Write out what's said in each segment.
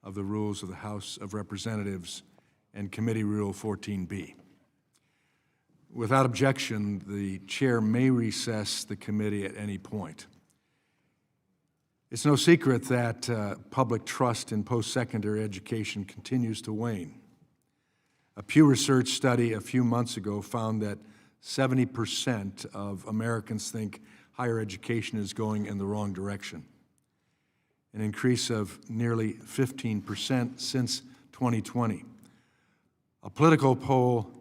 of the rules of the House of Representatives and Committee Rule 14B. Without objection, the chair may recess the committee at any point. It's no secret that public trust in post-secondary education continues to wane. A Pew Research study a few months ago found that 70% of Americans think higher education is going in the wrong direction, an increase of nearly 15% since 2020. A political poll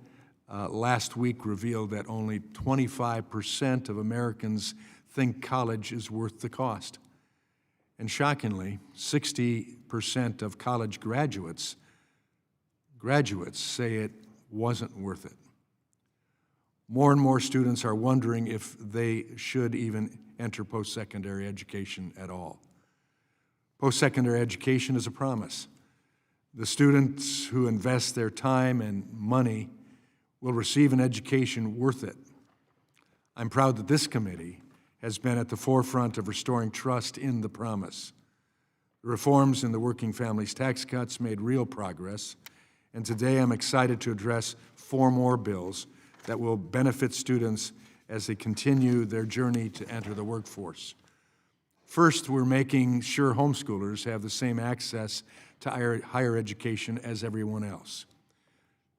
last week revealed that only 25% of Americans think college is worth the cost. And shockingly, 60% of college graduates say it wasn't worth it. More and more students are wondering if they should even enter post-secondary education at all. Post-secondary education is a promise. The students who invest their time and money will receive an education worth it. I'm proud that this committee has been at the forefront of restoring trust in the promise. The reforms in the Working Families Tax Cuts made real progress, and today I'm excited to address 4 more bills that will benefit students as they continue their journey to enter the workforce. First, we're making sure homeschoolers have the same access to higher education as everyone else.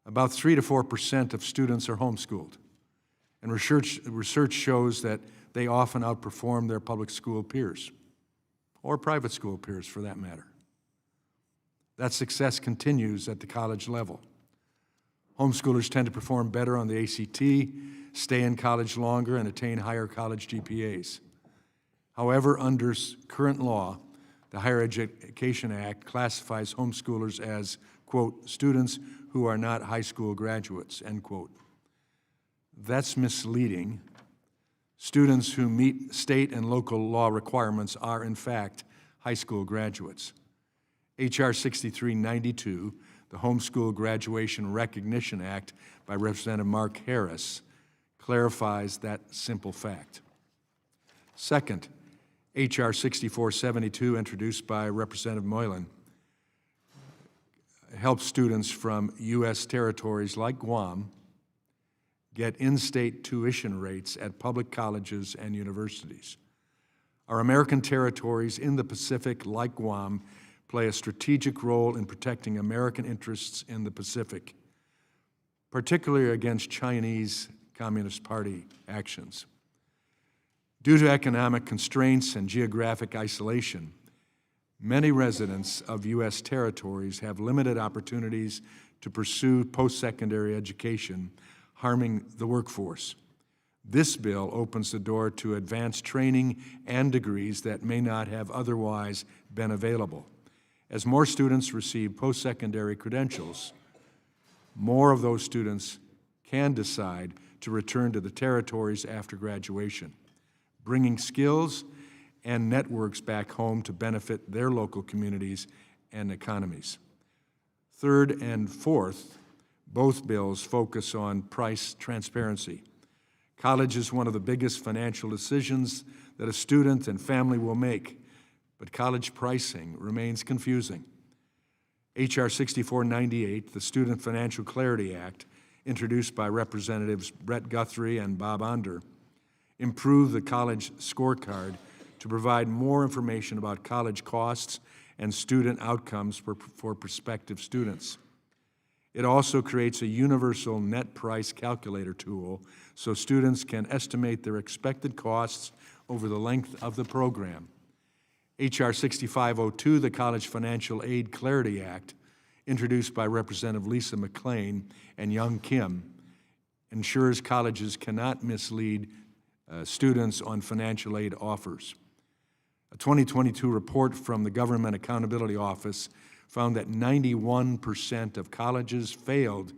About 3 to 4% of students are homeschooled, and research shows that they often outperform their public school peers, or private school peers for that matter. That success continues at the college level. Homeschoolers tend to perform better on the ACT, stay in college longer, and attain higher college GPAs. However, under current law, the Higher Education Act classifies homeschoolers as, quote, students who are not high school graduates, end quote. That's misleading. Students who meet state and local law requirements are, in fact, high school graduates. H.R.6302, the Homeschool Graduation Recognition Act by Representative Mark Harris, clarifies that simple fact. Second, H.R.6402, introduced by Representative Moylan, helps students from U.S. territories like Guam get in-state tuition rates at public colleges and universities. Our American territories in the Pacific, like Guam, play a strategic role in protecting American interests in the Pacific, particularly against Chinese Communist Party actions. Due to economic constraints and geographic isolation, many residents of U.S. territories have limited opportunities to pursue post-secondary education, harming the workforce. This bill opens the door to advanced training and degrees that may not have otherwise been available. As more students receive post-secondary credentials, more of those students can decide to return to the territories after graduation, bringing skills and networks back home to benefit their local communities and economies. Third and fourth, both bills focus on price transparency. College is one of the biggest financial decisions that a student and family will make, but college pricing remains confusing. H.R. 6498, the Student Financial Clarity Act, introduced by Representatives Brett Guthrie and Bob Onder, improved the college scorecard to provide more information about college costs and student outcomes for prospective students. It also creates a universal net price calculator tool so students can estimate their expected costs over the length of the program. H.R. 6502, the College Financial Aid Clarity Act, introduced by Representative Lisa McClain and Young Kim, ensures colleges cannot mislead students on financial aid offers. A 2022 report from the Government Accountability Office found that 91% of colleges failed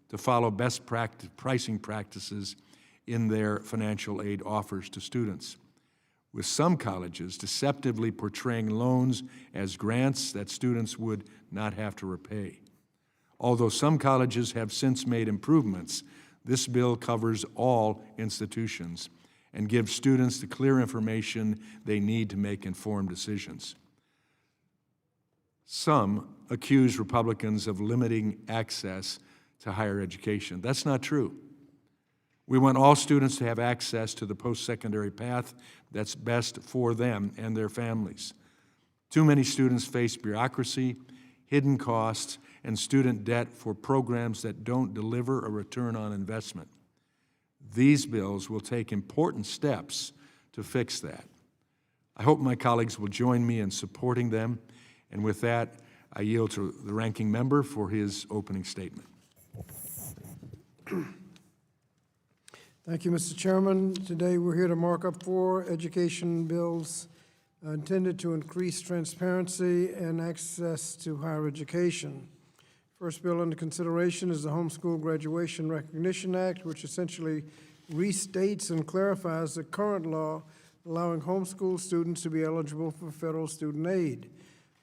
to follow best pricing practices in their financial aid offers to students, with some colleges deceptively portraying loans as grants that students would not have to repay. Although some colleges have since made improvements, this bill covers all institutions and gives students the clear information they need to make informed decisions. Some accuse Republicans of limiting access to higher education. That's not true. We want all students to have access to the post-secondary path that's best for them and their families. Too many students face bureaucracy, hidden costs, and student debt for programs that don't deliver a return on investment. These bills will take important steps to fix that. I hope my colleagues will join me in supporting them, and with that, I yield to the ranking member for his opening statement. Thank you, Mr. Chairman. Today we're here to mark up 4 education bills intended to increase transparency and access to higher education. First bill under consideration is the Homeschool Graduation Recognition Act, which essentially restates and clarifies the current law allowing homeschool students to be eligible for federal student aid.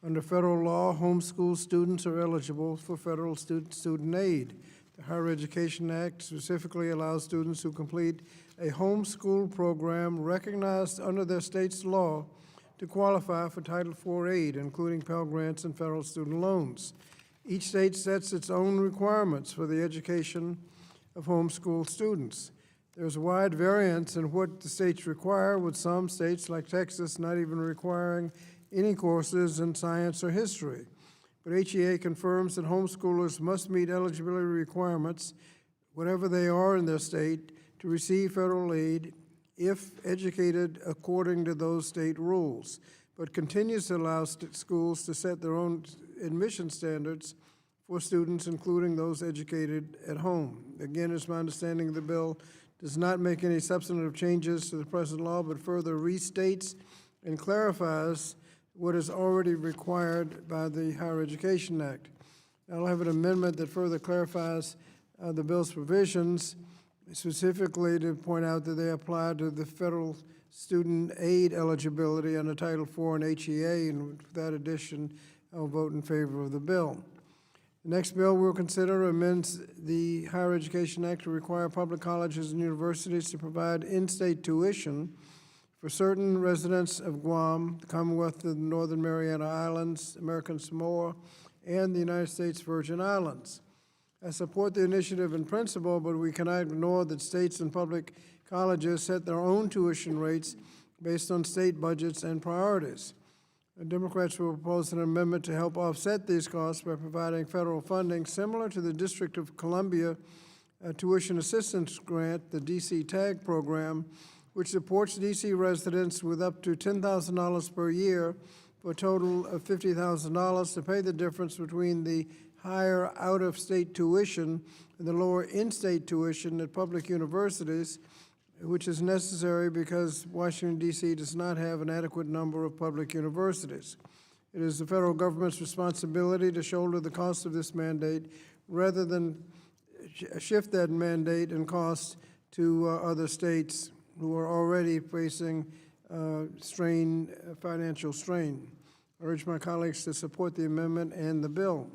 Under federal law, homeschool students are eligible for federal student aid. The Higher Education Act specifically allows students who complete a homeschool program recognized under their state's law to qualify for Title IV aid, including Pell Grants and federal student loans. Each state sets its own requirements for the education of homeschool students. There's a wide variance in what the states require, with some states, like Texas, not even requiring any courses in science or history. But HEA confirms that homeschoolers must meet eligibility requirements, whatever they are in their state, to receive federal aid if educated according to those state rules, but continues to allow schools to set their own admission standards for students, including those educated at home. Again, it's my understanding the bill does not make any substantive changes to the present law, but further restates and clarifies what is already required by the Higher Education Act. I'll have an amendment that further clarifies the bill's provisions, specifically to point out that they apply to the federal student aid eligibility under Title IV and HEA, and with that addition, I'll vote in favor of the bill. The next bill we'll consider amends the Higher Education Act to require public colleges and universities to provide in-state tuition for certain residents of Guam, the Commonwealth of the Northern Mariana Islands, American Samoa, and the United States Virgin Islands. I support the initiative in principle, but we cannot ignore that states and public colleges set their own tuition rates based on state budgets and priorities. The Democrats will propose an amendment to help offset these costs by providing federal funding similar to the District of Columbia Tuition Assistance Grant, the DC TAG program, which supports DC residents with up to $10,000 per year for a total of $50,000 to pay the difference between the higher out-of-state tuition and the lower in-state tuition at public universities, which is necessary because Washington, D.C. does not have an adequate number of public universities. It is the federal government's responsibility to shoulder the cost of this mandate rather than shift that mandate and cost to other states who are already facing financial strain. I urge my colleagues to support the amendment and the bill.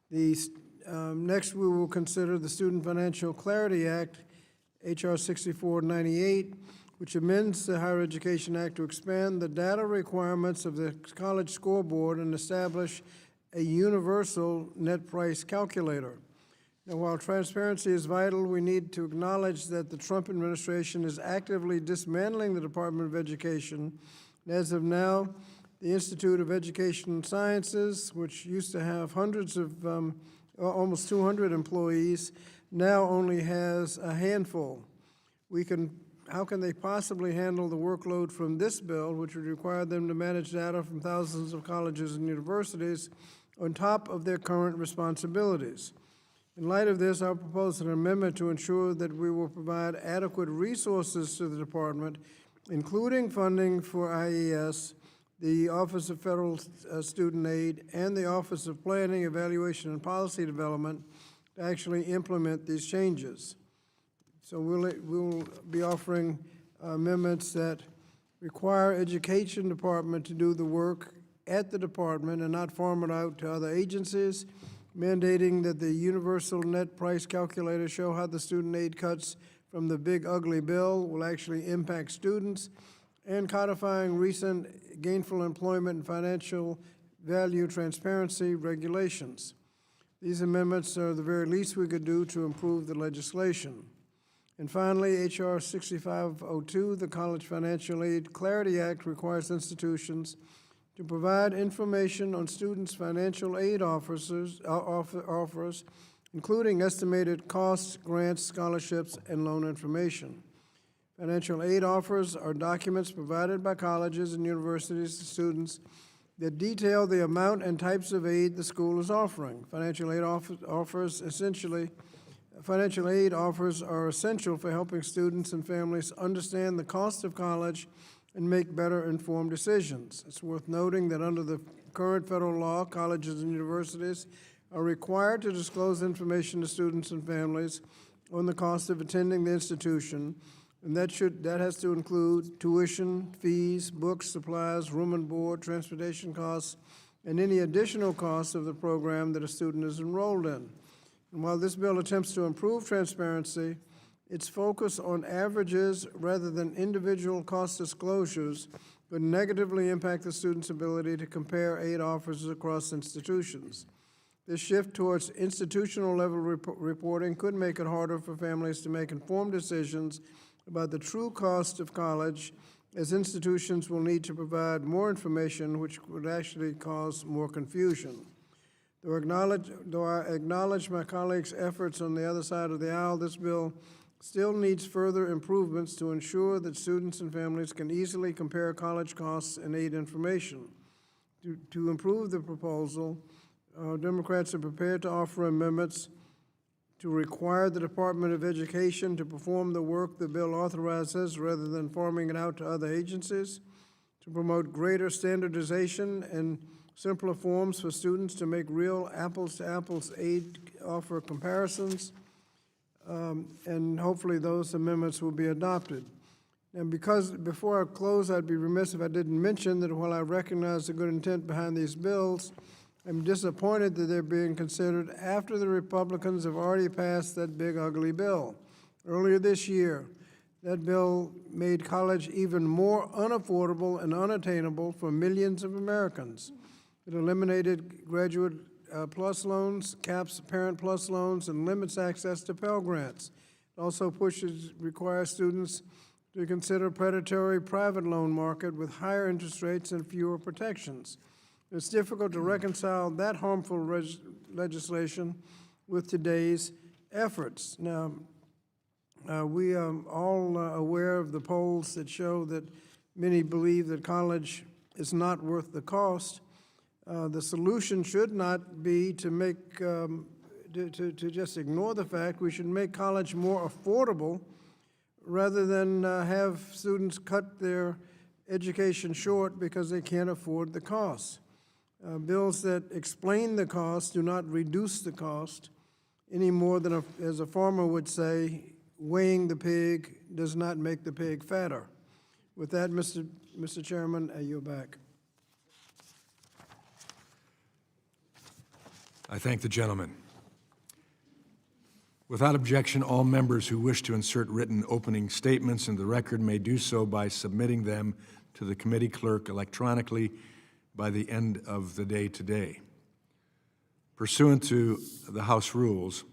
Next, we will consider the Student Financial Clarity Act, H.R.6402, which amends the Higher Education Act to expand the data requirements of the College Scoreboard and establish a universal net price calculator. Now, while transparency is vital, we need to acknowledge that the Trump administration is actively dismantling the Department of Education. And as of now, the Institute of Education Sciences, which used to have hundreds of, almost 200 employees, now only has a handful. How can they possibly handle the workload from this bill, which would require them to manage data from thousands of colleges and universities on top of their current responsibilities? In light of this, I'll propose an amendment to ensure that we will provide adequate resources to the department, including funding for IES, the Office of Federal Student Aid, and the Office of Planning, Evaluation, and Policy Development to actually implement these changes. So we'll be offering amendments that require Education Department to do the work at the department and not farm it out to other agencies, mandating that the universal net price calculator show how the student aid cuts from the big ugly bill will actually impact students, and codifying recent gainful employment and financial value transparency regulations. These amendments are the very least we could do to improve the legislation. And finally, H.R. 6502, the College Financial Aid Clarity Act, requires institutions to provide information on students' financial aid offers, including estimated costs, grants, scholarships, and loan information. Financial aid offers are documents provided by colleges and universities to students that detail the amount and types of aid the school is offering. Financial aid offers are essential for helping students and families understand the cost of college and make better informed decisions. It's worth noting that under the current federal law, colleges and universities are required to disclose information to students and families on the cost of attending the institution, and that has to include tuition, fees, books, supplies, room and board, transportation costs, and any additional costs of the program that a student is enrolled in. And while this bill attempts to improve transparency, its focus on averages rather than individual cost disclosures would negatively impact the student's ability to compare aid offers across institutions. This shift towards institutional level reporting could make it harder for families to make informed decisions about the true cost of college, as institutions will need to provide more information, which would actually cause more confusion. Though I acknowledge my colleagues' efforts on the other side of the aisle, this bill still needs further improvements to ensure that students and families can easily compare college costs and aid information. To improve the proposal, Democrats are prepared to offer amendments to require the Department of Education to perform the work the bill authorizes rather than farming it out to other agencies, to promote greater standardization and simpler forms for students to make real apples-to-apples aid offer comparisons, and hopefully those amendments will be adopted. And before I close, I'd be remiss if I didn't mention that while I recognize the good intent behind these bills, I'm disappointed that they're being considered after the Republicans have already passed that big, ugly bill. Earlier this year, that bill made college even more unaffordable and unattainable for millions of Americans. It eliminated graduate plus loans, caps parent plus loans, and limits access to Pell Grants. It also requires students to consider predatory private loan market with higher interest rates and fewer protections. It's difficult to reconcile that harmful legislation with today's efforts. Now, we are all aware of the polls that show that many believe that college is not worth the cost. The solution should not be to make to just ignore the fact. We should make college more affordable rather than have students cut their education short because they can't afford the cost. Bills that explain the cost do not reduce the cost any more than, as a farmer would say, weighing the pig does not make the pig fatter. With that, Mr. Chairman, I yield back. I thank the gentleman. Without objection, all members who wish to insert written opening statements in the record may do so by submitting them to the committee clerk electronically by the end of the day today. Pursuant to the House rules,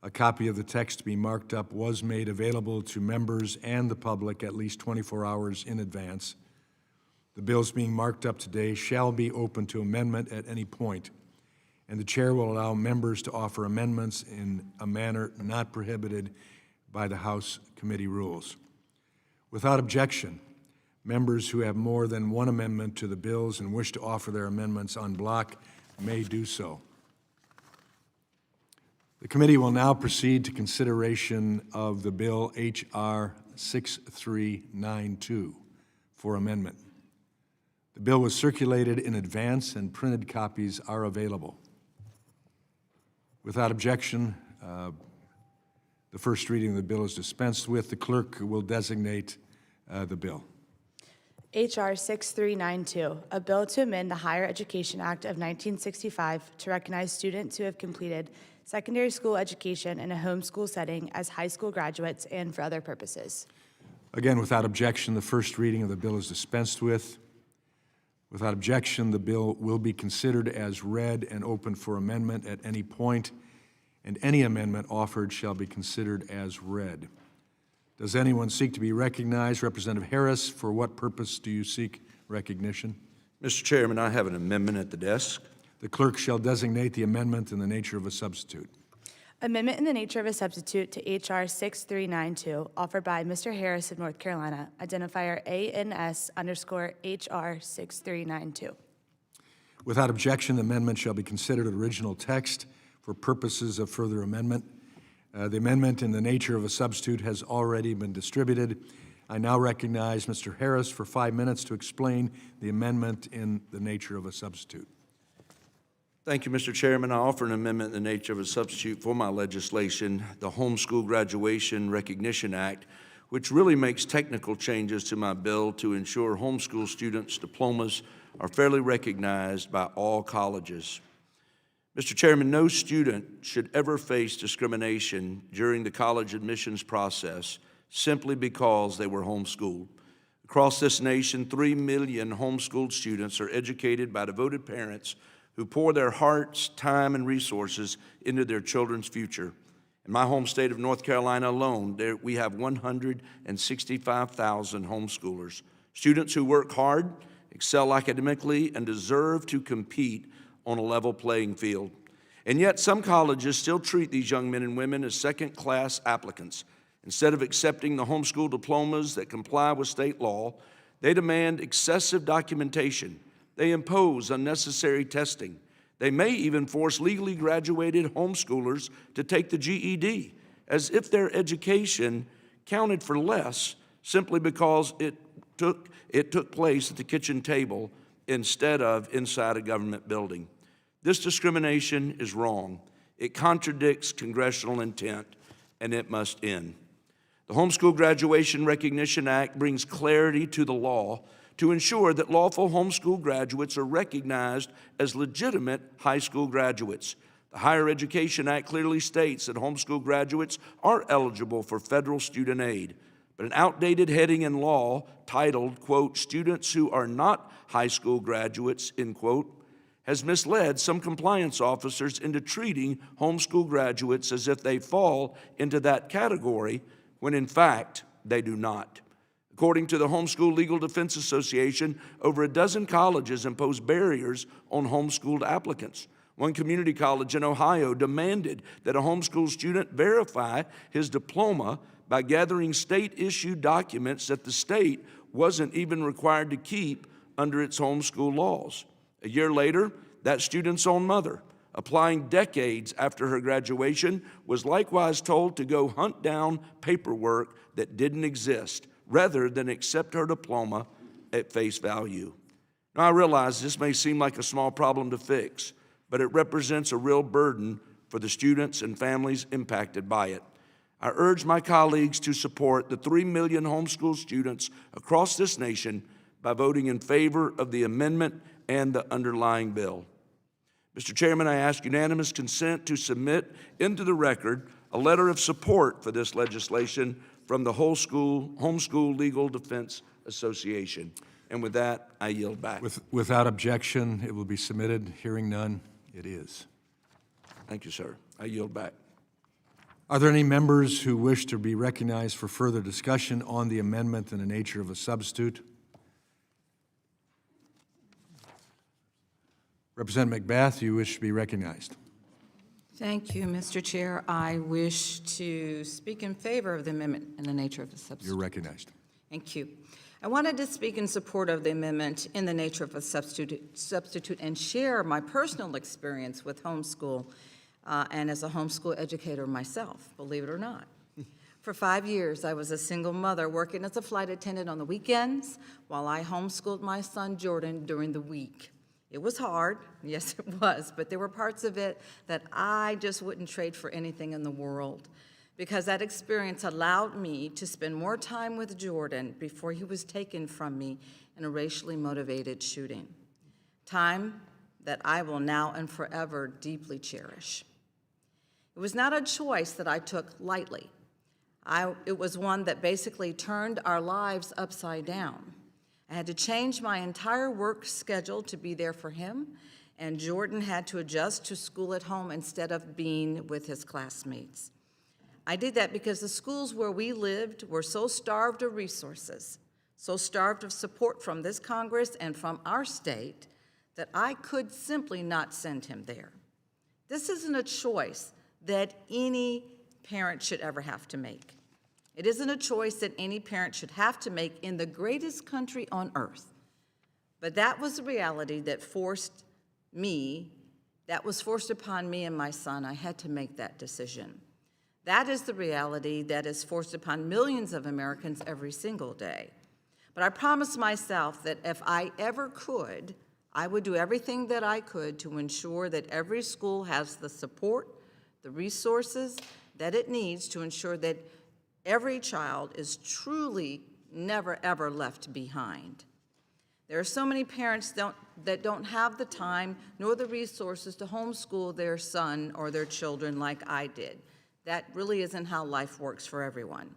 a copy of the text to be marked up was made available to members and the public at least 24 hours in advance. The bills being marked up today shall be open to amendment at any point, and the chair will allow members to offer amendments in a manner not prohibited by the House committee rules. Without objection, members who have more than one amendment to the bills and wish to offer their amendments en bloc may do so. The committee will now proceed to consideration of the bill H.R. 6392 for amendment. The bill was circulated in advance and printed copies are available. Without objection, the first reading of the bill is dispensed with. The clerk will designate the bill. H.R. 6392, a bill to amend the Higher Education Act of 1965 to recognize students who have completed secondary school education in a homeschool setting as high school graduates and for other purposes. Again, without objection, the first reading of the bill is dispensed with. Without objection, the bill will be considered as read and open for amendment at any point, and any amendment offered shall be considered as read. Does anyone seek to be recognized? Representative Harris, for what purpose do you seek recognition? Mr. Chairman, I have an amendment at the desk. The clerk shall designate the amendment in the nature of a substitute. Amendment in the nature of a substitute to H.R. 6392, offered by Mr. Harris of North Carolina, identifier ANS_HR 6392. Without objection, the amendment shall be considered original text for purposes of further amendment. The amendment in the nature of a substitute has already been distributed. I now recognize Mr. Harris for 5 minutes to explain the amendment in the nature of a substitute. Thank you, Mr. Chairman. I offer an amendment in the nature of a substitute for my legislation, the Homeschool Graduation Recognition Act, which really makes technical changes to my bill to ensure homeschool students' diplomas are fairly recognized by all colleges. Mr. Chairman, no student should ever face discrimination during the college admissions process simply because they were homeschooled. Across this nation, 3 million homeschooled students are educated by devoted parents who pour their hearts, time, and resources into their children's future. In my home state of North Carolina alone, we have 165,000 homeschoolers, students who work hard, excel academically, and deserve to compete on a level playing field. And yet some colleges still treat these young men and women as second-class applicants. Instead of accepting the homeschool diplomas that comply with state law, they demand excessive documentation. They impose unnecessary testing. They may even force legally graduated homeschoolers to take the GED, as if their education counted for less simply because it took place at the kitchen table instead of inside a government building. This discrimination is wrong. It contradicts congressional intent, and it must end. The Homeschool Graduation Recognition Act brings clarity to the law to ensure that lawful homeschool graduates are recognized as legitimate high school graduates. The Higher Education Act clearly states that homeschool graduates are eligible for federal student aid, but an outdated heading in law titled, quote, "Students who are not high school graduates," end quote, has misled some compliance officers into treating homeschool graduates as if they fall into that category, when in fact they do not. According to the Homeschool Legal Defense Association, over a dozen colleges impose barriers on homeschooled applicants. One community college in Ohio demanded that a homeschool student verify his diploma by gathering state-issued documents that the state wasn't even required to keep under its homeschool laws. A year later, that student's own mother, applying decades after her graduation, was likewise told to go hunt down paperwork that didn't exist, rather than accept her diploma at face value. Now, I realize this may seem like a small problem to fix, but it represents a real burden for the students and families impacted by it. I urge my colleagues to support the 3 million homeschool students across this nation by voting in favor of the amendment and the underlying bill. Mr. Chairman, I ask unanimous consent to submit into the record a letter of support for this legislation from the Homeschool Legal Defense Association. And with that, I yield back. Without objection, it will be submitted. Hearing none, it is. Thank you, sir. I yield back. Are there any members who wish to be recognized for further discussion on the amendment in the nature of a substitute? Representative McBath, you wish to be recognized. Thank you, Mr. Chair. I wish to speak in favor of the amendment in the nature of a substitute. You're recognized. Thank you. I wanted to speak in support of the amendment in the nature of a substitute and share my personal experience with homeschool and as a homeschool educator myself, believe it or not. For 5 years, I was a single mother working as a flight attendant on the weekends while I homeschooled my son Jordan during the week. It was hard, yes it was, but there were parts of it that I just wouldn't trade for anything in the world, because that experience allowed me to spend more time with Jordan before he was taken from me in a racially motivated shooting. Time that I will now and forever deeply cherish. It was not a choice that I took lightly. It was one that basically turned our lives upside down. I had to change my entire work schedule to be there for him, and Jordan had to adjust to school at home instead of being with his classmates. I did that because the schools where we lived were so starved of resources, so starved of support from this Congress and from our state, that I could simply not send him there. This isn't a choice that any parent should ever have to make. It isn't a choice that any parent should have to make in the greatest country on earth. But that was the reality that was forced upon me and my son. I had to make that decision. That is the reality that is forced upon millions of Americans every single day. But I promised myself that if I ever could, I would do everything that I could to ensure that every school has the support, the resources that it needs to ensure that every child is truly never, ever left behind. There are so many parents that don't have the time nor the resources to homeschool their son or their children like I did. That really isn't how life works for everyone.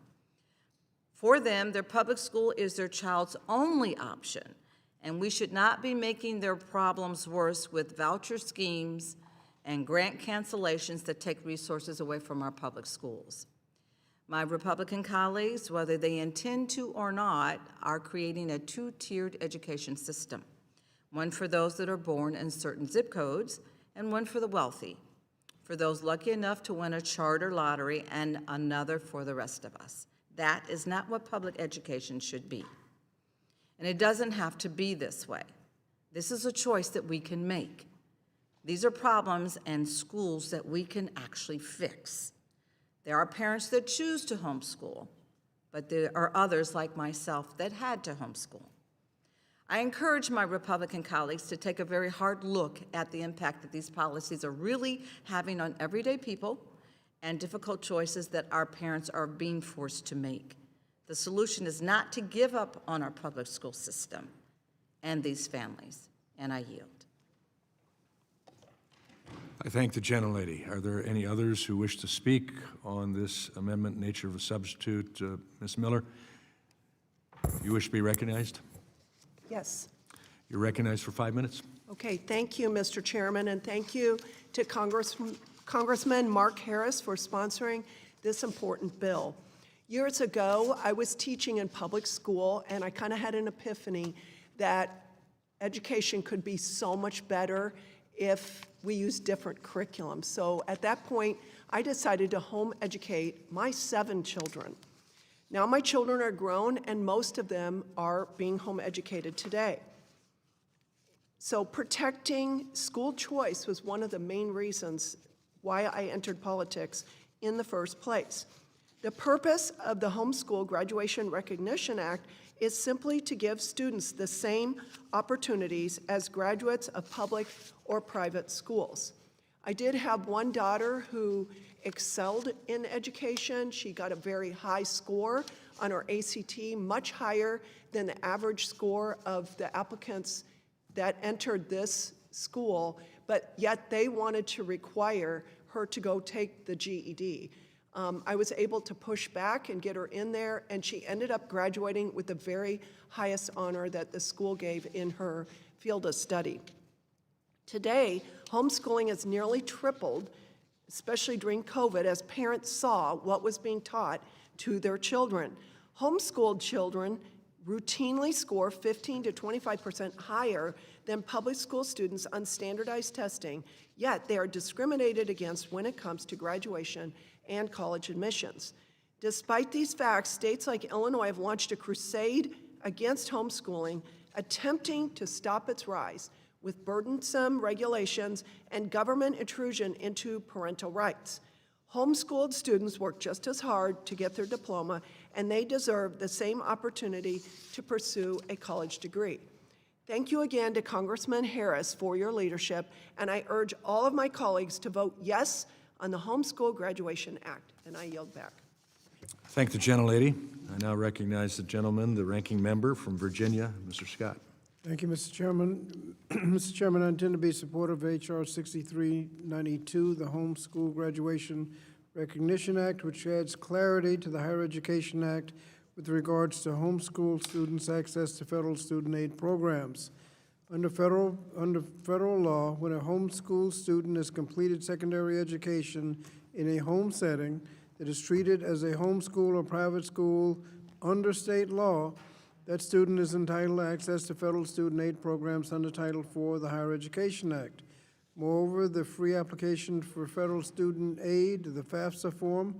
For them, their public school is their child's only option, and we should not be making their problems worse with voucher schemes and grant cancellations that take resources away from our public schools. My Republican colleagues, whether they intend to or not, are creating a two-tiered education system, one for those that are born in certain zip codes and one for the wealthy, for those lucky enough to win a charter lottery, and another for the rest of us. That is not what public education should be. And it doesn't have to be this way. This is a choice that we can make. These are problems and schools that we can actually fix. There are parents that choose to homeschool, but there are others like myself that had to homeschool. I encourage my Republican colleagues to take a very hard look at the impact that these policies are really having on everyday people and difficult choices that our parents are being forced to make. The solution is not to give up on our public school system and these families, and I yield. I thank the gentlelady. Are there any others who wish to speak on this amendment, nature of a substitute? Ms. Miller, you wish to be recognized? Yes. You're recognized for 5 minutes. Okay, thank you, Mr. Chairman, and thank you to Congressman Mark Harris for sponsoring this important bill. Years ago, I was teaching in public school, and I kind of had an epiphany that education could be so much better if we use different curriculum. So at that point, I decided to home educate my 7 children. Now my children are grown, and most of them are being home educated today. So protecting school choice was one of the main reasons why I entered politics in the first place. The purpose of the Homeschool Graduation Recognition Act is simply to give students the same opportunities as graduates of public or private schools. I did have one daughter who excelled in education. She got a very high score on her ACT, much higher than the average score of the applicants that entered this school, but yet they wanted to require her to go take the GED. I was able to push back and get her in there, and she ended up graduating with the very highest honor that the school gave in her field of study. Today, homeschooling has nearly tripled, especially during COVID, as parents saw what was being taught to their children. Homeschooled children routinely score 15 to 25% higher than public school students on standardized testing, yet they are discriminated against when it comes to graduation and college admissions. Despite these facts, states like Illinois have launched a crusade against homeschooling, attempting to stop its rise with burdensome regulations and government intrusion into parental rights. Homeschooled students work just as hard to get their diploma, and they deserve the same opportunity to pursue a college degree. Thank you again to Congressman Harris for your leadership, and I urge all of my colleagues to vote yes on the Homeschool Graduation Act, and I yield back. Thank the gentlelady. I now recognize the gentleman, the ranking member from Virginia, Mr. Scott. Thank you, Mr. Chairman. Mr. Chairman, I intend to be supportive of H.R. 6392, the Homeschool Graduation Recognition Act, which adds clarity to the Higher Education Act with regards to homeschool students' access to federal student aid programs. Under federal law, when a homeschool student has completed secondary education in a home setting that is treated as a homeschool or private school under state law, that student is entitled to access to federal student aid programs under Title IV of the Higher Education Act. Moreover, the free application for federal student aid, the FAFSA form,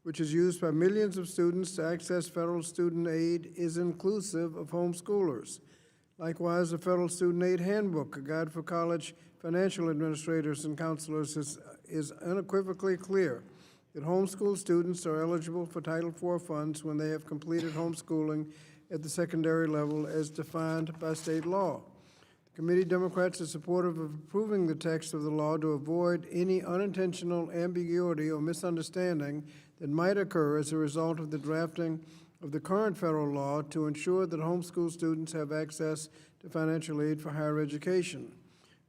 which is used by millions of students to access federal student aid, is inclusive of homeschoolers. Likewise, the Federal Student Aid Handbook, a guide for college financial administrators and counselors, is unequivocally clear that homeschool students are eligible for Title IV funds when they have completed homeschooling at the secondary level as defined by state law. The committee Democrats are supportive of approving the text of the law to avoid any unintentional ambiguity or misunderstanding that might occur as a result of the drafting of the current federal law to ensure that homeschool students have access to financial aid for higher education.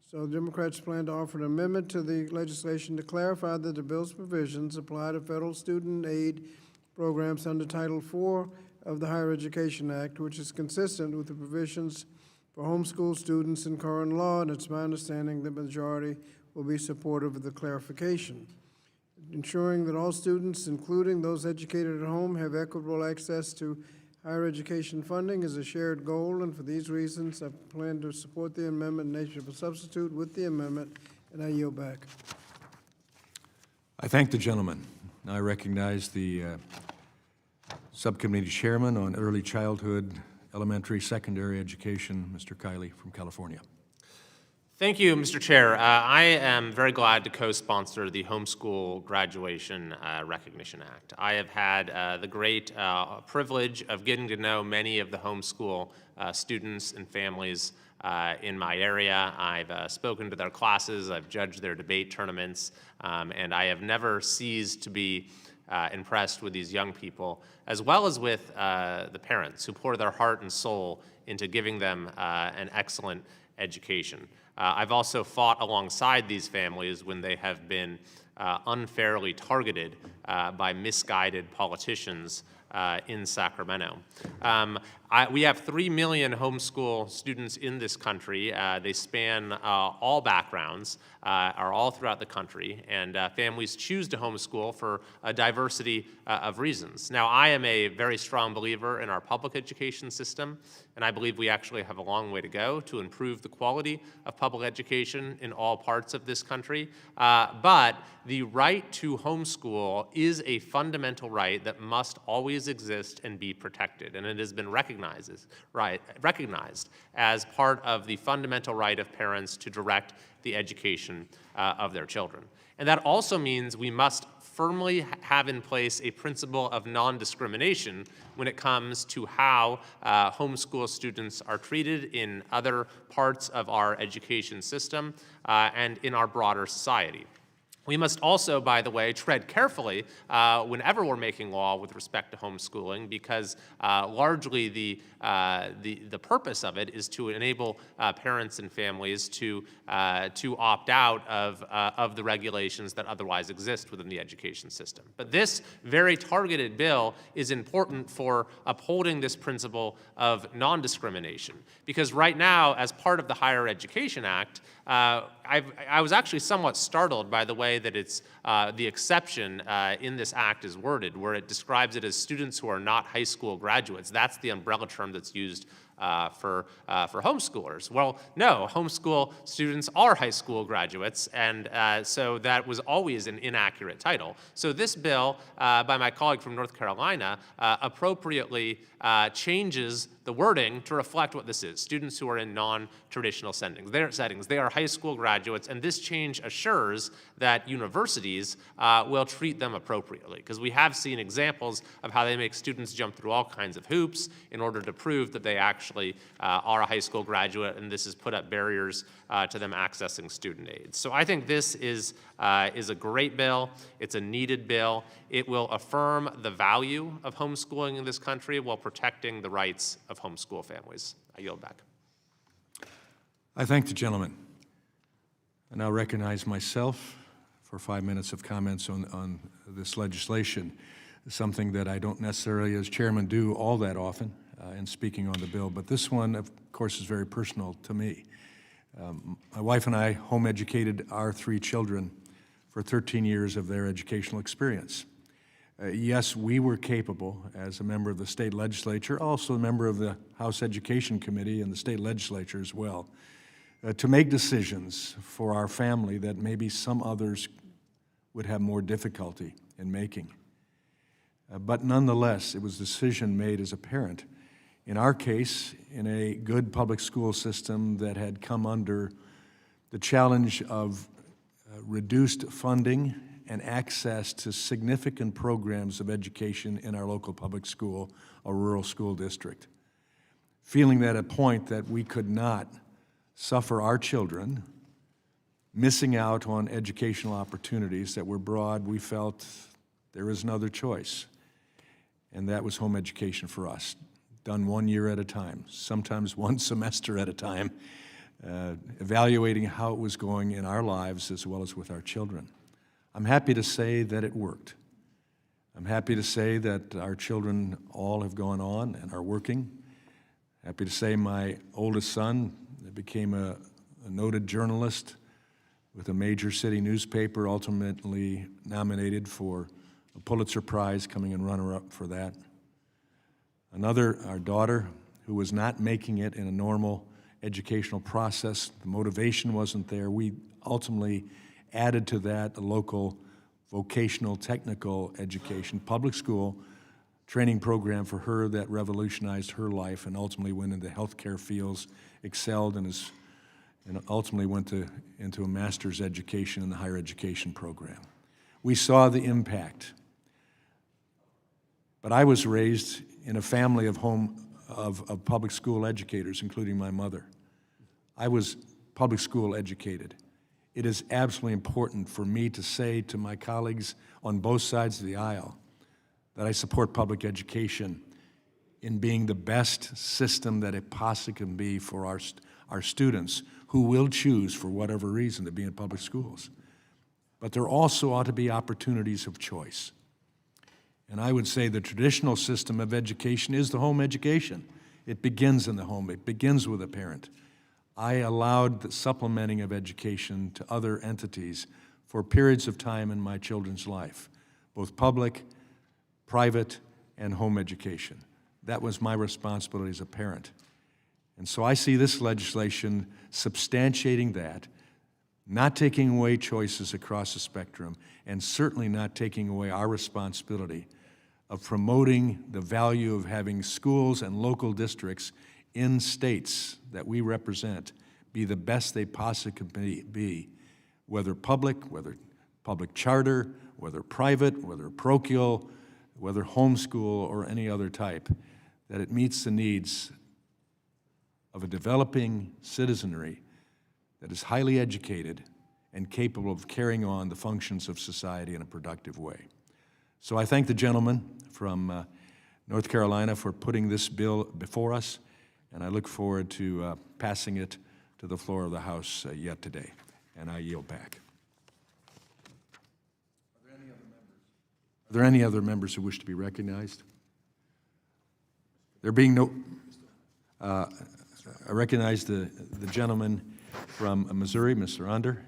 So the Democrats plan to offer an amendment to the legislation to clarify that the bill's provisions apply to federal student aid programs under Title IV of the Higher Education Act, which is consistent with the provisions for homeschool students in current law, and it's my understanding the majority will be supportive of the clarification. Ensuring that all students, including those educated at home, have equitable access to higher education funding is a shared goal, and for these reasons, I plan to support the amendment in nature of a substitute with the amendment, and I yield back. I thank the gentleman. Now I recognize the Subcommittee Chairman on Early Childhood, Elementary, Secondary Education, Mr. Kiley from California. Thank you, Mr. Chair. I am very glad to co-sponsor the Homeschool Graduation Recognition Act. I have had the great privilege of getting to know many of the homeschool students and families in my area. I've spoken to their classes, I've judged their debate tournaments, and I have never ceased to be impressed with these young people, as well as with the parents who pour their heart and soul into giving them an excellent education. I've also fought alongside these families when they have been unfairly targeted by misguided politicians in Sacramento. We have 3 million homeschool students in this country. They span all backgrounds, are all throughout the country, and families choose to homeschool for a diversity of reasons. Now, I am a very strong believer in our public education system, and I believe we actually have a long way to go to improve the quality of public education in all parts of this country. But the right to homeschool is a fundamental right that must always exist and be protected, and it has been recognized as part of the fundamental right of parents to direct the education of their children. And that also means we must firmly have in place a principle of non-discrimination when it comes to how homeschool students are treated in other parts of our education system and in our broader society. We must also, by the way, tread carefully whenever we're making law with respect to homeschooling, because largely the purpose of it is to enable parents and families to opt out of the regulations that otherwise exist within the education system. But this very targeted bill is important for upholding this principle of non-discrimination, because right now, as part of the Higher Education Act, I was actually somewhat startled by the way that it's the exception in this act is worded, where it describes it as students who are not high school graduates. That's the umbrella term that's used for homeschoolers. Well, no, homeschool students are high school graduates, and so that was always an inaccurate title. So this bill, by my colleague from North Carolina, appropriately changes the wording to reflect what this is, students who are in non-traditional settings. They are high school graduates, and this change assures that universities will treat them appropriately, because we have seen examples of how they make students jump through all kinds of hoops in order to prove that they actually are a high school graduate, and this has put up barriers to them accessing student aid. So I think this is a great bill. It's a needed bill. It will affirm the value of homeschooling in this country while protecting the rights of homeschool families. I yield back. I thank the gentleman. I now recognize myself for 5 minutes of comments on this legislation. something that I don't necessarily, as chairman, do all that often in speaking on the bill. But this one, of course, is very personal to me. My wife and I home educated our 3 children for 13 years of their educational experience. Yes, we were capable, as a member of the state legislature, also a member of the House Education Committee and the state legislature as well, to make decisions for our family that maybe some others would have more difficulty in making. But nonetheless, it was a decision made as a parent. In our case, in a good public school system that had come under the challenge of reduced funding and access to significant programs of education in our local public school or rural school district. Feeling that at a point that we could not suffer our children missing out on educational opportunities that were broad, we felt there was another choice, and that was home education for us, done 1 year at a time, sometimes 1 semester at a time, evaluating how it was going in our lives as well as with our children. I'm happy to say that it worked. I'm happy to say that our children all have gone on and are working. Happy to say my oldest son became a noted journalist with a major city newspaper, ultimately nominated for a Pulitzer Prize, coming in runner-up for that. Another, our daughter, who was not making it in a normal educational process, the motivation wasn't there. We ultimately added to that a local vocational technical education, public school training program for her that revolutionized her life and ultimately went into healthcare fields, excelled, and ultimately went into a master's education in the higher education program. We saw the impact. But I was raised in a family of public school educators, including my mother. I was public school educated. It is absolutely important for me to say to my colleagues on both sides of the aisle that I support public education in being the best system that it possibly can be for our students who will choose, for whatever reason, to be in public schools. But there also ought to be opportunities of choice. And I would say the traditional system of education is the home education. It begins in the home. It begins with a parent. I allowed the supplementing of education to other entities for periods of time in my children's life, both public, private, and home education. That was my responsibility as a parent. And so I see this legislation substantiating that, not taking away choices across the spectrum, and certainly not taking away our responsibility of promoting the value of having schools and local districts in states that we represent be the best they possibly could be, whether public charter, whether private, whether parochial, whether homeschool or any other type, that it meets the needs of a developing citizenry that is highly educated and capable of carrying on the functions of society in a productive way. So I thank the gentleman from North Carolina for putting this bill before us, and I look forward to passing it to the floor of the House yet today. And I yield back. Are there any other members who wish to be recognized? There being no, I recognize the gentleman from Missouri, Mr. Under.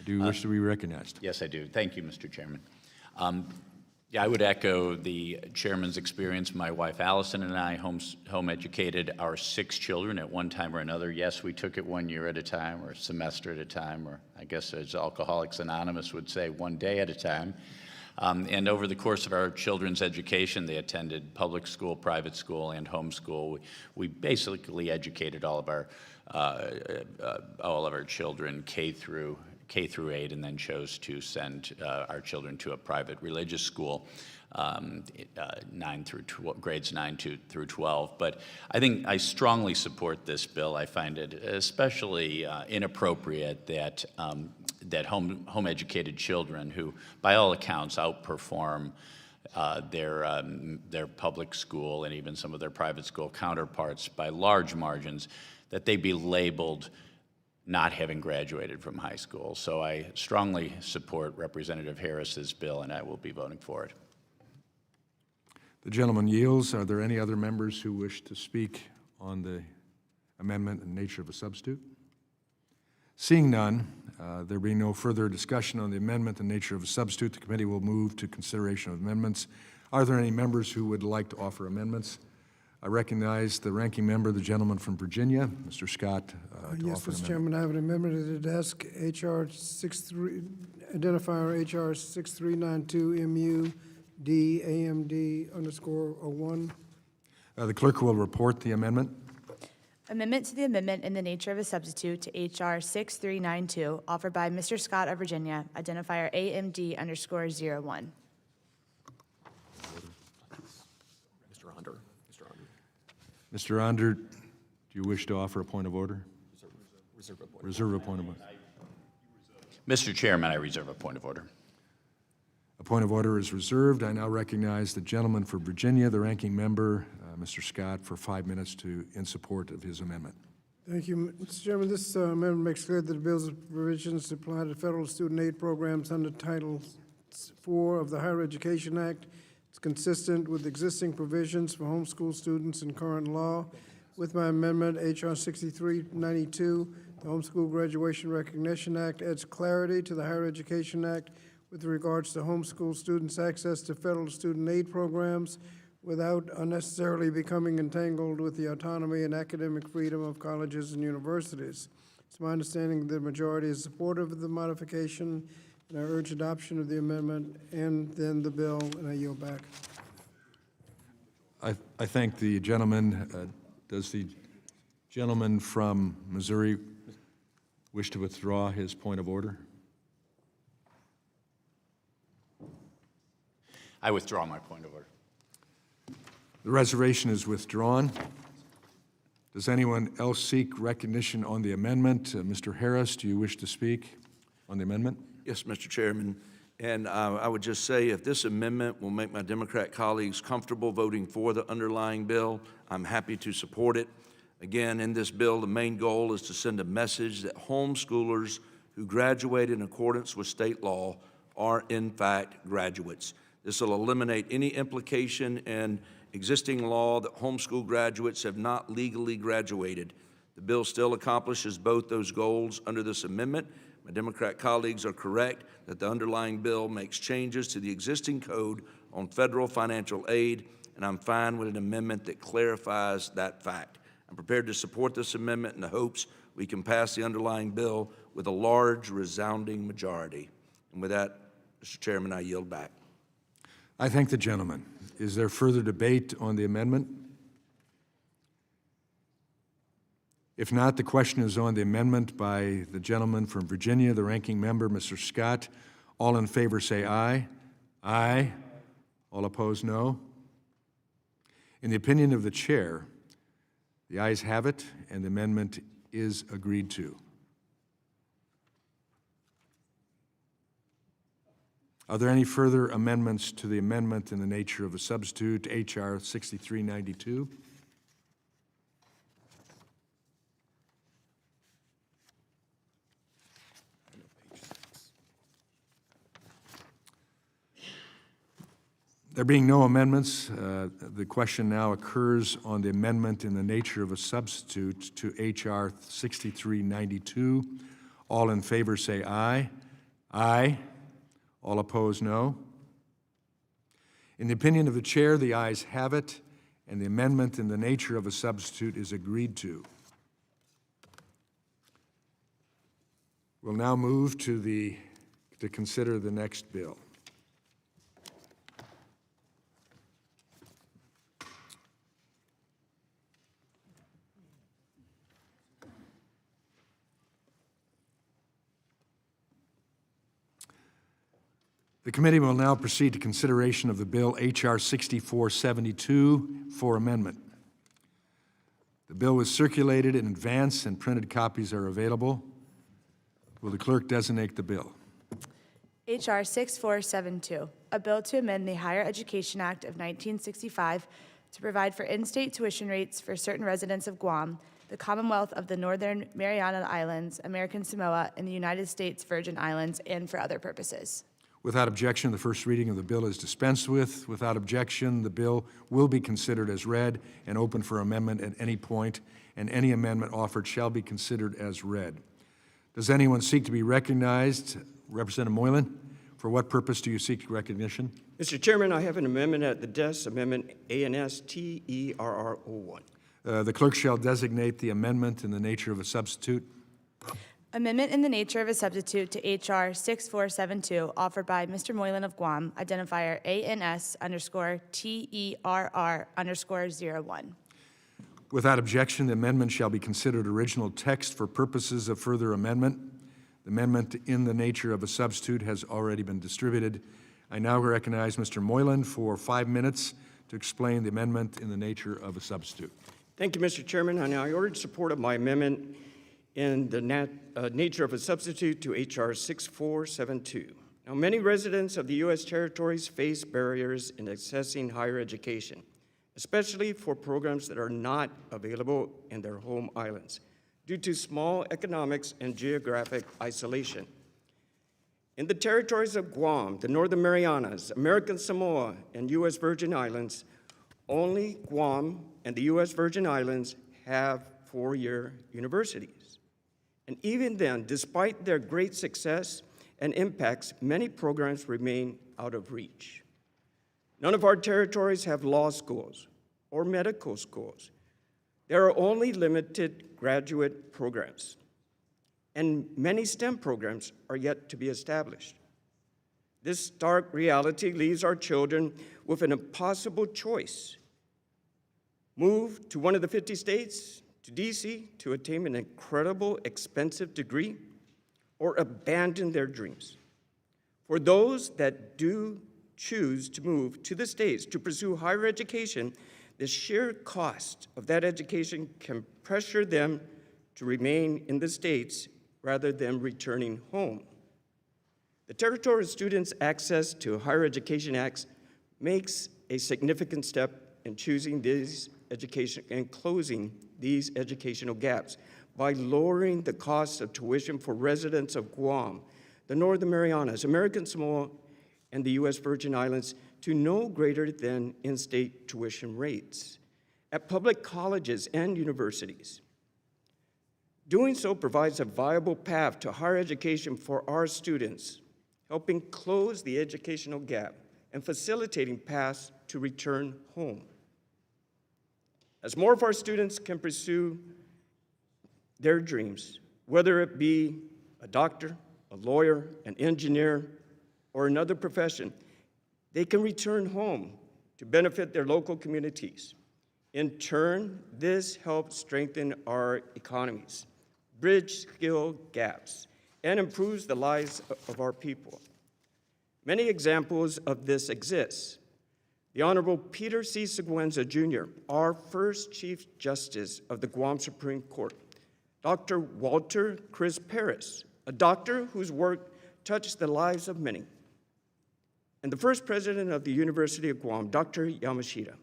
Do you wish to be recognized? Yes, I do. Thank you, Mr. Chairman. Yeah, I would echo the chairman's experience. My wife Allison and I home educated our 6 children at one time or another. Yes, we took it 1 year at a time, or a semester at a time, or I guess as Alcoholics Anonymous would say, 1 day at a time. And over the course of our children's education, they attended public school, private school, and homeschool. We basically educated all of our children K through 8, and then chose to send our children to a private religious school, grades 9 through 12. But I think I strongly support this bill. I find it especially inappropriate that that home-educated children, who by all accounts outperform their public school and even some of their private school counterparts by large margins, that they be labeled not having graduated from high school. So I strongly support Representative Harris's bill, and I will be voting for it. The gentleman yields. Are there any other members who wish to speak on the amendment and nature of a substitute? Seeing none, there being no further discussion on the amendment and nature of a substitute, the committee will move to consideration of amendments. Are there any members who would like to offer amendments? I recognize the ranking member, the gentleman from Virginia, Mr. Scott, to Yes, offer an Mr. amendment. Chairman, I have an amendment at the desk, H.R. 63, identifier H.R. 6392 MU-D AMD_01. The clerk will report the amendment. Amendment to the amendment in the nature of a substitute to H.R. 6392, offered by Mr. Scott of Virginia, identifier AMD_01. Mr. Onder, do you wish to offer a point of order? Reserve a point of order. Mr. Chairman, I reserve a point of order. A point of order is reserved. I now recognize the gentleman for Virginia, the ranking member, Mr. Scott, for 5 minutes in support of his amendment. Thank you, Mr. Chairman. This amendment makes clear that the bill's provisions apply to federal student aid programs under Title IV of the Higher Education Act. It's consistent with existing provisions for homeschool students in current law. With my amendment, H.R. 6392, the Homeschool Graduation Recognition Act adds clarity to the Higher Education Act with regards to homeschool students' access to federal student aid programs without unnecessarily becoming entangled with the autonomy and academic freedom of colleges and universities. It's my understanding that the majority is supportive of the modification, and I urge adoption of the amendment and then the bill, and I yield back. I thank the gentleman. Does the gentleman from Missouri wish to withdraw his point of order? I withdraw my point of order. The reservation is withdrawn. Does anyone else seek recognition on the amendment? Mr. Harris, do you wish to speak on the amendment? Yes, Mr. Chairman. And I would just say if this amendment will make my Democrat colleagues comfortable voting for the underlying bill, I'm happy to support it. Again, in this bill, the main goal is to send a message that homeschoolers who graduate in accordance with state law are in fact graduates. This will eliminate any implication in existing law that homeschool graduates have not legally graduated. The bill still accomplishes both those goals under this amendment. My Democrat colleagues are correct that the underlying bill makes changes to the existing code on federal financial aid, and I'm fine with an amendment that clarifies that fact. I'm prepared to support this amendment in the hopes we can pass the underlying bill with a large, resounding majority. And with that, Mr. Chairman, I yield back. I thank the gentleman. Is there further debate on the amendment? If not, the question is on the amendment by the gentleman from Virginia, the ranking member, Mr. Scott. All in favor say aye. Aye. All opposed, no. In the opinion of the chair, the ayes have it, and the amendment is agreed to. Are there any further amendments to the amendment in the nature of a substitute, H.R. 6392? There being no amendments, the question now occurs on the amendment in the nature of a substitute to H.R. 6392. All in favor say aye. Aye. All opposed, no. In the opinion of the chair, the ayes have it, and the amendment in the nature of a substitute is agreed to. We'll now move to consider the next bill. The committee will now proceed to consideration of the bill H.R. 6472 for amendment. The bill was circulated in advance and printed copies are available. Will the clerk designate the bill? H.R. 6472, a bill to amend the Higher Education Act of 1965 to provide for in-state tuition rates for certain residents of Guam, the Commonwealth of the Northern Mariana Islands, American Samoa, and the United States Virgin Islands, and for other purposes. Without objection, the first reading of the bill is dispensed with. Without objection, the bill will be considered as read and open for amendment at any point, and any amendment offered shall be considered as read. Does anyone seek to be recognized? Representative Moylan, for what purpose do you seek recognition? Mr. Chairman, I have an amendment at the desk, Amendment ANSTERR01. The clerk shall designate the amendment in the nature of a substitute. Amendment in the nature of a substitute to H.R. 6472, offered by Mr. Moylan of Guam, identifier ANS_TERR_01. Without objection, the amendment shall be considered original text for purposes of further amendment. The amendment in the nature of a substitute has already been distributed. I now recognize Mr. Moylan for 5 minutes to explain the amendment in the nature of a substitute. Thank you, Mr. Chairman. I now urge support of my amendment in the nature of a substitute to H.R. 6472. Now, many residents of the U.S. territories face barriers in accessing higher education, especially for programs that are not available in their home islands, due to small economics and geographic isolation. In the territories of Guam, the Northern Marianas, American Samoa, and U.S. Virgin Islands, only Guam and the U.S. Virgin Islands have four-year universities. And even then, despite their great success and impacts, many programs remain out of reach. None of our territories have law schools or medical schools. There are only limited graduate programs, and many STEM programs are yet to be established. This stark reality leaves our children with an impossible choice: move to one of the 50 states, to D.C., to attain an incredible, expensive degree, or abandon their dreams. For those that do choose to move to the States to pursue higher education, the sheer cost of that education can pressure them to remain in the States rather than returning home. The Territorial Students Access to Higher Education Act makes a significant step in choosing these education and closing these educational gaps by lowering the cost of tuition for residents of Guam, the Northern Marianas, American Samoa, and the U.S. Virgin Islands to no greater than in-state tuition rates at public colleges and universities. Doing so provides a viable path to higher education for our students, helping close the educational gap and facilitating paths to return home. As more of our students can pursue their dreams, whether it be a doctor, a lawyer, an engineer, or another profession, they can return home to benefit their local communities. In turn, this helps strengthen our economies, bridge skill gaps, and improves the lives of our people. Many examples of this exist. The Honorable Peter C. Seguenza, Jr., our first Chief Justice of the Guam Supreme Court. Dr. Walter Chris Paris, a doctor whose work touched the lives of many. And the first president of the University of Guam, Dr. Yamashita.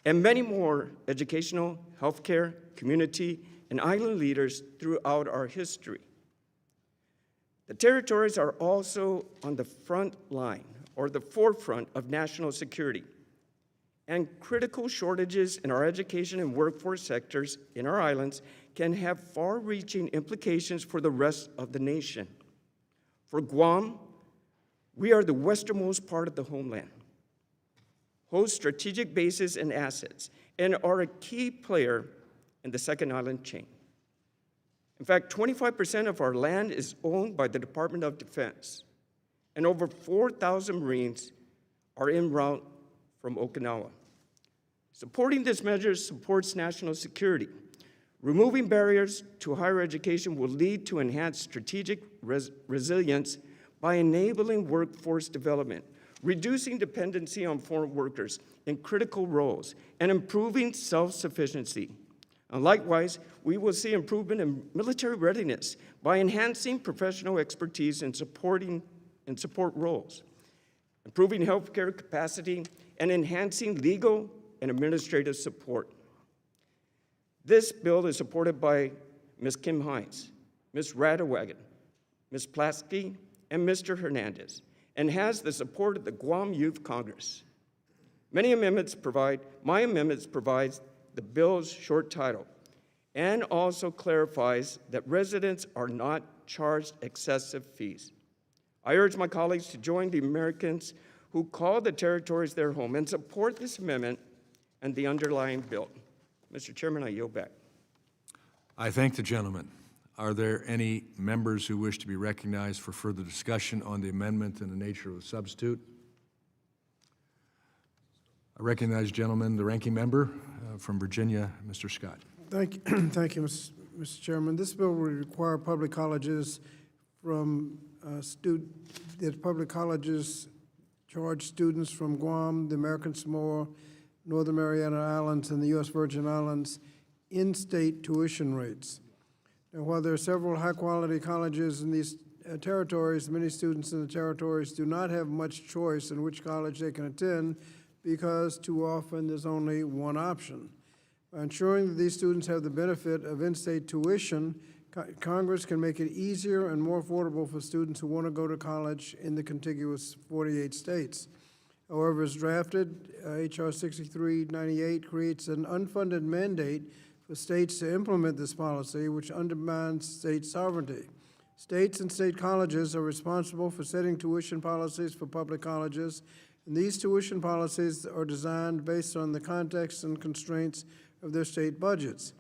And many more educational, healthcare, community, and island leaders throughout our history. The territories are also on the front line, or the forefront of national security, and critical shortages in our education and workforce sectors in our islands can have far-reaching implications for the rest of the nation. For Guam, we are the westernmost part of the homeland, host strategic bases and assets, and are a key player in the second island chain. In fact, 25% of our land is owned by the Department of Defense, and over 4,000 Marines are en route from Okinawa. Supporting this measure supports national security. Removing barriers to higher education will lead to enhanced strategic resilience by enabling workforce development, reducing dependency on foreign workers in critical roles, and improving self-sufficiency. And likewise, we will see improvement in military readiness by enhancing professional expertise in support roles, improving healthcare capacity, and enhancing legal and administrative support. This bill is supported by Ms. Kim Hines, Ms. Radewagen, Ms. Plasky, and Mr. Hernandez, and has the support of the Guam Youth Congress. My amendments provides the bill's short title and also clarifies that residents are not charged excessive fees. I urge my colleagues to join the Americans who call the territories their home and support this amendment and the underlying bill. Mr. Chairman, I yield back. I thank the gentleman. Are there any members who wish to be recognized for further discussion on the amendment and the nature of a substitute? I recognize, gentlemen, the ranking member from Virginia, Mr. Scott. Thank you, thank you, Mr. Chairman. This bill will require public colleges that public colleges charge students from Guam, the American Samoa, Northern Mariana Islands, and the U.S. Virgin Islands in-state tuition rates. Now, while there are several high-quality colleges in these territories, many students in the territories do not have much choice in which college they can attend because too often there's only one option. By ensuring that these students have the benefit of in-state tuition, Congress can make it easier and more affordable for students who want to go to college in the contiguous 48 states. However, as drafted, H.R. 6398 creates an unfunded mandate for states to implement this policy, which undermines state sovereignty. States and state colleges are responsible for setting tuition policies for public colleges, and these tuition policies are designed based on the context and constraints of their state budgets.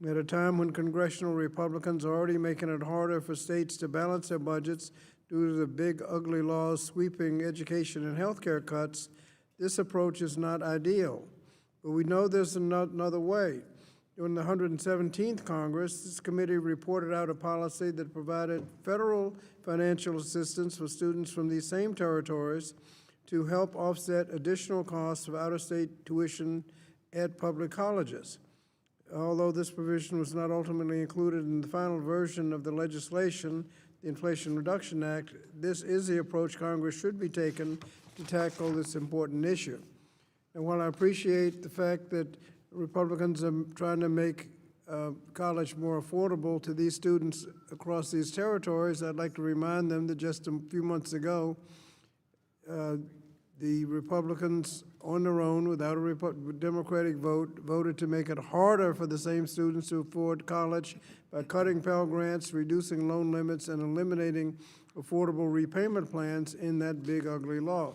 At a time when congressional Republicans are already making it harder for states to balance their budgets due to the big, ugly laws sweeping education and health care cuts, this approach is not ideal. But we know there's another way. During the 117th Congress, this committee reported out a policy that provided federal financial assistance for students from these same territories to help offset additional costs of out-of-state tuition at public colleges. Although this provision was not ultimately included in the final version of the legislation, the Inflation Reduction Act, this is the approach Congress should be taking to tackle this important issue. And while I appreciate the fact that Republicans are trying to make college more affordable to these students across these territories, I'd like to remind them that just a few months ago, the Republicans on their own, without a Democratic vote, voted to make it harder for the same students to afford college by cutting Pell Grants, reducing loan limits, and eliminating affordable repayment plans in that big, ugly law.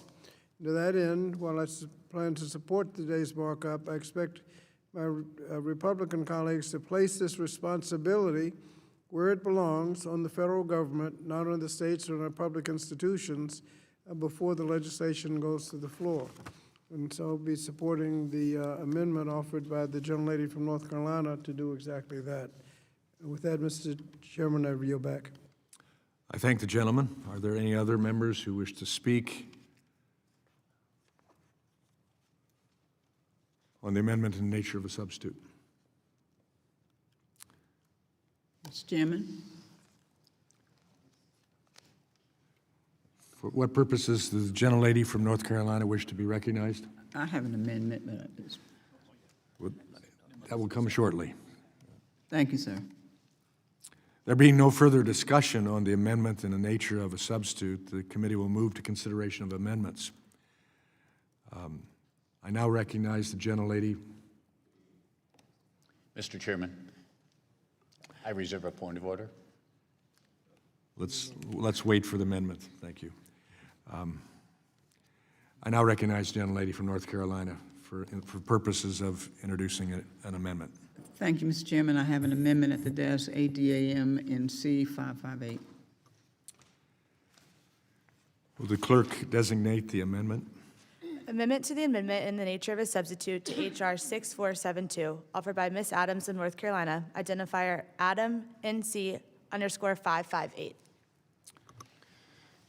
To that end, while I plan to support today's markup, I expect my Republican colleagues to place this responsibility where it belongs, on the federal government, not on the states or on public institutions, before the legislation goes to the floor. And so I'll be supporting the amendment offered by the gentlelady from North Carolina to do exactly that. And with that, Mr. Chairman, I yield back. I thank the gentleman. Are there any other members who wish to speak on the amendment and nature of a substitute? Mr. Chairman. For what purposes does the gentlelady from North Carolina wish to be recognized? I have an amendment, but That will come shortly. thank you, sir. There being no further discussion on the amendment and the nature of a substitute, the committee will move to consideration of amendments. I now recognize the gentlelady. Mr. Chairman, I reserve a point of order. Let's wait for the amendment. Thank you. I now recognize the gentlelady from North Carolina for purposes of introducing an amendment. Thank you, Mr. Chairman. I have an amendment at the desk, ADAM NC 558. Will the clerk designate the amendment? Amendment to the amendment in the nature of a substitute to H.R. 6472, offered by Ms. Adams of North Carolina, identifier Adam NC_558.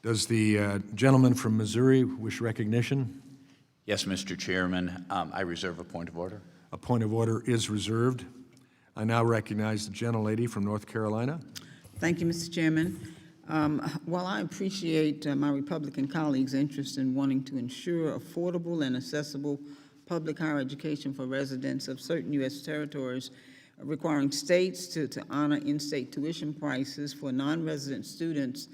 Does the gentleman from Missouri wish recognition? Yes, Mr. Chairman, I reserve a point of order. A point of order is reserved. I now recognize the gentlelady from North Carolina. Thank you, Mr. Chairman. While I appreciate my Republican colleagues' interest in wanting to ensure affordable and accessible public higher education for residents of certain U.S. territories, requiring states to honor in-state tuition prices for non-resident students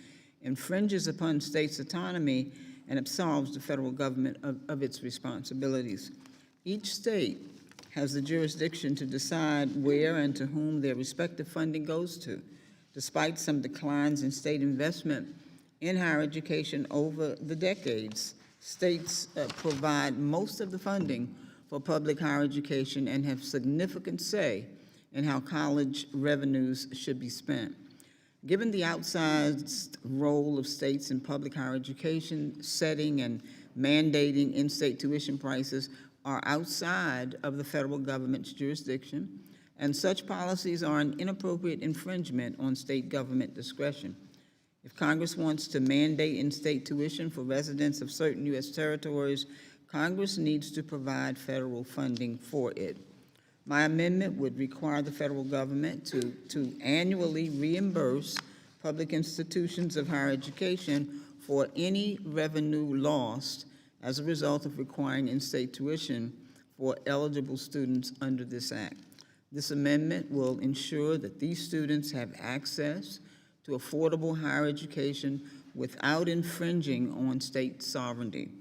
infringes upon states' autonomy, and absolves the federal government of its responsibilities. Each state has the jurisdiction to decide where and to whom their respective funding goes to. Despite some declines in state investment in higher education over the decades, states provide most of the funding for public higher education and have significant say in how college revenues should be spent. Given the outsized role of states in public higher education, setting and mandating in-state tuition prices are outside of the federal government's jurisdiction, and such policies are an inappropriate infringement on state government discretion. If Congress wants to mandate in-state tuition for residents of certain U.S. territories, Congress needs to provide federal funding for it. My amendment would require the federal government to annually reimburse public institutions of higher education for any revenue lost as a result of requiring in-state tuition for eligible students under this act. This amendment will ensure that these students have access to affordable higher education without infringing on state sovereignty.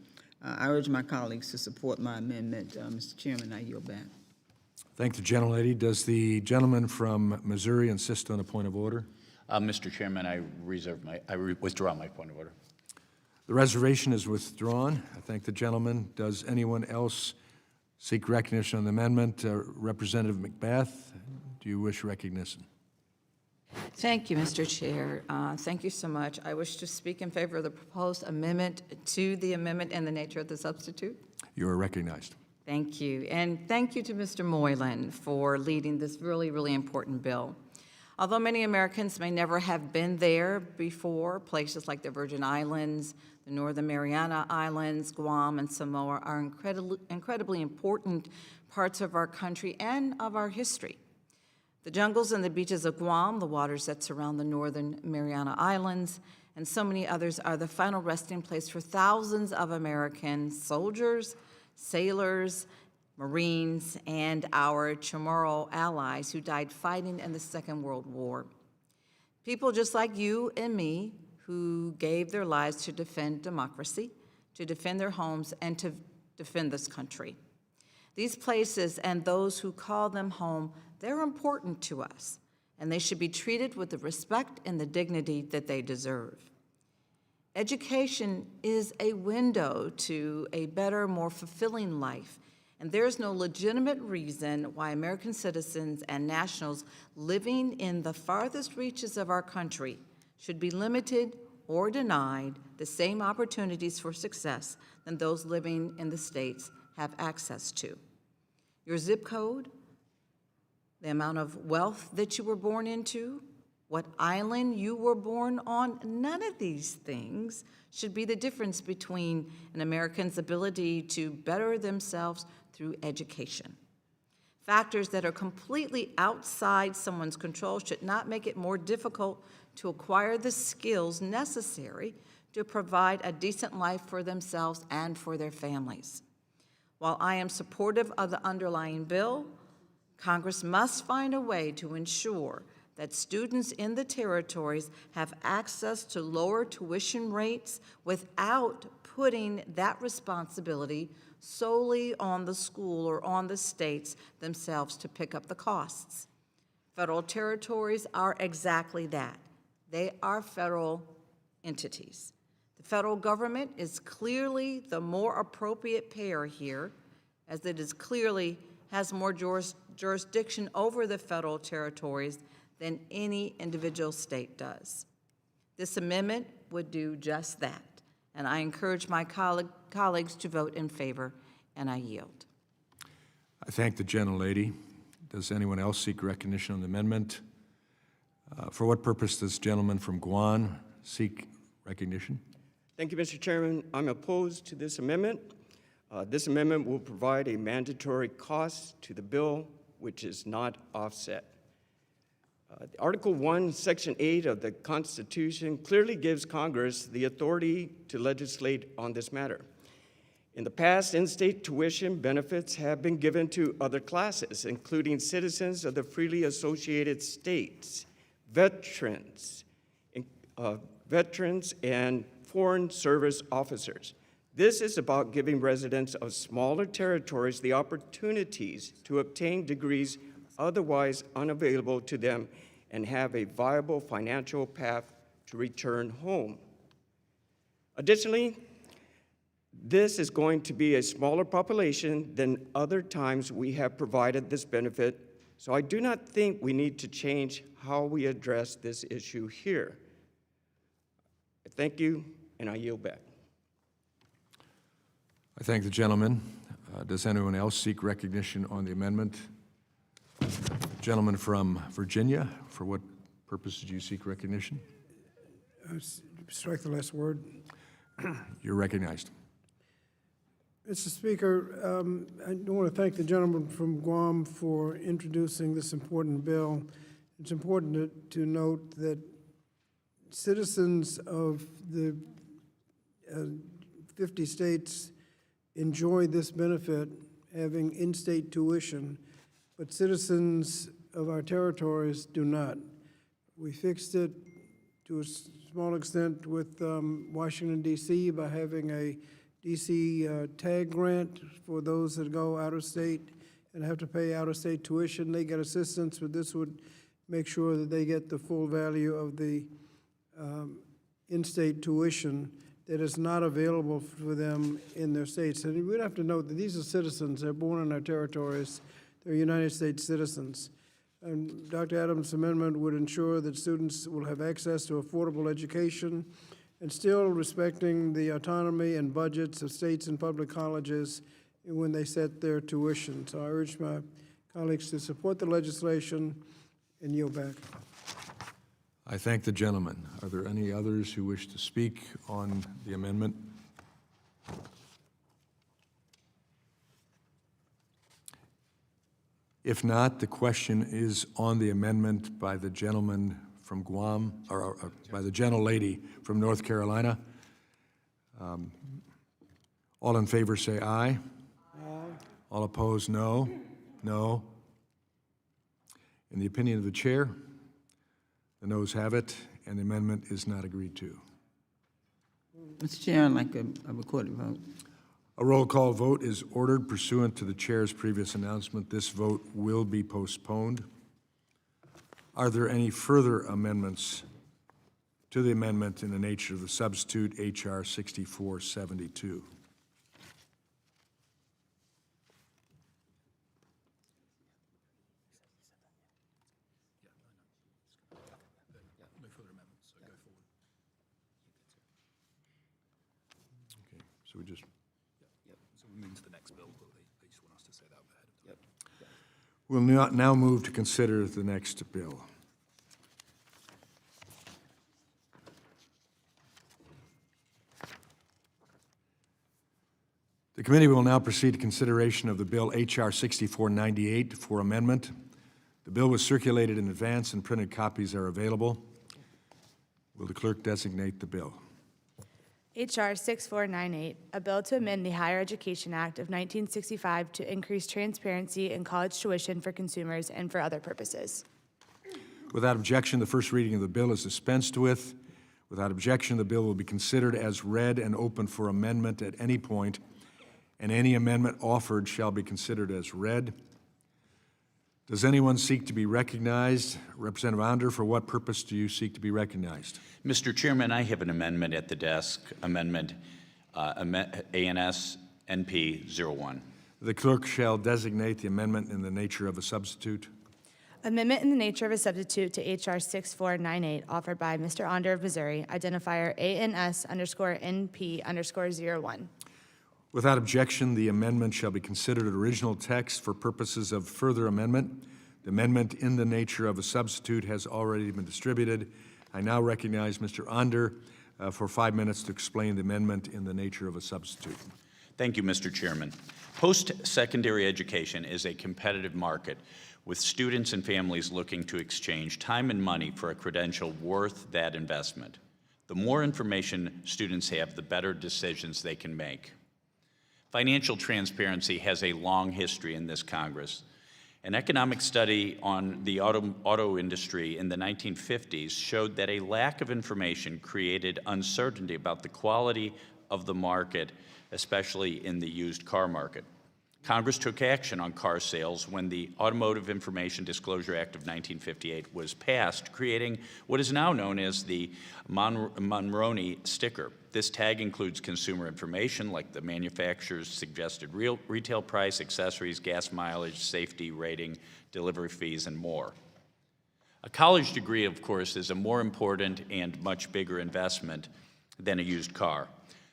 I urge my colleagues to support my amendment. Mr. Chairman, I yield back. Thank the gentlelady. Does the gentleman from Missouri insist on a point of order? Mr. Chairman, I withdraw my point of order. The reservation is withdrawn. I thank the gentleman. Does anyone else seek recognition on the amendment? Representative McBath, do you wish recognition? Thank you, Mr. Chair. Thank you so much. I wish to speak in favor of the proposed amendment to the amendment and the nature of the substitute. You are recognized. Thank you. And thank you to Mr. Moylan for leading this really, really important bill. Although many Americans may never have been there before, places like the Virgin Islands, the Northern Mariana Islands, Guam, and Samoa are incredibly important parts of our country and of our history. The jungles and the beaches of Guam, the waters that surround the Northern Mariana Islands, and so many others are the final resting place for thousands of American soldiers, sailors, Marines, and our Chamorro allies who died fighting in the Second World War. People just like you and me who gave their lives to defend democracy, to defend their homes, and to defend this country. These places and those who call them home, they're important to us, and they should be treated with the respect and the dignity that they deserve. Education is a window to a better, more fulfilling life, and there's no legitimate reason why American citizens and nationals living in the farthest reaches of our country should be limited or denied the same opportunities for success than those living in the states have access to. Your zip code, the amount of wealth that you were born into, what island you were born on, none of these things should be the difference between an American's ability to better themselves through education. Factors that are completely outside someone's control should not make it more difficult to acquire the skills necessary to provide a decent life for themselves and for their families. While I am supportive of the underlying bill, Congress must find a way to ensure that students in the territories have access to lower tuition rates without putting that responsibility solely on the school or on the states themselves to pick up the costs. Federal territories are exactly that. They are federal entities. The federal government is clearly the more appropriate payer here, as it is clearly has more jurisdiction over the federal territories than any individual state does. This amendment would do just that, and I encourage my colleagues to vote in favor, and I yield. I thank the gentlelady. Does anyone else seek recognition on the amendment? For what purpose does the gentleman from Guam seek recognition? Thank you, Mr. Chairman. I'm opposed to this amendment. This amendment will provide a mandatory cost to the bill, which is not offset. Article 1, Section 8 of the Constitution clearly gives Congress the authority to legislate on this matter. In the past, in-state tuition benefits have been given to other classes, including citizens of the freely associated states, veterans, veterans, and foreign service officers. This is about giving residents of smaller territories the opportunities to obtain degrees otherwise unavailable to them and have a viable financial path to return home. Additionally, this is going to be a smaller population than other times we have provided this benefit, so I do not think we need to change how we address this issue here. Thank you, and I yield back. I thank the gentleman. Does anyone else seek recognition on the amendment? Gentleman from Virginia, for what purpose did you seek recognition? Strike the last word. You're recognized. Mr. Speaker, I want to thank the gentleman from Guam for introducing this important bill. It's important to note that citizens of the 50 states enjoy this benefit, having in-state tuition, but citizens of our territories do not. We fixed it to a small extent with Washington, D.C. by having a D.C. tag grant for those that go out of state and have to pay out-of-state tuition. They get assistance, but this would make sure that they get the full value of the in-state tuition that is not available for them in their states. And we'd have to note that these are citizens. They're born in our territories. They're United States citizens. And Dr. Adams' amendment would ensure that students will have access to affordable education and still respecting the autonomy and budgets of states and public colleges when they set their tuition. So I urge my colleagues to support the legislation and yield back. I thank the gentleman. Are there any others who wish to speak on the amendment? If not, the question is on the amendment by the gentleman from Guam, or by the gentlelady from North Carolina. All in favor say aye. Aye. All opposed, no. No. In the opinion of the chair, the noes have it, and the amendment is not agreed to. Mr. Chair, I'd like a recorded vote. A roll call vote is ordered pursuant to the chair's previous announcement. This vote will be postponed. Are there any further amendments to the amendment in the nature of the substitute H.R. 6472? So we just... So we move to the next bill, but they just want us to say that ahead of time. We'll now move to consider the next bill. The committee will now proceed to consideration of the bill H.R. 6498 for amendment. The bill was circulated in advance and printed copies are available. Will the clerk designate the bill? H.R. 6498, a bill to amend the Higher Education Act of 1965 to increase transparency in college tuition for consumers and for other purposes. Without objection, the first reading of the bill is dispensed with. Without objection, the bill will be considered as read and open for amendment at any point, and any amendment offered shall be considered as read. Does anyone seek to be recognized? Representative Onder, for what purpose do you seek to be recognized? Mr. Chairman, I have an amendment at the desk, amendment ANS NP 01. The clerk shall designate the amendment in the nature of a substitute. Amendment in the nature of a substitute to H.R. 6498 offered by Mr. Onder of Missouri, identifier ANS_NP_01. Without objection, the amendment shall be considered original text for purposes of further amendment. The amendment in the nature of a substitute has already been distributed. I now recognize Mr. Onder for 5 minutes to explain the amendment in the nature of a substitute. Thank you, Mr. Chairman. Post-secondary education is a competitive market with students and families looking to exchange time and money for a credential worth that investment. The more information students have, the better decisions they can make. Financial transparency has a long history in this Congress, An economic study on the auto industry in the 1950s showed that a lack of information created uncertainty about the quality of the market, especially in the used car market. Congress took action on car sales when the Automotive Information Disclosure Act of 1958 was passed, creating what is now known as the Monroney sticker. This tag includes consumer information like the manufacturer's suggested retail price, accessories, gas mileage, safety rating, delivery fees, and more. A college degree, of course, is a more important and much bigger investment than a used car.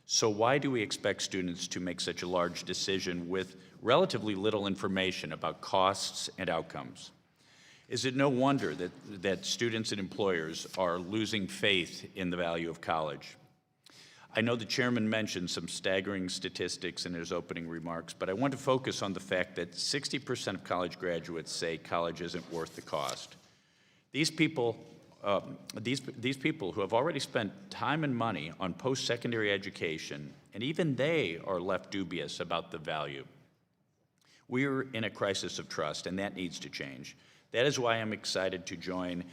So why do we expect students to make such a large decision with relatively little information about costs and outcomes? Is it no wonder that students and employers are losing faith in the value of college? I know the chairman mentioned some staggering statistics in his opening remarks, but I want to focus on the fact that 60% of college graduates say college isn't worth the cost. These people who have already spent time and money on post-secondary education, and even they are left dubious about the value. We are in a crisis of trust, and that needs to change. That is why I'm excited to join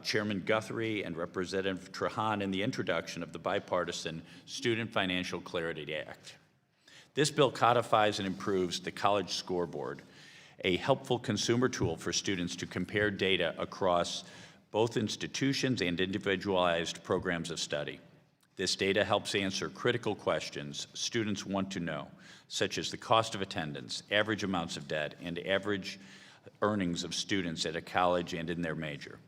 Chairman Guthrie and Representative Trahan in the introduction of the bipartisan Student Financial Clarity Act. This bill codifies and improves the College Scoreboard, a helpful consumer tool for students to compare data across both institutions and individualized programs of study. This data helps answer critical questions students want to know, such as the cost of attendance, average amounts of debt, and average earnings of students at a college and in their major.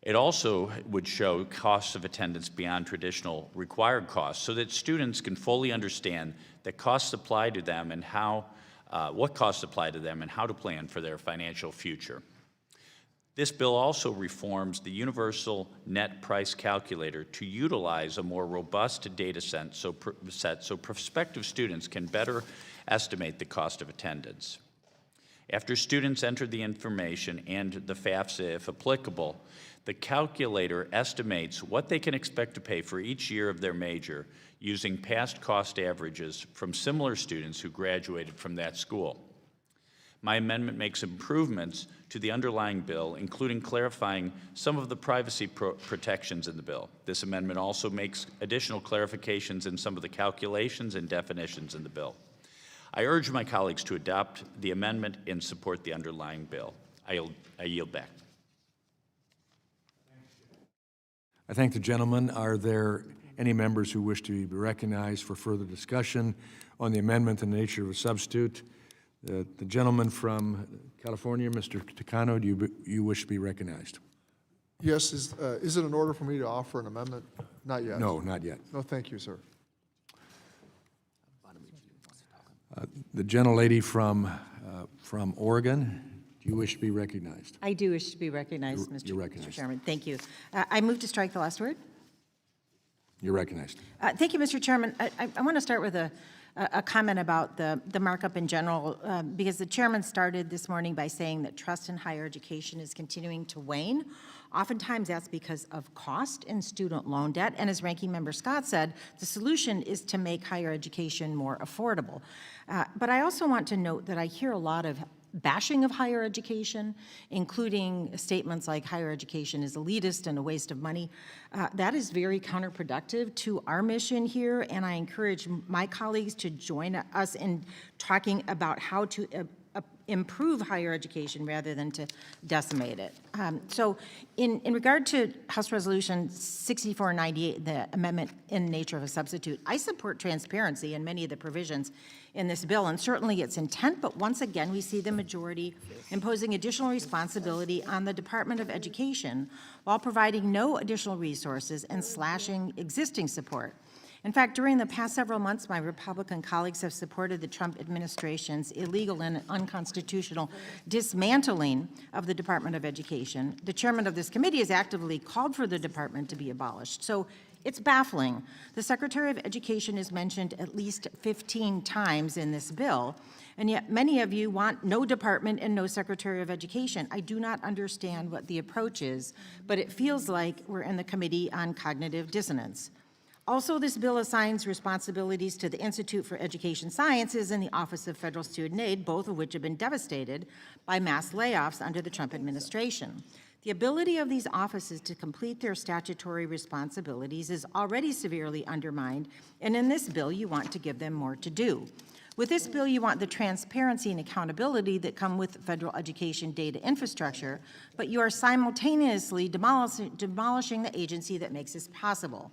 It also would show costs of attendance beyond traditional required costs so that students can fully understand that costs apply to them and what costs apply to them and how to plan for their financial future. This bill also reforms the universal net price calculator to utilize a more robust data set so prospective students can better estimate the cost of attendance. After students enter the information and the FAFSA, if applicable, the calculator estimates what they can expect to pay for each year of their major using past cost averages from similar students who graduated from that school. My amendment makes improvements to the underlying bill, including clarifying some of the privacy protections in the bill. This amendment also makes additional clarifications in some of the calculations and definitions in the bill. I urge my colleagues to adopt the amendment and support the underlying bill. I yield back. I thank the gentleman. Are there any members who wish to be recognized for further discussion on the amendment and the nature of a substitute? The gentleman from California, Mr. Takano, do you wish to be recognized? Yes. Is it in order for me to offer an amendment? Not yet. No, not yet. No, thank you, sir. The gentlelady from Oregon, do you wish to be recognized? I do wish to be recognized, You're recognized. Mr. Chairman. Thank you. I move to strike the last word. You're recognized. Thank you, Mr. Chairman. I want to start with a comment about the markup in general, because the chairman started this morning by saying that trust in higher education is continuing to wane. Oftentimes that's because of cost in student loan debt, and as Ranking Member Scott said, the solution is to make higher education more affordable. But I also want to note that I hear a lot of bashing of higher education, including statements like higher education is elitist and a waste of money. That is very counterproductive to our mission here, and I encourage my colleagues to join us in talking about how to improve higher education rather than to decimate it. So in regard to House Resolution 6498, the amendment in nature of a substitute, I support transparency in many of the provisions in this bill, and certainly its intent, but once again, we see the majority imposing additional responsibility on the Department of Education while providing no additional resources and slashing existing support. In fact, during the past several months, my Republican colleagues have supported the Trump administration's illegal and unconstitutional dismantling of the Department of Education. The chairman of this committee has actively called for the department to be abolished. So it's baffling. The Secretary of Education is mentioned at least 15 times in this bill, and yet many of you want no department and no Secretary of Education. I do not understand what the approach is, but it feels like we're in the Committee on Cognitive Dissonance. Also, this bill assigns responsibilities to the Institute for Education Sciences and the Office of Federal Student Aid, both of which have been devastated by mass layoffs under the Trump administration. The ability of these offices to complete their statutory responsibilities is already severely undermined, and in this bill, you want to give them more to do. With this bill, you want the transparency and accountability that come with federal education data infrastructure, but you are simultaneously demolishing the agency that makes this possible.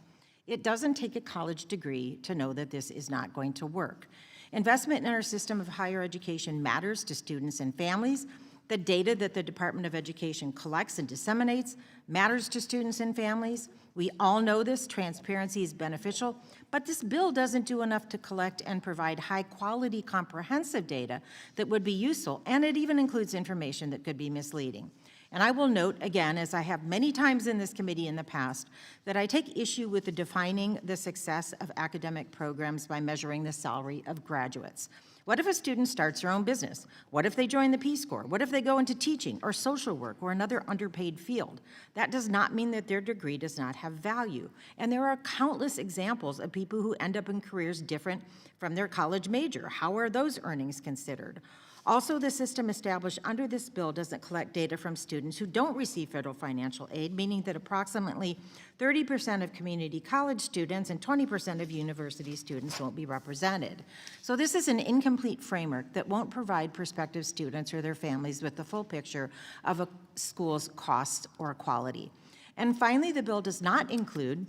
It doesn't take a college degree to know that this is not going to work. Investment in our system of higher education matters to students and families. The data that the Department of Education collects and disseminates matters to students and families. We all know this, transparency is beneficial, but this bill doesn't do enough to collect and provide high-quality, comprehensive data that would be useful, and it even includes information that could be misleading. And I will note, again, as I have many times in this committee in the past, that I take issue with the defining the success of academic programs by measuring the salary of graduates. What if a student starts their own business? What if they join the Peace Corps? What if they go into teaching or social work or another underpaid field? That does not mean that their degree does not have value. And there are countless examples of people who end up in careers different from their college major. How are those earnings considered? Also, the system established under this bill doesn't collect data from students who don't receive federal financial aid, meaning that approximately 30% of community college students and 20% of university students won't be represented. So this is an incomplete framework that won't provide prospective students or their families with the full picture of a school's cost or quality. And finally, the bill does not include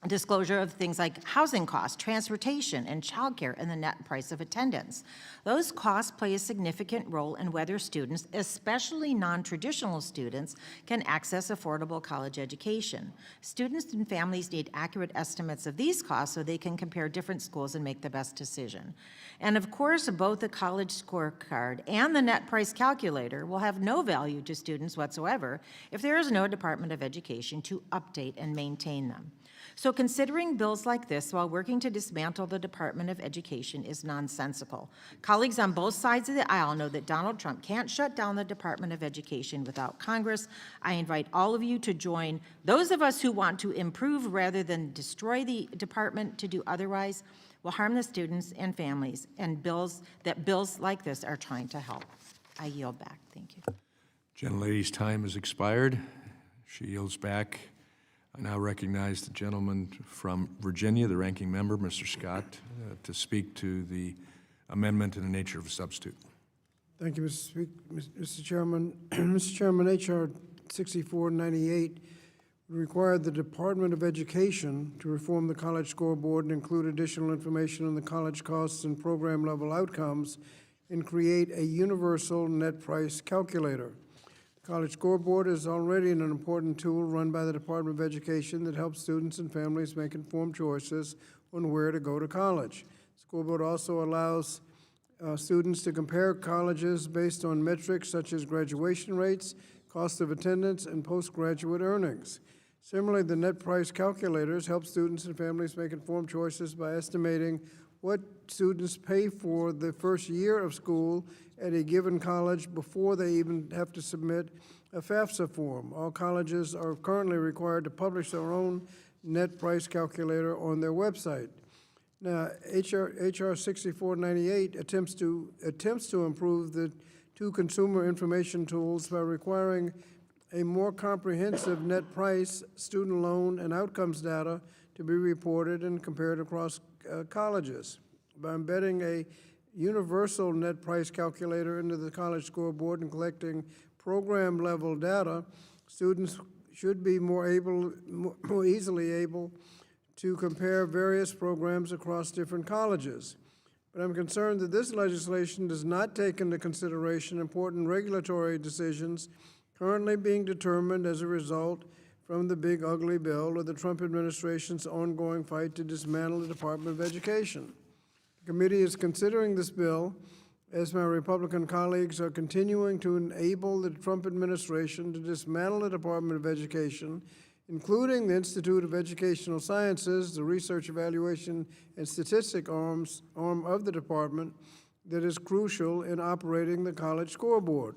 disclosure of things like housing costs, transportation, and childcare, and the net price of attendance. Those costs play a significant role in whether students, especially non-traditional students, can access affordable college education. Students and families need accurate estimates of these costs so they can compare different schools and make the best decision. And of course, both the college scorecard and the net price calculator will have no value to students whatsoever if there is no Department of Education to update and maintain them. So considering bills like this while working to dismantle the Department of Education is nonsensical. Colleagues on both sides of the aisle know that Donald Trump can't shut down the Department of Education without Congress. I invite all of you to join those of us who want to improve rather than destroy the department. To do otherwise will harm the students and families, and bills like this are trying to help. I yield back. Thank you. Gentlelady's time has expired. She yields back. I now recognize the gentleman from Virginia, the ranking member, Mr. Scott, to speak to the amendment in the nature of a substitute. Thank you, Mr. Chairman. Mr. Chairman, H.R. 6498 required the Department of Education to reform the college scoreboard and include additional information on the college costs and program level outcomes and create a universal net price calculator. College Scoreboard is already an important tool run by the Department of Education that helps students and families make informed choices on where to go to college. Scoreboard also allows students to compare colleges based on metrics such as graduation rates, cost of attendance, and postgraduate earnings. Similarly, the net price calculators help students and families make informed choices by estimating what students pay for the first year of school at a given college before they even have to submit a FAFSA form. All colleges are currently required to publish their own net price calculator on their website. Now, H.R. 6498 attempts to improve the two consumer information tools by requiring a more comprehensive net price, student loan, and outcomes data to be reported and compared across colleges. By embedding a universal net price calculator into the college scoreboard and collecting program level data, students should be more easily able to compare various programs across different colleges. But I'm concerned that this legislation does not take into consideration important regulatory decisions currently being determined as a result from the big ugly bill or the Trump administration's ongoing fight to dismantle the Department of Education. The committee is considering this bill as my Republican colleagues are continuing to enable the Trump administration to dismantle the Department of Education, including the Institute of Educational Sciences, the Research, Evaluation, and Statistic arm of the department that is crucial in operating the college scoreboard.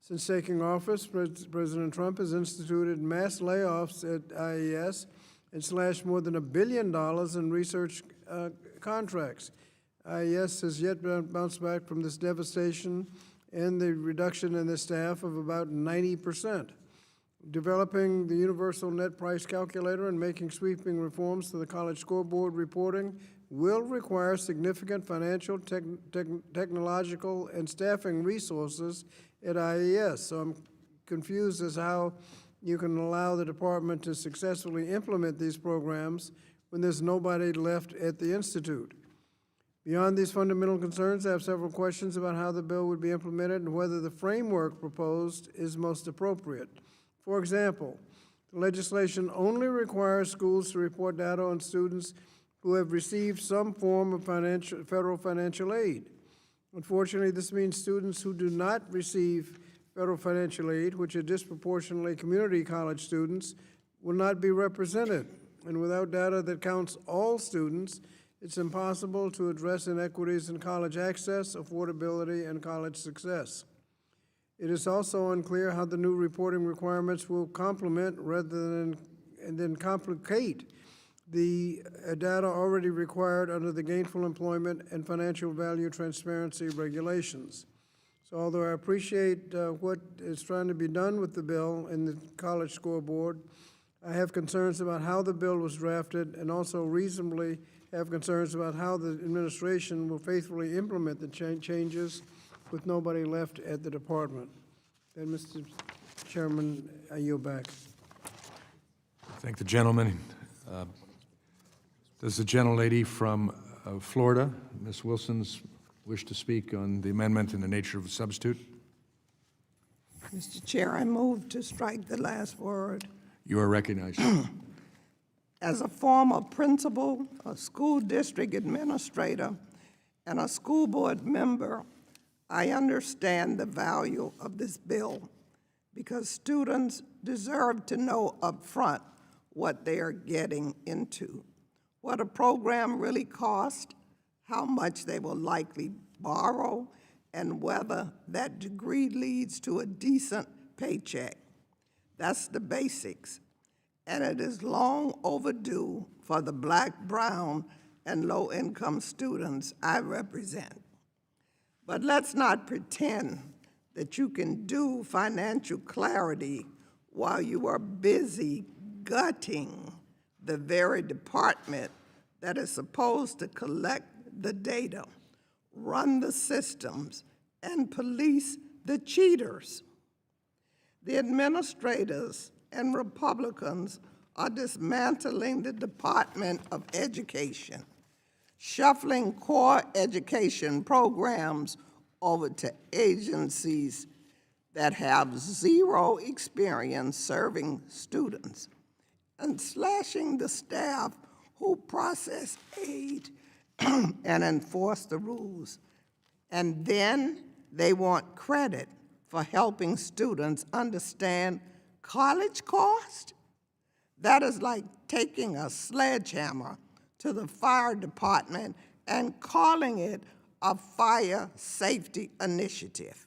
Since taking office, President Trump has instituted mass layoffs at IES and slashed more than $1 billion in research contracts. IES has yet bounced back from this devastation and the reduction in the staff of about 90%. Developing the universal net price calculator and making sweeping reforms to the college scoreboard reporting will require significant financial, technological, and staffing resources at IES. So I'm confused as how you can allow the department to successfully implement these programs when there's nobody left at the Institute. Beyond these fundamental concerns, I have several questions about how the bill would be implemented and whether the framework proposed is most appropriate. For example, the legislation only requires schools to report data on students who have received some form of federal financial aid. Unfortunately, this means students who do not receive federal financial aid, which are disproportionately community college students, will not be represented. And without data that counts all students, it's impossible to address inequities in college access, affordability, and college success. It is also unclear how the new reporting requirements will complement rather than complicate the data already required under the gainful employment and financial value transparency regulations. So although I appreciate what is trying to be done with the bill in the college scoreboard, I have concerns about how the bill was drafted and also reasonably have concerns about how the administration will faithfully implement the changes with nobody left at the department. And Mr. Chairman, I yield back. Thank the gentleman. Does the gentlelady from Florida, Ms. Wilson's, wish to speak on the amendment in the nature of a substitute? Mr. Chair, I move to strike the last word. You are recognized. As a former principal, a school district administrator, and a school board member, I understand the value of this bill because students deserve to know up front what they are getting into, what a program really costs, how much they will likely borrow, and whether that degree leads to a decent paycheck. That's the basics. And it is long overdue for the Black, brown, and low-income students I represent. But let's not pretend that you can do financial clarity while you are busy gutting the very department that is supposed to collect the data, run the systems, and police the cheaters. The administrators and Republicans are dismantling the Department of Education, shuffling core education programs over to agencies that have zero experience serving students, and slashing the staff who process aid and enforce the rules. And then they want credit for helping students understand college cost? That is like taking a sledgehammer to the fire department and calling it a fire safety initiative.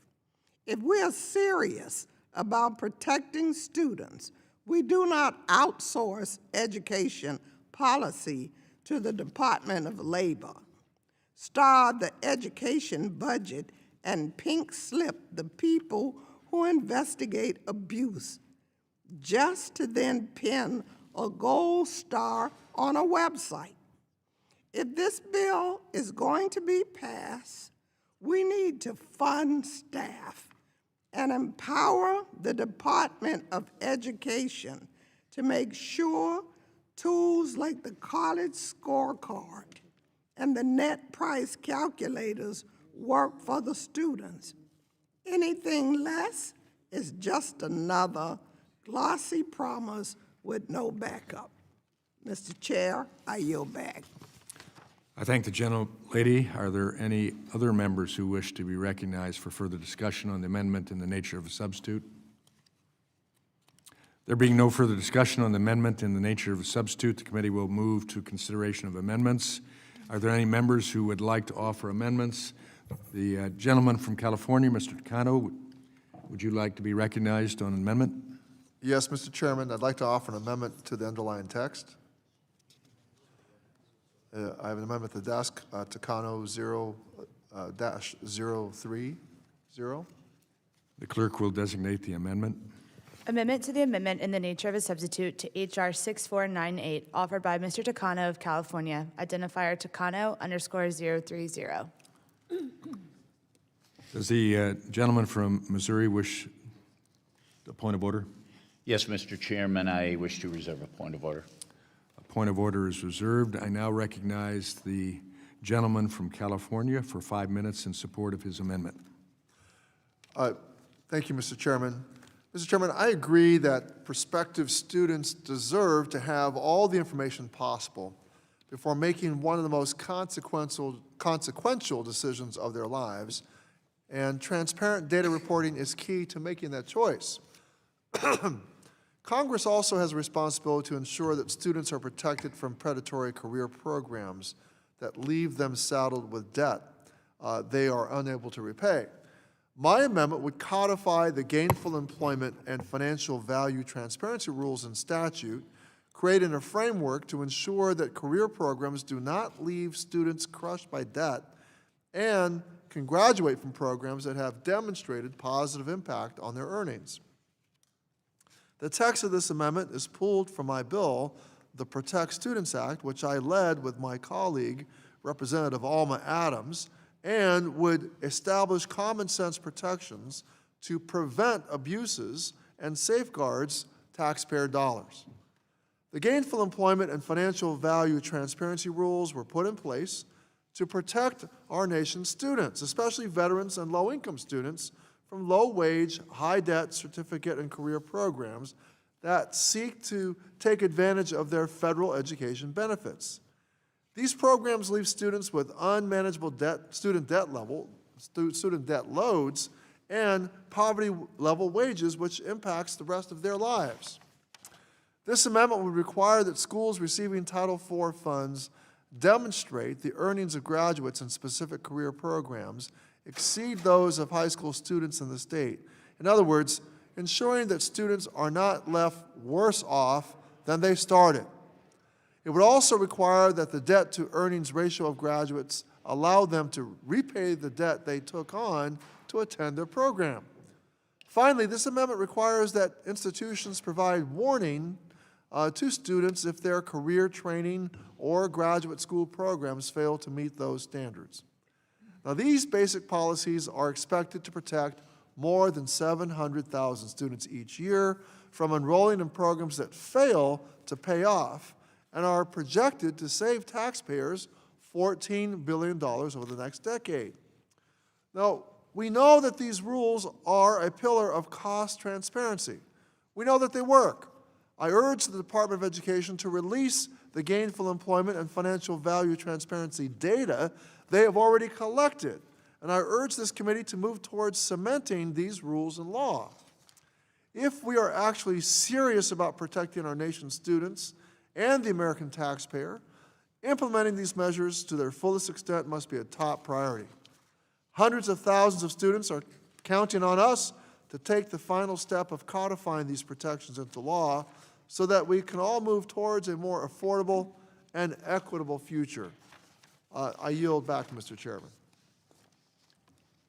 If we are serious about protecting students, we do not outsource education policy to the Department of Labor, starve the education budget, and pink slip the people who investigate abuse, just to then pin a gold star on a website. If this bill is going to be passed, we need to fund staff and empower the Department of Education to make sure tools like the college scorecard and the net price calculators work for the students. Anything less is just another glossy promise with no backup. Mr. Chair, I yield back. I thank the gentlelady. Are there any other members who wish to be recognized for further discussion on the amendment in the nature of a substitute? There being no further discussion on the amendment in the nature of a substitute, the committee will move to consideration of amendments. Are there any members who would like to offer amendments? The gentleman from California, Mr. Takano, would you like to be recognized on an amendment? Yes, Mr. Chairman, I'd like to offer an amendment to the underlying text. I have an amendment at the desk, Takano 0-030. The clerk will designate the amendment. Amendment to the amendment in the nature of a substitute to H.R. 6498, offered by Mr. Takano of California, identifier Takano_030. Does the gentleman from Missouri wish a point of order? Yes, Mr. Chairman, I wish to reserve a point of order. A point of order is reserved. I now recognize the gentleman from California for 5 minutes in support of his amendment. Thank you, Mr. Chairman. Mr. Chairman, I agree that prospective students deserve to have all the information possible before making one of the most consequential decisions of their lives, and transparent data reporting is key to making that choice. Congress also has a responsibility to ensure that students are protected from predatory career programs that leave them saddled with debt they are unable to repay. My amendment would codify the gainful employment and financial value transparency rules in statute, creating a framework to ensure that career programs do not leave students crushed by debt, and can graduate from programs that have demonstrated positive impact on their earnings. The text of this amendment is pulled from my bill, the Protect Students Act, which I led with my colleague, Representative Alma Adams, and would establish common sense protections to prevent abuses and safeguards taxpayer dollars. The gainful employment and financial value transparency rules were put in place to protect our nation's students, especially veterans and low-income students, from low-wage, high-debt certificate and career programs that seek to take advantage of their federal education benefits. These programs leave students with unmanageable student debt loads, and poverty-level wages, which impacts the rest of their lives. This amendment would require that schools receiving Title IV funds demonstrate the earnings of graduates in specific career programs exceed those of high school students in the state. In other words, ensuring that students are not left worse off than they started. It would also require that the debt-to-earnings ratio of graduates allow them to repay the debt they took on to attend their program. Finally, this amendment requires that institutions provide warning to students if their career training or graduate school programs fail to meet those standards. Now, these basic policies are expected to protect more than 700,000 students each year from enrolling in programs that fail to pay off, and are projected to save taxpayers $14 billion over the next decade. Now, we know that these rules are a pillar of cost transparency. We know that they work. I urge the Department of Education to release the gainful employment and financial value transparency data they have already collected, and I urge this committee to move towards cementing these rules in law. If we are actually serious about protecting our nation's students and the American taxpayer, implementing these measures to their fullest extent must be a top priority. Hundreds of thousands of students are counting on us to take the final step of codifying these protections into law so that we can all move towards a more affordable and equitable future. I yield back to Mr. Chairman.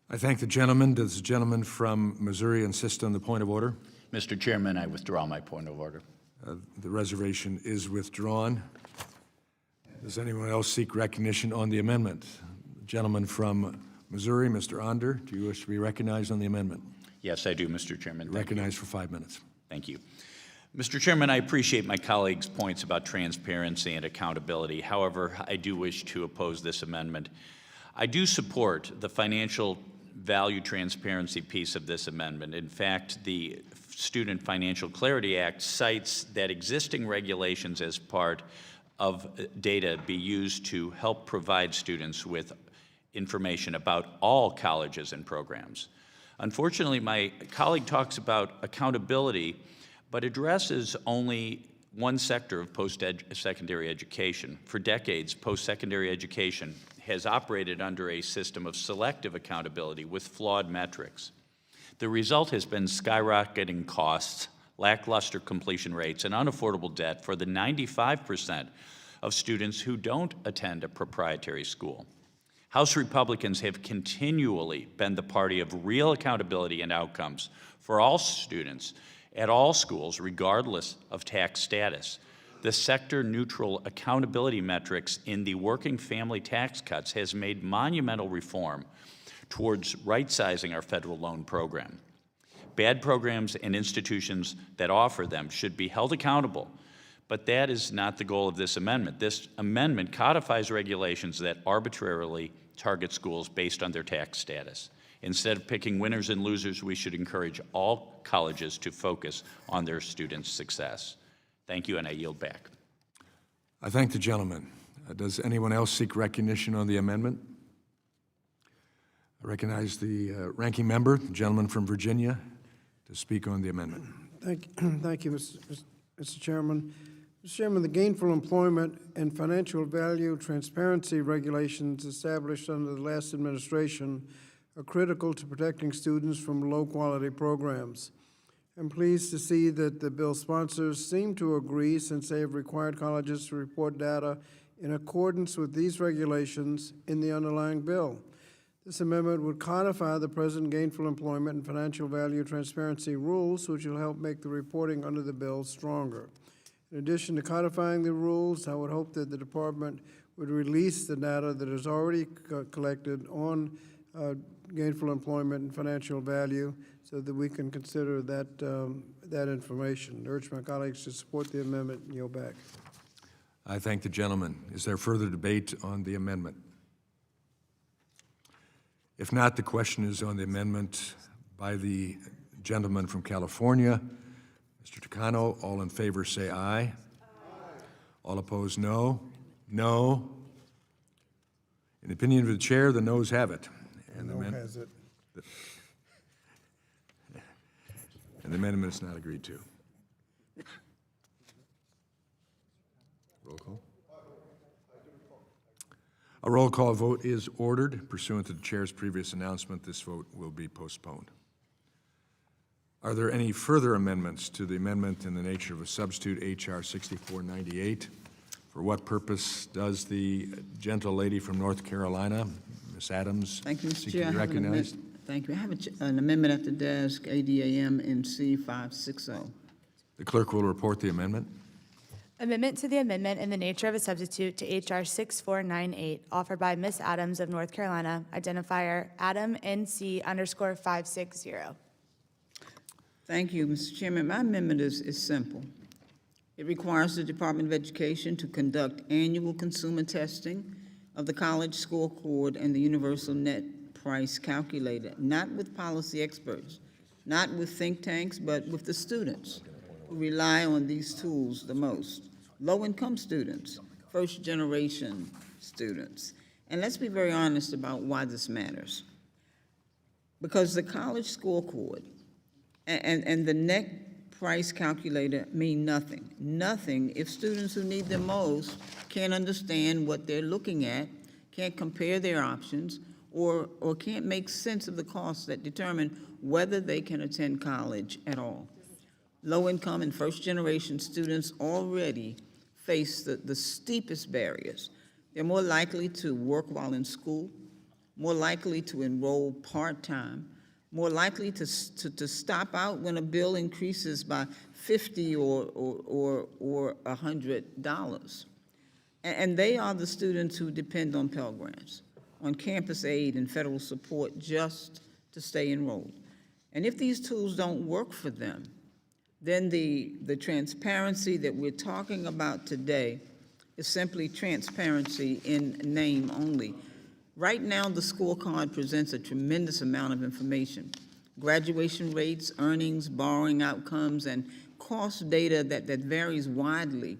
I thank the gentleman. Does the gentleman from Missouri insist on the point of order? Mr. Chairman, I withdraw my point of order. The reservation is withdrawn. Does anyone else seek recognition on the amendment? The gentleman from Missouri, Mr. Onder, do you wish to be recognized on the amendment? Yes, I do, Mr. Chairman. Recognized for 5 minutes. Thank you. Mr. Chairman, I appreciate my colleagues' points about transparency and accountability. However, I do wish to oppose this amendment. I do support the financial value transparency piece of this amendment. In fact, the Student Financial Clarity Act cites that existing regulations as part of data be used to help provide students with information about all colleges and programs. Unfortunately, my colleague talks about accountability, but addresses only one sector of post-secondary education. For decades, post-secondary education has operated under a system of selective accountability with flawed metrics. The result has been skyrocketing costs, lackluster completion rates, and unaffordable debt for the 95% of students who don't attend a proprietary school. House Republicans have continually been the party of real accountability and outcomes for all students at all schools, regardless of tax status. The sector-neutral accountability metrics in the working family tax cuts has made monumental reform towards right-sizing our federal loan program. Bad programs and institutions that offer them should be held accountable, but that is not the goal of this amendment. This amendment codifies regulations that arbitrarily target schools based on their tax status. Instead of picking winners and losers, we should encourage all colleges to focus on their students' success. Thank you, and I yield back. I thank the gentleman. Does anyone else seek recognition on the amendment? I recognize the ranking member, the gentleman from Virginia, to speak on the amendment. Thank you, Mr. Chairman. Mr. Chairman, the gainful employment and financial value transparency regulations established under the last administration are critical to protecting students from low-quality programs. I'm pleased to see that the bill sponsors seem to agree, since they have required colleges to report data in accordance with these regulations in the underlying bill. This amendment would codify the present gainful employment and financial value transparency rules, which will help make the reporting under the bill stronger. In addition to codifying the rules, I would hope that the department would release the data that is already collected on gainful employment and financial value, so that we can consider that information. I urge my colleagues to support the amendment and yield back. I thank the gentleman. Is there further debate on the amendment? If not, the question is on the amendment by the gentleman from California, Mr. Takano. All in favor say aye. Aye. All opposed, no. No. In the opinion of the chair, the noes have it. And the amendment has it. And the amendment is not agreed to. Roll call. A roll call vote is ordered. Pursuant to the chair's previous announcement, this vote will be postponed. Are there any further amendments to the amendment in the nature of a substitute, H.R. 6498? For what purpose does the gentle lady from North Carolina, Ms. Adams, Thank you, Mr. seek Chair. to be recognized? Thank you. I have an amendment at the desk, ADAM NC 560. The clerk will report the amendment. Amendment to the amendment in the nature of a substitute to H.R. 6498, offered by Ms. Adams of North Carolina, identifier Adam NC_560. Thank you, Mr. Chairman. My amendment is simple. It requires the Department of Education to conduct annual consumer testing of the College Scorecard and the Universal Net Price Calculator, not with policy experts, not with think tanks, but with the students who rely on these tools the most. Low-income students, first-generation students. And let's be very honest about why this matters. Because the College Scorecard and the net price calculator mean nothing. Nothing if students who need them most can't understand what they're looking at, can't compare their options, or can't make sense of the costs that determine whether they can attend college at all. Low-income and first-generation students already face the steepest barriers. They're more likely to work while in school, more likely to enroll part-time, more likely to stop out when a bill increases by $50 or $100. And they are the students who depend on Pell Grants, on campus aid and federal support just to stay enrolled. And if these tools don't work for them, then the transparency that we're talking about today is simply transparency in name only. Right now, the scorecard presents a tremendous amount of information: graduation rates, earnings, borrowing outcomes, and cost data that varies widely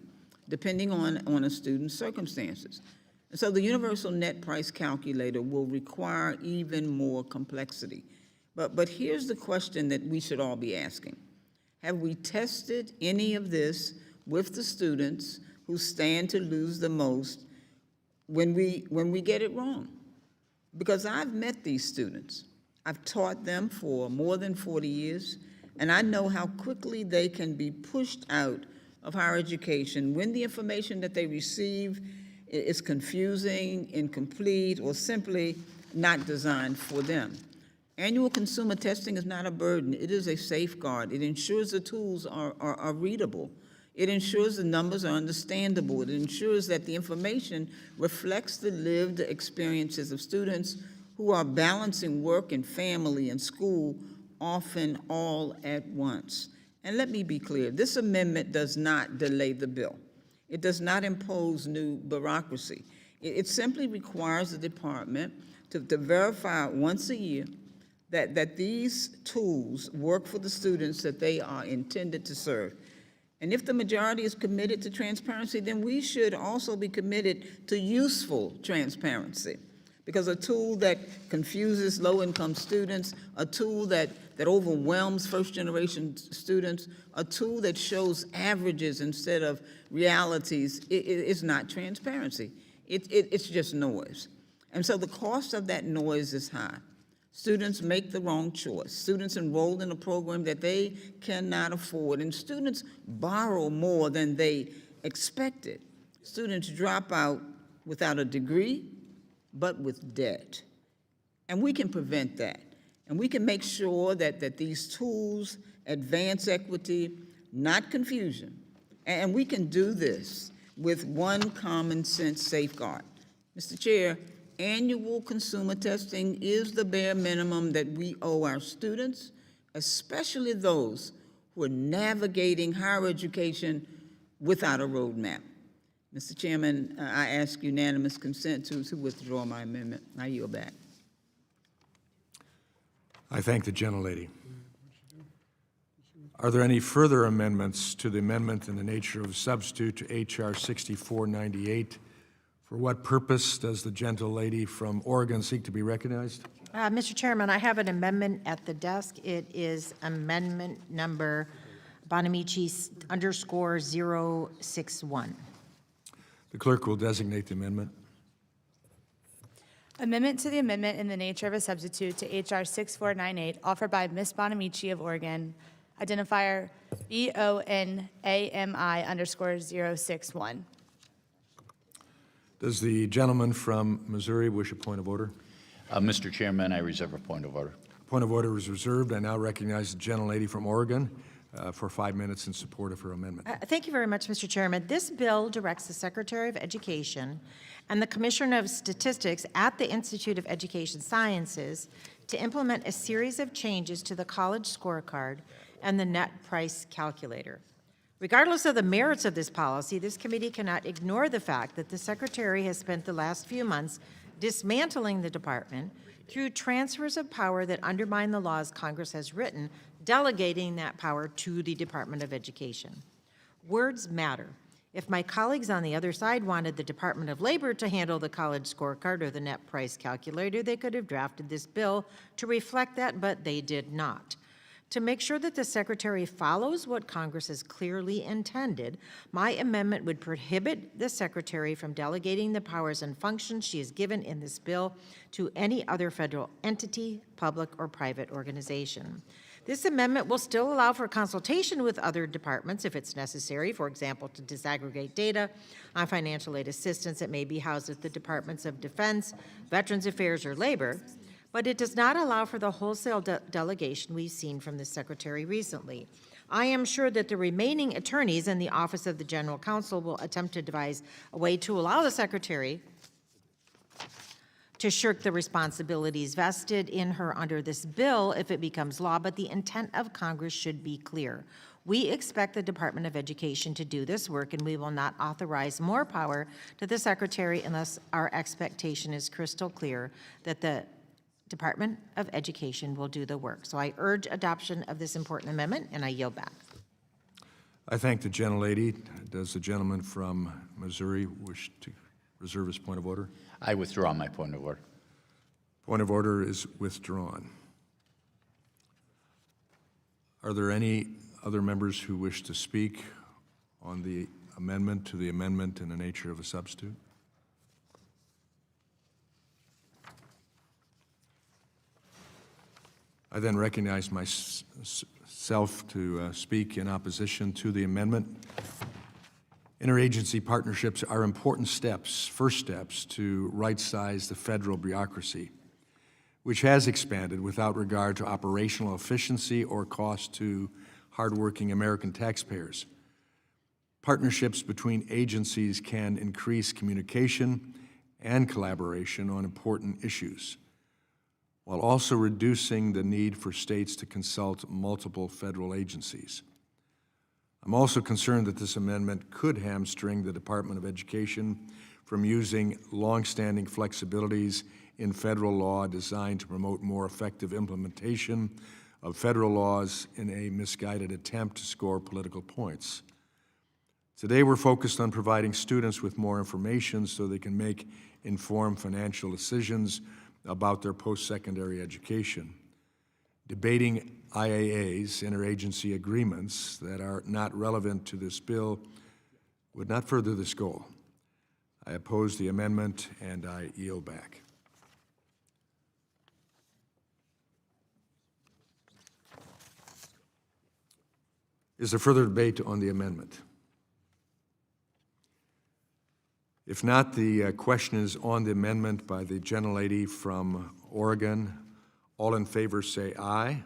depending on a student's circumstances. And so the Universal Net Price Calculator will require even more complexity. But here's the question that we should all be asking. Have we tested any of this with the students who stand to lose the most when we get it wrong? Because I've met these students. I've taught them for more than 40 years, and I know how quickly they can be pushed out of higher education when the information that they receive is confusing, incomplete, or simply not designed for them. Annual consumer testing is not a burden. It is a safeguard. It ensures the tools are readable. It ensures the numbers are understandable. It ensures that the information reflects the lived experiences of students who are balancing work and family and school, often all at once. And let me be clear, this amendment does not delay the bill. It does not impose new bureaucracy. It simply requires the department to verify once a year that these tools work for the students that they are intended to serve. And if the majority is committed to transparency, then we should also be committed to useful transparency. Because a tool that confuses low-income students, a tool that overwhelms first-generation students, a tool that shows averages instead of realities, is not transparency. It's just noise. And so the cost of that noise is high. Students make the wrong choice. Students enrolled in a program that they cannot afford, and students borrow more than they expected. Students drop out without a degree, but with debt. And we can prevent that. And we can make sure that these tools advance equity, not confusion. And we can do this with one common sense safeguard. Mr. Chair, annual consumer testing is the bare minimum that we owe our students, especially those who are navigating higher education without a roadmap. Mr. Chairman, I ask unanimous consent to withdraw my amendment. I yield back. I thank the gentlelady. Are there any further amendments to the amendment in the nature of a substitute to H.R. 6498? For what purpose does the gentlelady from Oregon seek to be recognized? Mr. Chairman, I have an amendment at the desk. It is amendment number Bonamici _061. The clerk will designate the amendment. Amendment to the amendment in the nature of a substitute to H.R. 6498, offered by Ms. Bonamici of Oregon, identifier BONAMI _061. Does the gentleman from Missouri wish a point of order? Mr. Chairman, I reserve a point of order. Point of order is reserved. I now recognize the gentlelady from Oregon for 5 minutes in support of her amendment. Thank you very much, Mr. Chairman. This bill directs the Secretary of Education and the Commissioner of Statistics at the Institute of Education Sciences to implement a series of changes to the college scorecard and the net price calculator. Regardless of the merits of this policy, this committee cannot ignore the fact that the Secretary has spent the last few months dismantling the department through transfers of power that undermine the laws Congress has written, delegating that power to the Department of Education. Words matter. If my colleagues on the other side wanted the Department of Labor to handle the college scorecard or the net price calculator, they could have drafted this bill to reflect that, but they did not. To make sure that the Secretary follows what Congress has clearly intended, my amendment would prohibit the Secretary from delegating the powers and functions she is given in this bill to any other federal entity, public or private organization. This amendment will still allow for consultation with other departments if it's necessary, for example, to disaggregate data on financial aid assistance that may be housed at the Departments of Defense, Veterans Affairs, or Labor, but it does not allow for the wholesale delegation we've seen from the Secretary recently. I am sure that the remaining attorneys in the Office of the General Counsel will attempt to devise a way to allow the Secretary to shirk the responsibilities vested in her under this bill if it becomes law, but the intent of Congress should be clear. We expect the Department of Education to do this work, and we will not authorize more power to the Secretary unless our expectation is crystal clear that the Department of Education will do the work. So I urge adoption of this important amendment, and I yield back. I thank the gentlelady. Does the gentleman from Missouri wish to reserve his point of order? I withdraw my point of order. Point of order is withdrawn. Are there any other members who wish to speak on the amendment to the amendment in the nature of a substitute? I then recognize myself to speak in opposition to the amendment. Interagency partnerships are important steps, first steps, to right-size the federal bureaucracy, which has expanded without regard to operational efficiency or cost to hardworking American taxpayers. Partnerships between agencies can increase communication and collaboration on important issues, while also reducing the need for states to consult multiple federal agencies. I'm also concerned that this amendment could hamstring the Department of Education from using longstanding flexibilities in federal law designed to promote more effective implementation of federal laws in a misguided attempt to score political points. Today, we're focused on providing students with more information so they can make informed financial decisions about their post-secondary education. Debating IAAs, interagency agreements, that are not relevant to this bill would not further this goal. I oppose the amendment, and I yield back. Is there further debate on the amendment? If not, the question is on the amendment by the gentlelady from Oregon. All in favor say aye.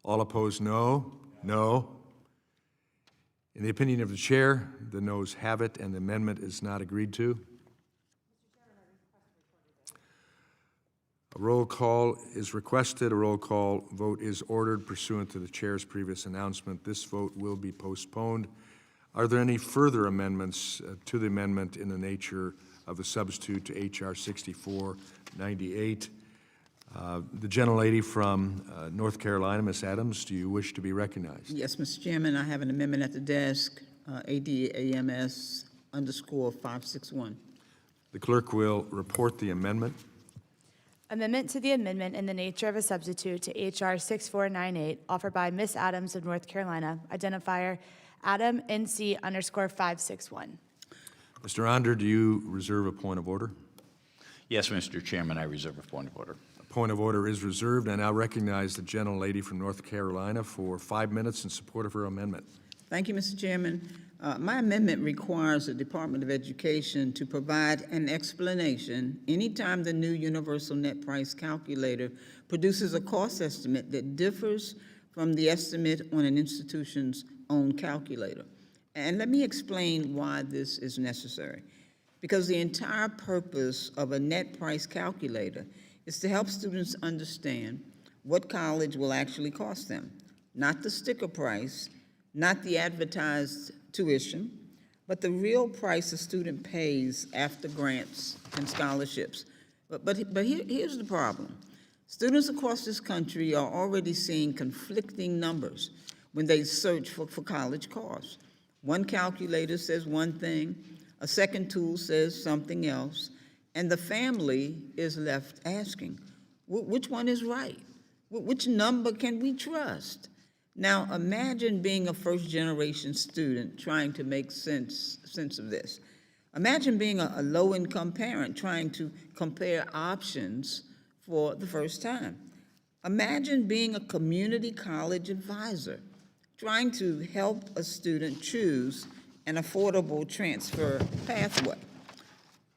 All opposed, no. No. In the opinion of the chair, the noes have it, and the amendment is not agreed to. A roll call is requested. A roll call vote is ordered pursuant to the chair's previous announcement. This vote will be postponed. Are there any further amendments to the amendment in the nature of a substitute to H.R. 6498? The gentlelady from North Carolina, Ms. Adams, do you wish to be recognized? Yes, Mr. Chairman, I have an amendment at the desk, ADAMS_561. The clerk will report the amendment. Amendment to the amendment in the nature of a substitute to H.R. 6498, offered by Ms. Adams of North Carolina, identifier Adam NC_561. Mr. Onder, do you reserve a point of order? Yes, Mr. Chairman, I reserve a point of order. A point of order is reserved. I now recognize the gentlelady from North Carolina for 5 minutes in support of her amendment. Thank you, Mr. Chairman. My amendment requires the Department of Education to provide an explanation anytime the new Universal Net Price Calculator produces a cost estimate that differs from the estimate on an institution's own calculator. And let me explain why this is necessary. Because the entire purpose of a net price calculator is to help students understand what college will actually cost them, not the sticker price, not the advertised tuition, but the real price a student pays after grants and scholarships. But here's the problem. Students across this country are already seeing conflicting numbers when they search for college costs. One calculator says one thing, a second tool says something else, and the family is left asking, which one is right? Which number can we trust? Now, imagine being a first-generation student trying to make sense of this. Imagine being a low-income parent trying to compare options for the first time. Imagine being a community college advisor trying to help a student choose an affordable transfer pathway.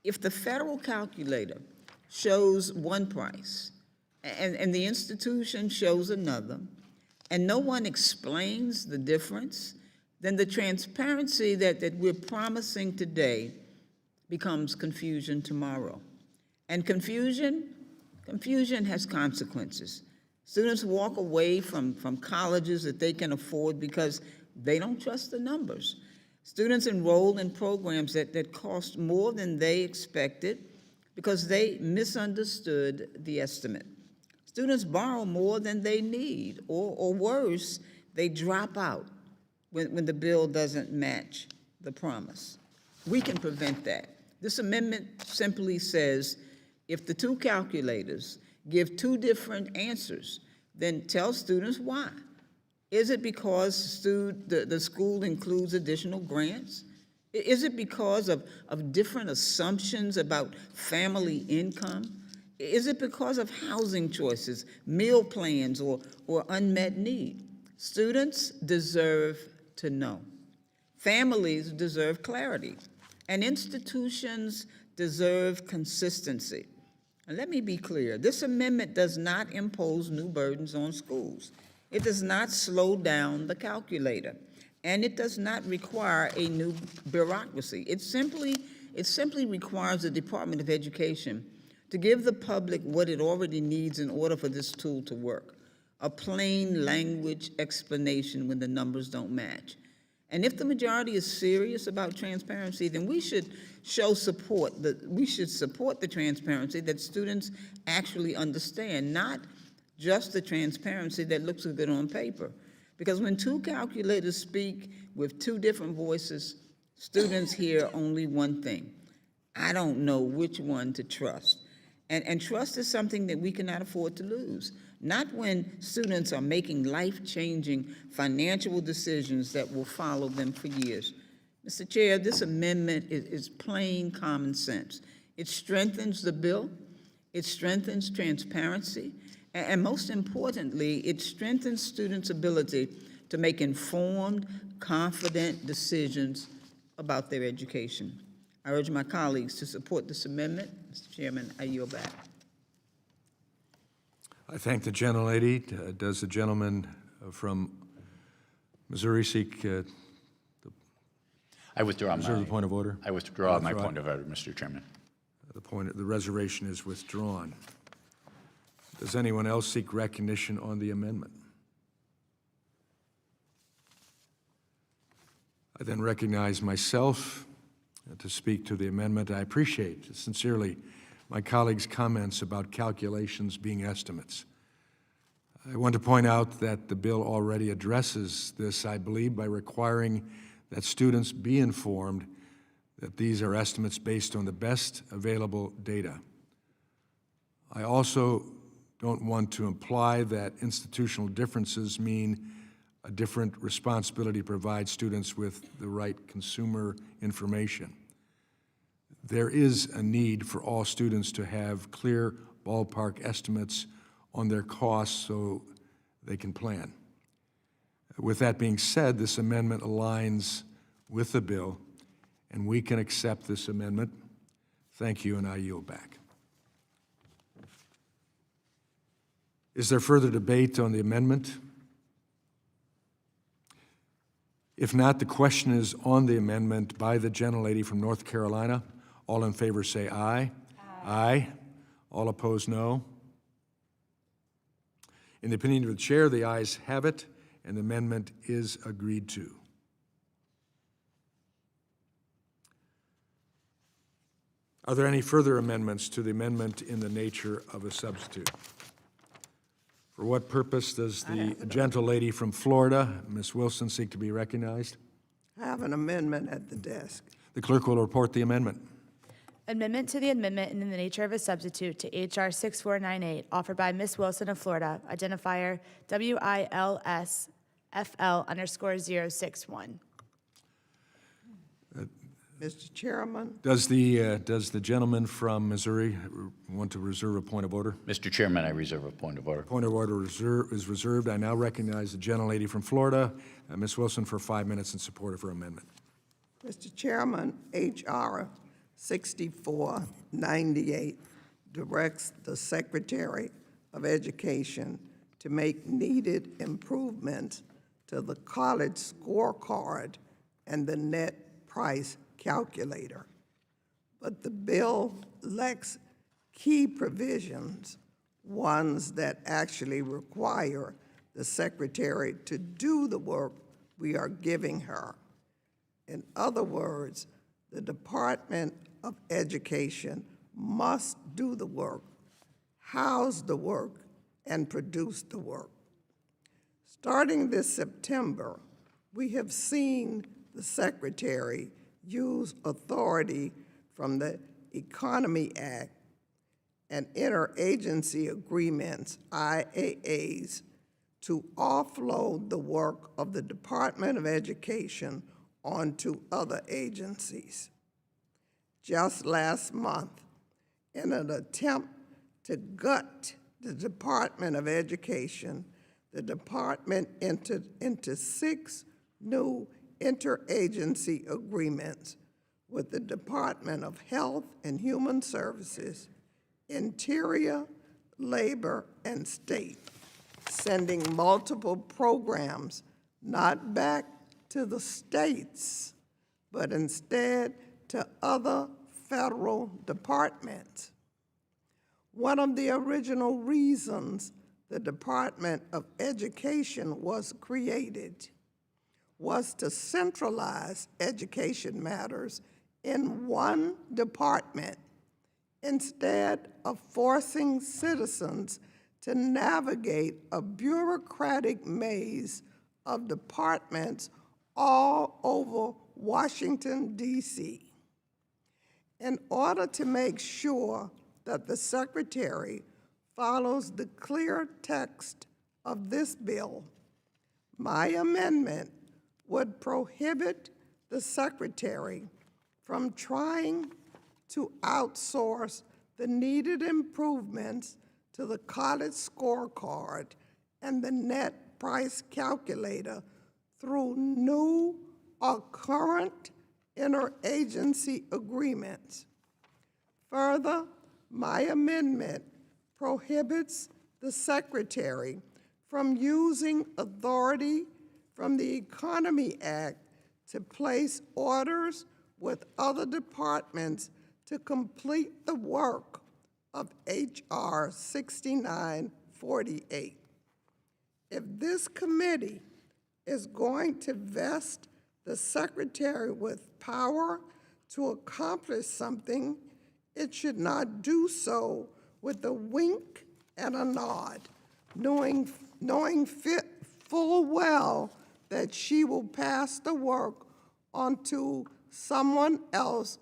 If the federal calculator shows one price and the institution shows another, and no one explains the difference, then the transparency that we're promising today becomes confusion tomorrow. And confusion has consequences. Students walk away from colleges that they can afford because they don't trust the numbers. Students enroll in programs that cost more than they expected because they misunderstood the estimate. Students borrow more than they need, or worse, they drop out when the bill doesn't match the promise. We can prevent that. This amendment simply says, if the two calculators give two different answers, then tell students why. Is it because the school includes additional grants? Is it because of different assumptions about family income? Is it because of housing choices, meal plans, or unmet need? Students deserve to know. Families deserve clarity, and institutions deserve consistency. And let me be clear, this amendment does not impose new burdens on schools. It does not slow down the calculator, and it does not require a new bureaucracy. It simply requires the Department of Education to give the public what it already needs in order for this tool to work: a plain language explanation when the numbers don't match. And if the majority is serious about transparency, then we should show support. We should support the transparency that students actually understand, not just the transparency that looks good on paper. Because when two calculators speak with two different voices, students hear only one thing: I don't know which one to trust. And trust is something that we cannot afford to lose, not when students are making life-changing financial decisions that will follow them for years. Mr. Chair, this amendment is plain common sense. It strengthens the bill, it strengthens transparency, and most importantly, it strengthens students' ability to make informed, confident decisions about their education. I urge my colleagues to support this amendment. Mr. Chairman, I yield back. I thank the gentlelady. Does the gentleman from Missouri seek I withdraw the point of order? I withdraw my point of order, Mr. Chairman. The reservation is withdrawn. Does anyone else seek recognition on the amendment? I then recognize myself to speak to the amendment. I appreciate sincerely my colleagues' comments about calculations being estimates. I want to point out that the bill already addresses this, I believe, by requiring that students be informed that these are estimates based on the best available data. I also don't want to imply that institutional differences mean a different responsibility to provide students with the right consumer information. There is a need for all students to have clear ballpark estimates on their costs so they can plan. With that being said, this amendment aligns with the bill, and we can accept this amendment. Thank you, and I yield back. Is there further debate on the amendment? If not, the question is on the amendment by the gentlelady from North Carolina. All in favor say aye. Aye. Aye. All opposed, no. In the opinion of the chair, the ayes have it, and the amendment is agreed to. Are there any further amendments to the amendment in the nature of a substitute? For what purpose does the gentlelady from Florida, Ms. Wilson, seek to be recognized? I have an amendment at the desk. The clerk will report the amendment. Amendment to the amendment in the nature of a substitute to H.R. 6498, offered by Ms. Wilson of Florida, identifier WILSFL_061. Mr. Chairman, Does the gentleman from Missouri want to reserve a point of order? Mr. Chairman, I reserve a point of order. Point of order is reserved. I now recognize the gentlelady from Florida, Ms. Wilson, for 5 minutes in support of her amendment. Mr. Chairman, H.R. 6498 directs the Secretary of Education to make needed improvements to the college scorecard and the net price calculator. But the bill lacks key provisions, ones that actually require the Secretary to do the work we are giving her. In other words, the Department of Education must do the work, house the work, and produce the work. Starting this September, we have seen the Secretary use authority from the Economy Act and interagency agreements, IAAs, to offload the work of the Department of Education onto other agencies. Just last month, in an attempt to gut the Department of Education, the department entered into 6 new interagency agreements with the Department of Health and Human Services, Interior, Labor, and State, sending multiple programs not back to the states, but instead to other federal departments. One of the original reasons the Department of Education was created was to centralize education matters in one department instead of forcing citizens to navigate a bureaucratic maze of departments all over Washington, D.C. In order to make sure that the Secretary follows the clear text of this bill, my amendment would prohibit the Secretary from trying to outsource the needed improvements to the college scorecard and the net price calculator through new or current interagency agreements. Further, my amendment prohibits the Secretary from using authority from the Economy Act to place orders with other departments to complete the work of H.R. 6948. If this committee is going to vest the Secretary with power to accomplish something, it should not do so with a wink and a nod, knowing full well that she will pass the work onto someone else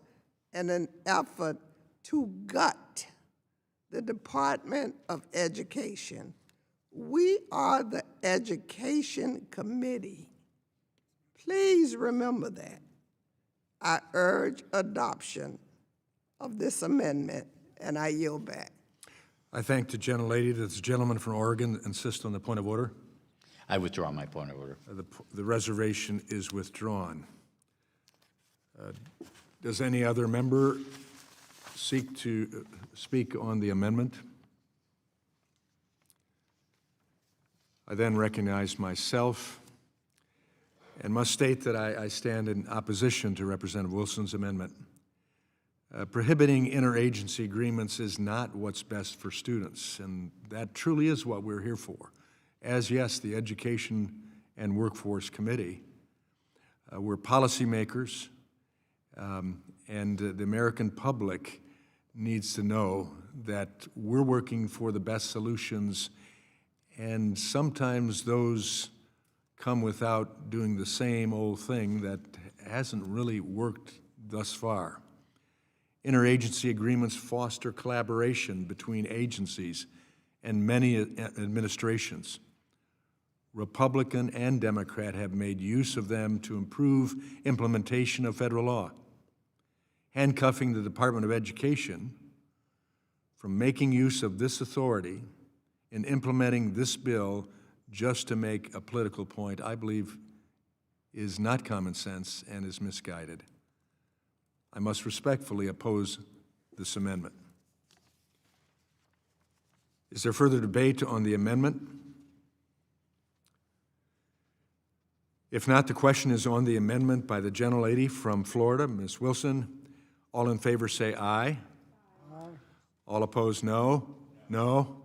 in an effort to gut the Department of Education. We are the Education Committee. Please remember that. I urge adoption of this amendment, and I yield back. I thank the gentlelady. Does the gentleman from Oregon insist on the point of order? I withdraw my point of order. The reservation is withdrawn. Does any other member seek to speak on the amendment? I then recognize myself and must state that I stand in opposition to Representative Wilson's amendment. Prohibiting interagency agreements is not what's best for students, and that truly is what we're here for. As, yes, the Education and Workforce Committee, we're policymakers, and the American public needs to know that we're working for the best solutions, and sometimes those come without doing the same old thing that hasn't really worked thus far. Interagency agreements foster collaboration between agencies and many administrations. Republican and Democrat have made use of them to improve implementation of federal law, handcuffing the Department of Education from making use of this authority in implementing this bill just to make a political point, I believe is not common sense and is misguided. I must respectfully oppose this amendment. Is there further debate on the amendment? If not, the question is on the amendment by the gentlelady from Florida, Ms. Wilson. All in favor say aye. Aye. All opposed, no. No.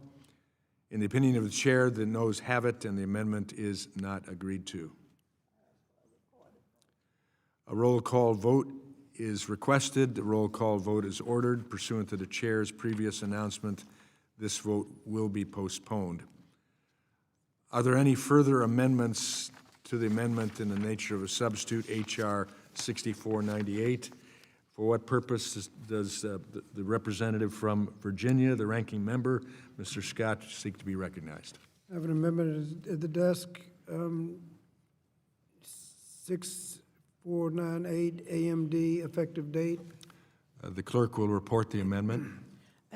In the opinion of the chair, the noes have it, and the amendment is not agreed to. A roll call vote is requested. The roll call vote is ordered. Pursuant to the chair's previous announcement, this vote will be postponed. Are there any further amendments to the amendment in the nature of a substitute, H.R. 6498? For what purpose does the representative from Virginia, the ranking member, Mr. Scott, seek to be recognized? I have an amendment at the desk, 6498 AMD, effective date. The clerk will report the amendment.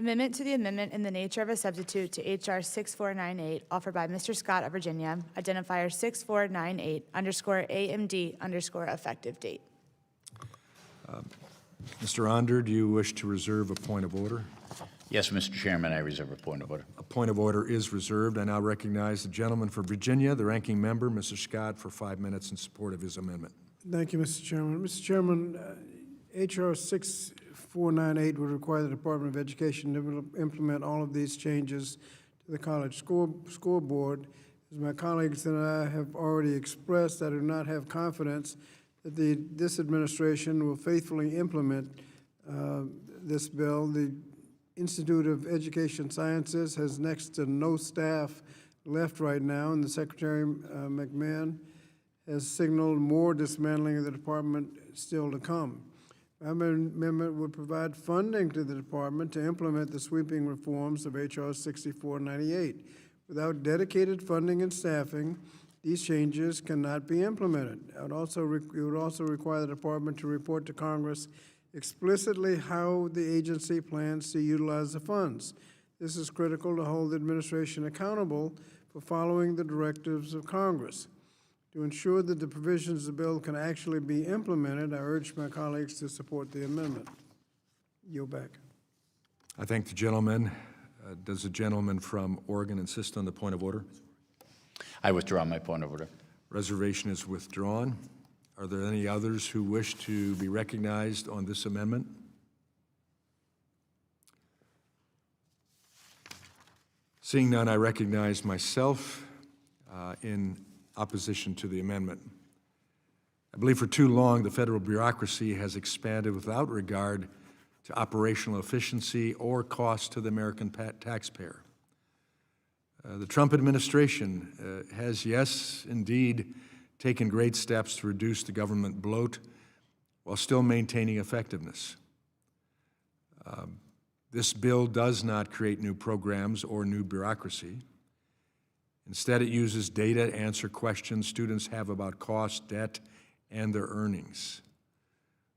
Amendment to the amendment in the nature of a substitute to H.R. 6498, offered by Mr. Scott of Virginia, identifier 6498_AMD_ effective date. Mr. Onder, do you wish to reserve a point of order? Yes, Mr. Chairman, I reserve a point of order. A point of order is reserved. I now recognize the gentleman from Virginia, the ranking member, Mr. Scott, for 5 minutes in support of his amendment. Thank you, Mr. Chairman. Mr. Chairman, H.R. 6498 would require the Department of Education to implement all of these changes to the college school board. As my colleagues and I have already expressed, I do not have confidence that this administration will faithfully implement this bill. The Institute of Education Sciences has next to no staff left right now, and the Secretary McMahon has signaled more dismantling of the department still to come. My amendment would provide funding to the department to implement the sweeping reforms of H.R. 6498. Without dedicated funding and staffing, these changes cannot be implemented. It would also require the department to report to Congress explicitly how the agency plans to utilize the funds. This is critical to hold the administration accountable for following the directives of Congress. To ensure that the provisions of the bill can actually be implemented, I urge my colleagues to support the amendment. Yield back. I thank the gentleman. Does the gentleman from Oregon insist on the point of order? I withdraw my point of order. Reservation is withdrawn. Are there any others who wish to be recognized on this amendment? Seeing none, I recognize myself in opposition to the amendment. I believe for too long the federal bureaucracy has expanded without regard to operational efficiency or cost to the American taxpayer. The Trump administration has, yes, indeed, taken great steps to reduce the government bloat while still maintaining effectiveness. This bill does not create new programs or new bureaucracy. Instead, it uses data to answer questions students have about cost, debt, and their earnings.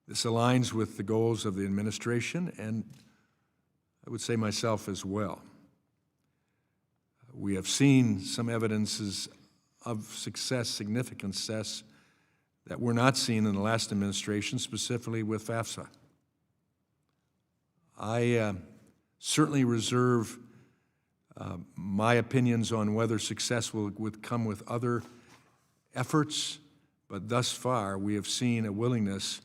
This aligns with the goals of the administration and I would say myself as well. We have seen some evidences of success, significant success, that were not seen in the last administration, specifically with FAFSA. I certainly reserve my opinions on whether success would come with other efforts, but thus far we have seen a willingness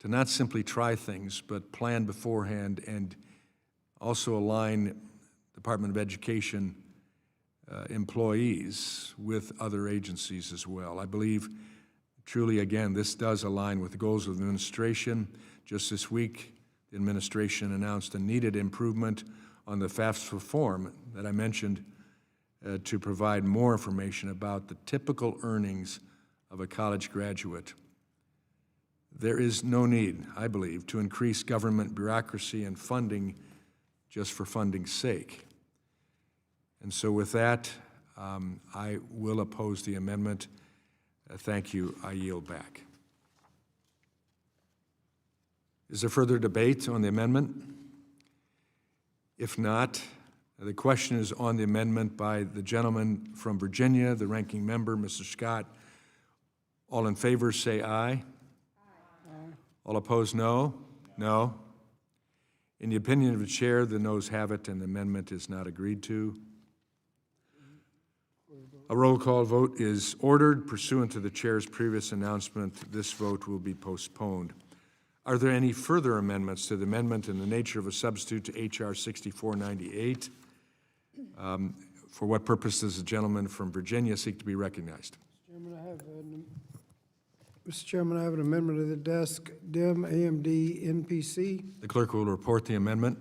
to not simply try things, but plan beforehand and also align Department of Education employees with other agencies as well. I believe truly, again, this does align with the goals of the administration. Just this week, the administration announced a needed improvement on the FAFSA form that I mentioned to provide more information about the typical earnings of a college graduate. There is no need, I believe, to increase government bureaucracy and funding just for funding's sake. And so with that, I will oppose the amendment. Thank you. I yield back. Is there further debate on the amendment? If not, the question is on the amendment by the gentleman from Virginia, the ranking member, Mr. Scott. All in favor say aye. Aye. All opposed, no? No. In the opinion of the chair, the noes have it and the amendment is not agreed to. A roll call vote is ordered. Pursuant to the chair's previous announcement, this vote will be postponed. Are there any further amendments to the amendment in the nature of a substitute to H.R. 6498? For what purpose does the gentleman from Virginia seek to be recognized? Mr. Chairman, I have an amendment of the desk, DEM, AMD, NPC. The clerk will report the amendment.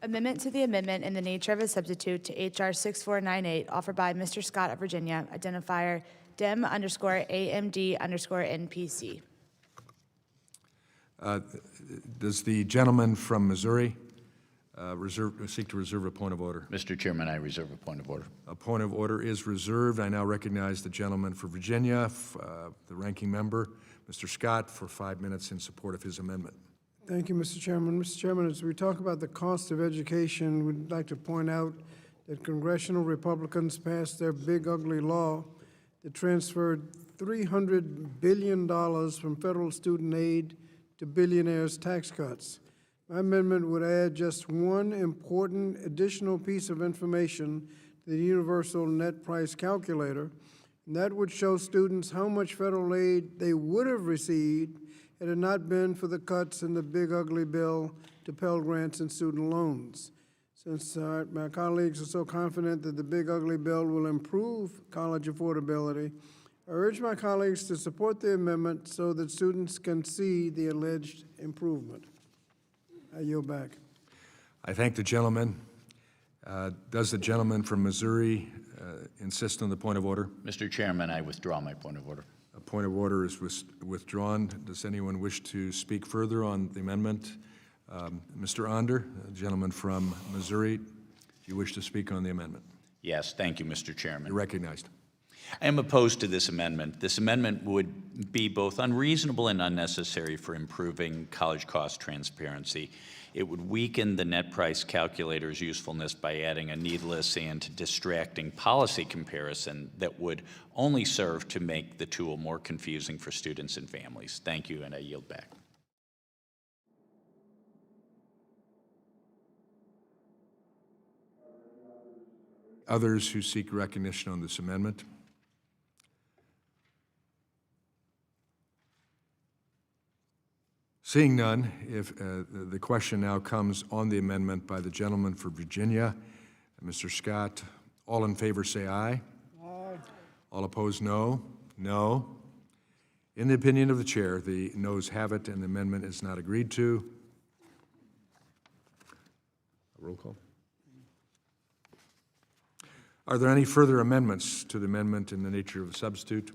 Amendment to the amendment in the nature of a substitute to H.R. 6498, offered by Mr. Scott of Virginia, identifier DEM_AMD_NPC. Does the gentleman from Missouri seek to reserve a point of order? Mr. Chairman, I reserve a point of order. A point of order is reserved. I now recognize the gentleman for Virginia, the ranking member, Mr. Scott, for 5 minutes in support of his amendment. Thank you, Mr. Chairman. Mr. Chairman, as we talk about the cost of education, we'd like to point out that congressional Republicans passed their big ugly law that transferred $300 billion from federal student aid to billionaires' tax cuts. My amendment would add just one important additional piece of information to the Universal Net Price Calculator, and that would show students how much federal aid they would have received had it not been for the cuts in the big ugly bill to Pell Grants and student loans. Since my colleagues are so confident that the big ugly bill will improve college affordability, I urge my colleagues to support the amendment so that students can see the alleged improvement. I yield back. I thank the gentleman. Does the gentleman from Missouri insist on the point of order? Mr. Chairman, I withdraw my point of order. A point of order is withdrawn. Does anyone wish to speak further on the amendment? Mr. Onder, a gentleman from Missouri, do you wish to speak on the amendment? Yes, thank you, Mr. Chairman. You're recognized. I am opposed to this amendment. This amendment would be both unreasonable and unnecessary for improving college cost transparency. It would weaken the net price calculator's usefulness by adding a needless and distracting policy comparison that would only serve to make the tool more confusing for students and families. Thank you, and I yield back. Others who seek recognition on this amendment? Seeing none, if the question now comes on the amendment by the gentleman for Virginia, Mr. Scott. All in favor say aye. Aye. All opposed, no. No. In the opinion of the chair, the noes have it, and the amendment is not agreed to. Roll call. Are there any further amendments to the amendment in the nature of a substitute?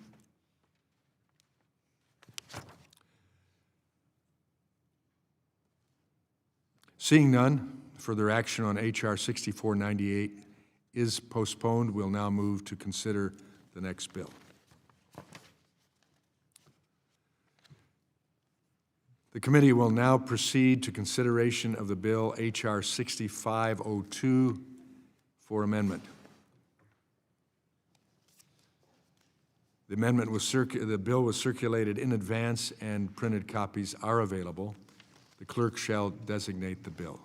Seeing none, further action on H.R. 6498 is postponed. We'll now move to consider the next bill. The committee will now proceed to consideration of the bill H.R. 6502 for amendment. The bill was circulated in advance and printed copies are available. The clerk shall designate the bill.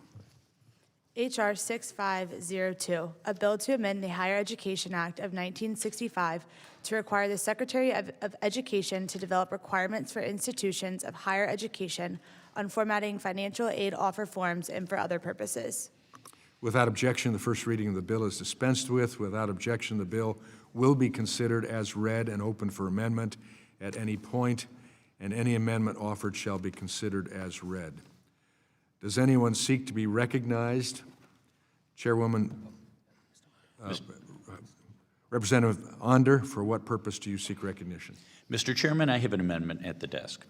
H.R. 6502, a bill to amend the Higher Education Act of 1965 to require the Secretary of Education to develop requirements for institutions of higher education on formatting financial aid offer forms and for other purposes. Without objection, the first reading of the bill is dispensed with. Without objection, the bill will be considered as read and open for amendment at any point, and any amendment offered shall be considered as read. Does anyone seek to be recognized? Chairwoman, Representative Onder, for what purpose do you seek recognition? Mr. Chairman, I have an amendment at the desk.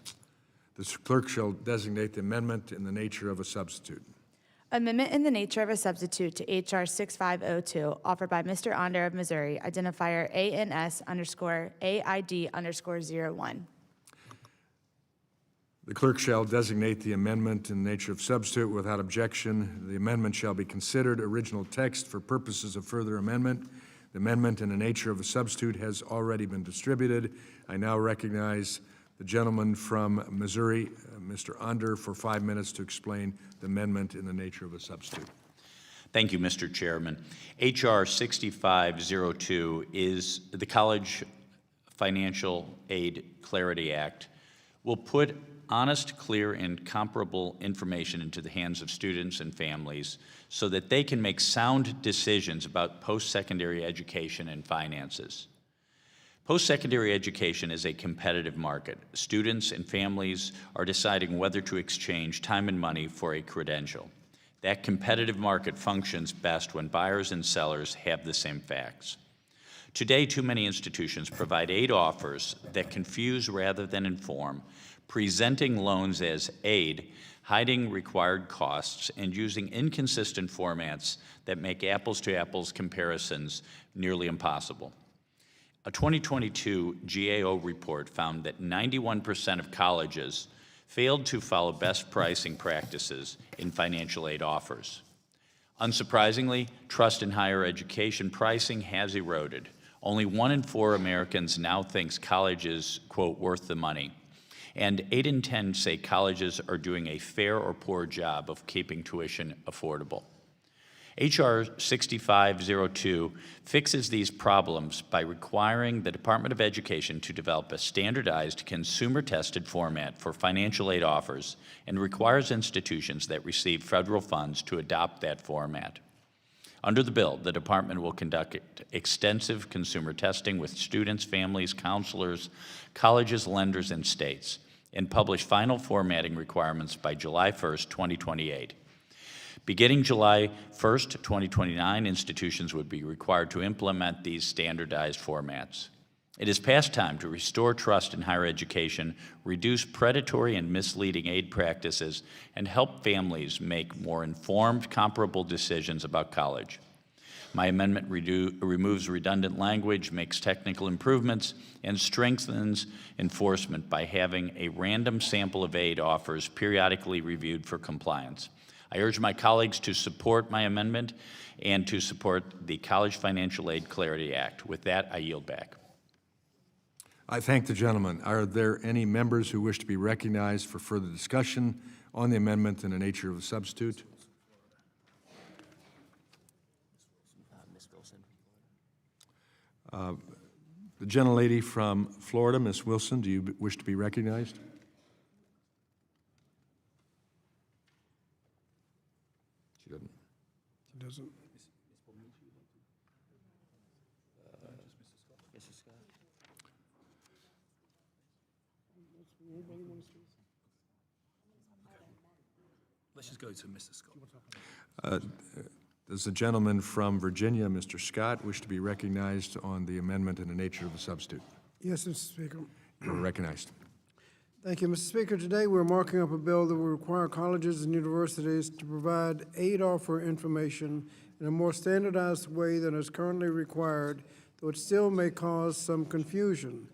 The clerk shall designate the amendment in the nature of a substitute. Amendment in the nature of a substitute to H.R. 6502, offered by Mr. Onder of Missouri, identifier ANS_AID_01. The clerk shall designate the amendment in the nature of substitute. Without objection, the amendment shall be considered original text for purposes of further amendment. The amendment in the nature of a substitute has already been distributed. I now recognize the gentleman from Missouri, Mr. Onder, for 5 minutes to explain the amendment in the nature of a substitute. Thank you, Mr. Chairman. H.R. 6502 is the College Financial Aid Clarity Act. Will put honest, clear, and comparable information into the hands of students and families so that they can make sound decisions about post-secondary education and finances. Post-secondary education is a competitive market. Students and families are deciding whether to exchange time and money for a credential. That competitive market functions best when buyers and sellers have the same facts. Today, too many institutions provide aid offers that confuse rather than inform, presenting loans as aid, hiding required costs, and using inconsistent formats that make apples-to-apples comparisons nearly impossible. A 2022 GAO report found that 91% of colleges failed to follow best pricing practices in financial aid offers. Unsurprisingly, trust in higher education pricing has eroded. Only 1 in 4 Americans now thinks college is, quote, worth the money. And 8 in 10 say colleges are doing a fair or poor job of keeping tuition affordable. H.R. 6502 fixes these problems by requiring the Department of Education to develop a standardized consumer-tested format for financial aid offers and requires institutions that receive federal funds to adopt that format. Under the bill, the department will conduct extensive consumer testing with students, families, counselors, colleges, lenders, and states, and publish final formatting requirements by July 1st, 2028. Beginning July 1st, 2029, institutions would be required to implement these standardized formats. It is past time to restore trust in higher education, reduce predatory and misleading aid practices, and help families make more informed, comparable decisions about college. My amendment removes redundant language, makes technical improvements, and strengthens enforcement by having a random sample of aid offers periodically reviewed for compliance. I urge my colleagues to support my amendment and to support the College Financial Aid Clarity Act. With that, I yield back. I thank the gentleman. Are there any members who wish to be recognized for further discussion on the amendment in the nature of a substitute? The gentlelady from Florida, Ms. Wilson, do you wish to be recognized? She doesn't. She doesn't. Let's just go to Mr. Scott. Does the gentleman from Virginia, Mr. Scott, wish to be recognized on the amendment in the nature of a substitute? Yes, Mr. Speaker. You are recognized. Thank you, Mr. Speaker. Today, we're marking up a bill that will require colleges and universities to provide aid offer information in a more standardized way than is currently required, though it still may cause some confusion.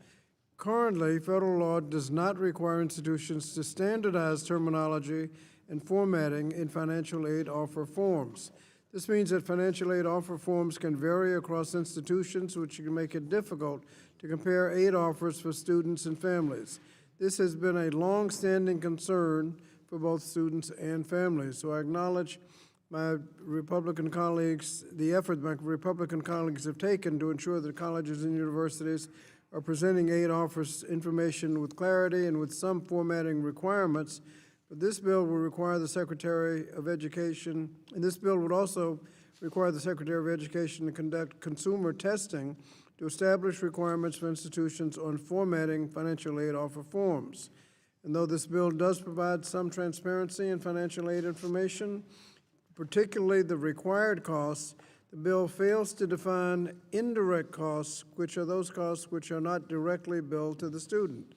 Currently, federal law does not require institutions to standardize terminology and formatting in financial aid offer forms. This means that financial aid offer forms can vary across institutions, which can make it difficult to compare aid offers for students and families. This has been a long-standing concern for both students and families. So I acknowledge my Republican colleagues, the effort my Republican colleagues have taken to ensure that colleges and universities are presenting aid offers information with clarity and with some formatting requirements. But this bill will require the Secretary of Education, and this bill would also require the Secretary of Education to conduct consumer testing to establish requirements for institutions on formatting financial aid offer forms. And though this bill does provide some transparency in financial aid information, particularly the required costs, the bill fails to define indirect costs, which are those costs which are not directly billed to the student.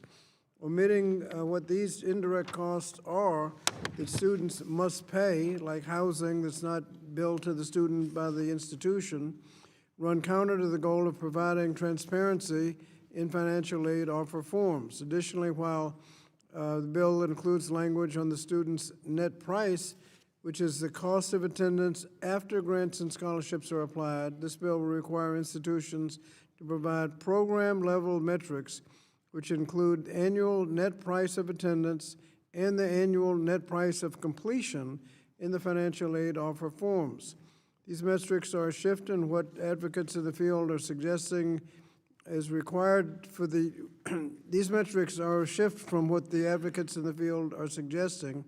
Omitting what these indirect costs are that students must pay, like housing that's not billed to the student by the institution, run counter to the goal of providing transparency in financial aid offer forms. Additionally, while the bill includes language on the student's net price, which is the cost of attendance after grants and scholarships are applied, this bill will require institutions to provide program-level metrics which include annual net price of attendance and the annual net price of completion in the financial aid offer forms. These metrics are a shift in what advocates of the field are suggesting is required for the, these metrics are a shift from what the advocates in the field are suggesting,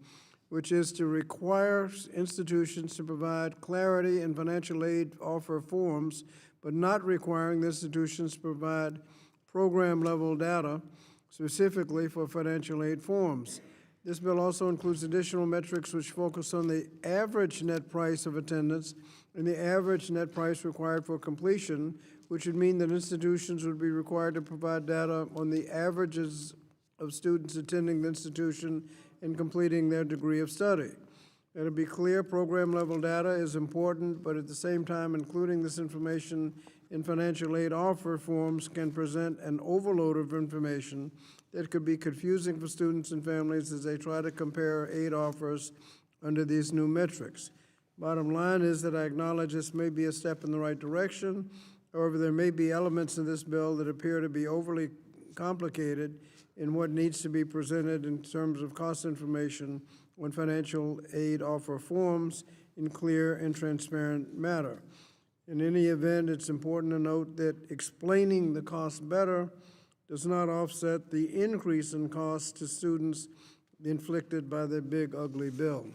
which is to require institutions to provide clarity in financial aid offer forms, but not requiring the institutions to provide program-level data specifically for financial aid forms. This bill also includes additional metrics which focus on the average net price of attendance and the average net price required for completion, which would mean that institutions would be required to provide data on the averages of students attending the institution and completing their degree of study. And to be clear, program-level data is important, but at the same time, including this information in financial aid offer forms can present an overload of information that could be confusing for students and families as they try to compare aid offers under these new metrics. Bottom line is that I acknowledge this may be a step in the right direction. However, there may be elements in this bill that appear to be overly complicated in what needs to be presented in terms of cost information on financial aid offer forms in clear and transparent manner. In any event, it's important to note that explaining the cost better does not offset the increase in costs to students inflicted by the big, ugly bill.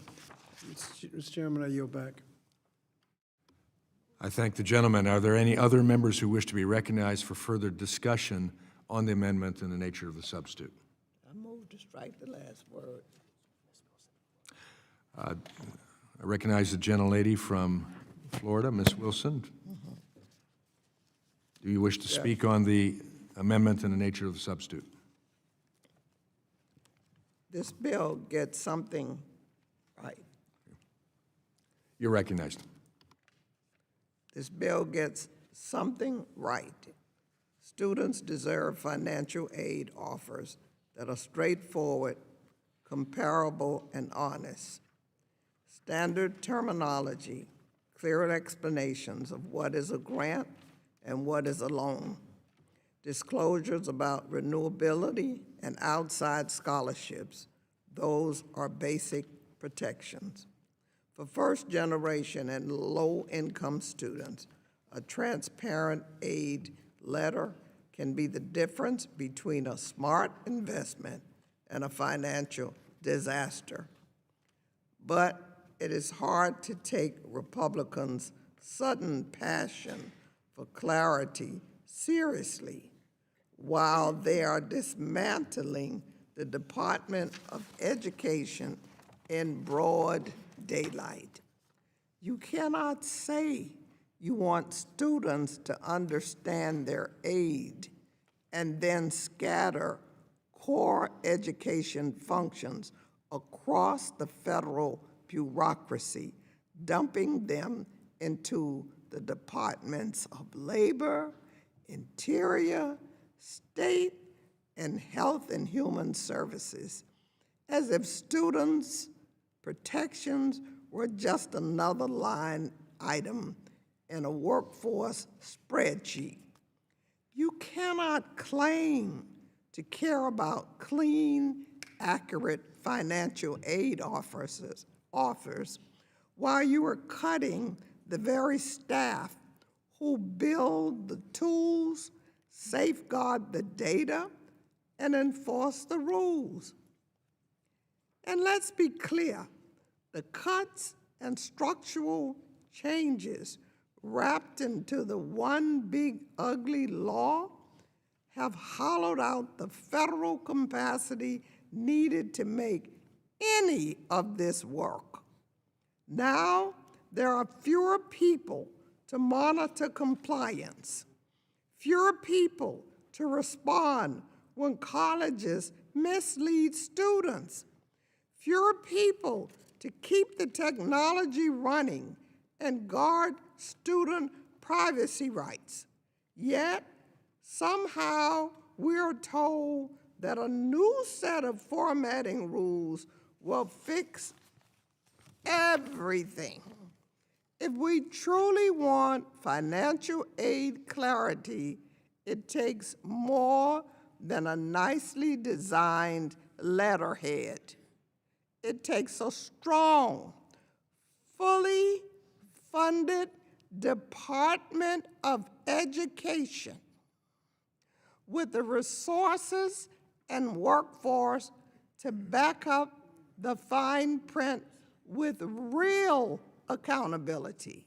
Mr. Chairman, I yield back. I thank the gentleman. Are there any other members who wish to be recognized for further discussion on the amendment and the nature of the substitute? I move to strike the last word. I recognize the gentlelady from Florida, Ms. Wilson. Do you wish to speak on the amendment and the nature of the substitute? This bill gets something right. You're recognized. This bill gets something right. Students deserve financial aid offers that are straightforward, comparable, and honest. Standard terminology, clear explanations of what is a grant and what is a loan. Disclosures about renewability and outside scholarships. Those are basic protections. For first-generation and low-income students, a transparent aid letter can be the difference between a smart investment and a financial disaster. But it is hard to take Republicans' sudden passion for clarity seriously while they are dismantling the Department of Education in broad daylight. You cannot say you want students to understand their aid and then scatter core education functions across the federal bureaucracy, dumping them into the Departments of Labor, Interior, State, and Health and Human Services, as if students' protections were just another line item in a workforce spreadsheet. You cannot claim to care about clean, accurate financial aid offers while you are cutting the very staff who build the tools, safeguard the data, and enforce the rules. And let's be clear, the cuts and structural changes wrapped into the one big ugly law have hollowed out the federal capacity needed to make any of this work. Now, there are fewer people to monitor compliance, fewer people to respond when colleges mislead students, fewer people to keep the technology running and guard student privacy rights. Yet, somehow, we're told that a new set of formatting rules will fix everything. If we truly want financial aid clarity, it takes more than a nicely designed letterhead. It takes a strong, fully funded Department of Education with the resources and workforce to back up the fine print with real accountability.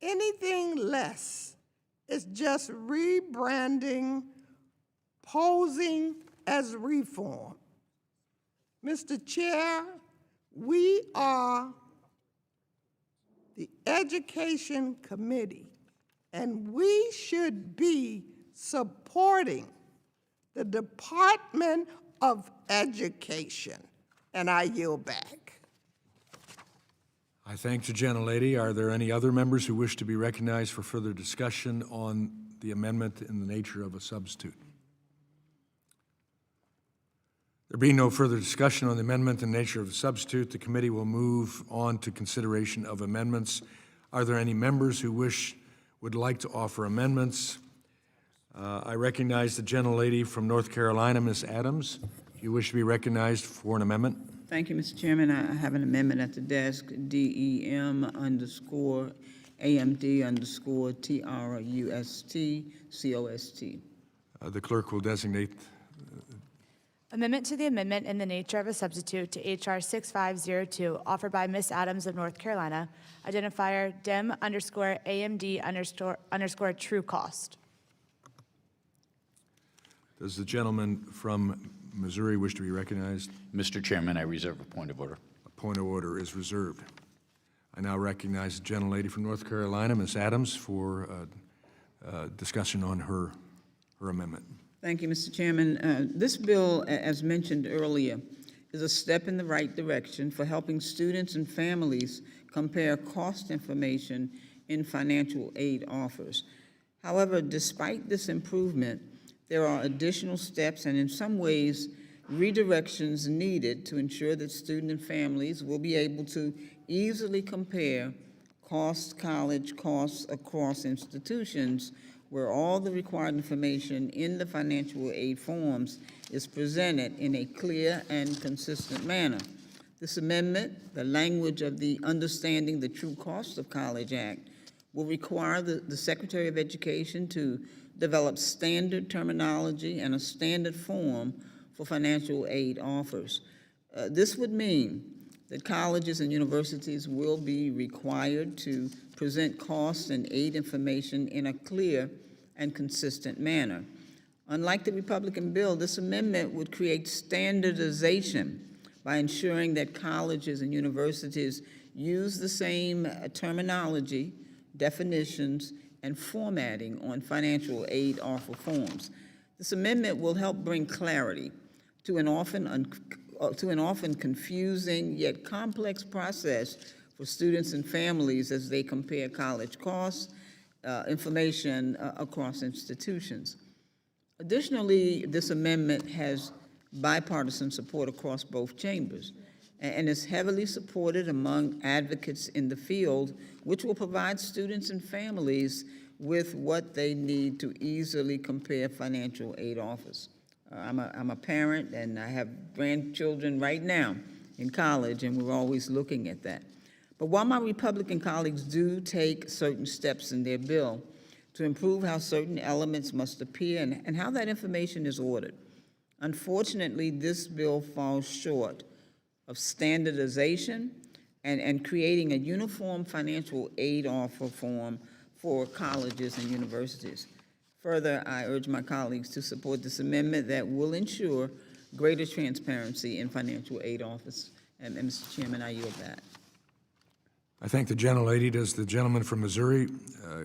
Anything less is just rebranding, posing as reform. Mr. Chair, we are the Education Committee, and we should be supporting the Department of Education. And I yield back. I thank the gentlelady. Are there any other members who wish to be recognized for further discussion on the amendment in the nature of a substitute? There being no further discussion on the amendment and nature of the substitute, the committee will move on to consideration of amendments. Are there any members who would like to offer amendments? I recognize the gentlelady from North Carolina, Ms. Adams. If you wish to be recognized for an amendment. Thank you, Mr. Chairman. I have an amendment at the desk, DEM_AMD_TRUST_COST. The clerk will designate. Amendment to the amendment in the nature of a substitute to H.R. 6502, offered by Ms. Adams of North Carolina, identifier DEM_AMD_true cost. Does the gentleman from Missouri wish to be recognized? Mr. Chairman, I reserve a point of order. A point of order is reserved. I now recognize the gentlelady from North Carolina, Ms. Adams, for discussion on her amendment. Thank you, Mr. Chairman. This bill, as mentioned earlier, is a step in the right direction for helping students and families compare cost information in financial aid offers. However, despite this improvement, there are additional steps and in some ways redirections needed to ensure that students and families will be able to easily compare college costs across institutions where all the required information in the financial aid forms is presented in a clear and consistent manner. This amendment, the language of the Understanding the True Cost of College Act, will require the Secretary of Education to develop standard terminology and a standard form for financial aid offers. This would mean that colleges and universities will be required to present cost and aid information in a clear and consistent manner. Unlike the Republican bill, this amendment would create standardization by ensuring that colleges and universities use the same terminology, definitions, and formatting on financial aid offer forms. This amendment will help bring clarity to an often confusing yet complex process for students and families as they compare college costs, information across institutions. Additionally, this amendment has bipartisan support across both chambers and is heavily supported among advocates in the field, which will provide students and families with what they need to easily compare financial aid offers. I'm a parent, and I have grandchildren right now in college, and we're always looking at that. But while my Republican colleagues do take certain steps in their bill to improve how certain elements must appear and how that information is ordered, unfortunately, this bill falls short of standardization and creating a uniform financial aid offer form for colleges and universities. Further, I urge my colleagues to support this amendment that will ensure greater transparency in financial aid offers. And Mr. Chairman, I yield back. I thank the gentlelady. Does the gentleman from Missouri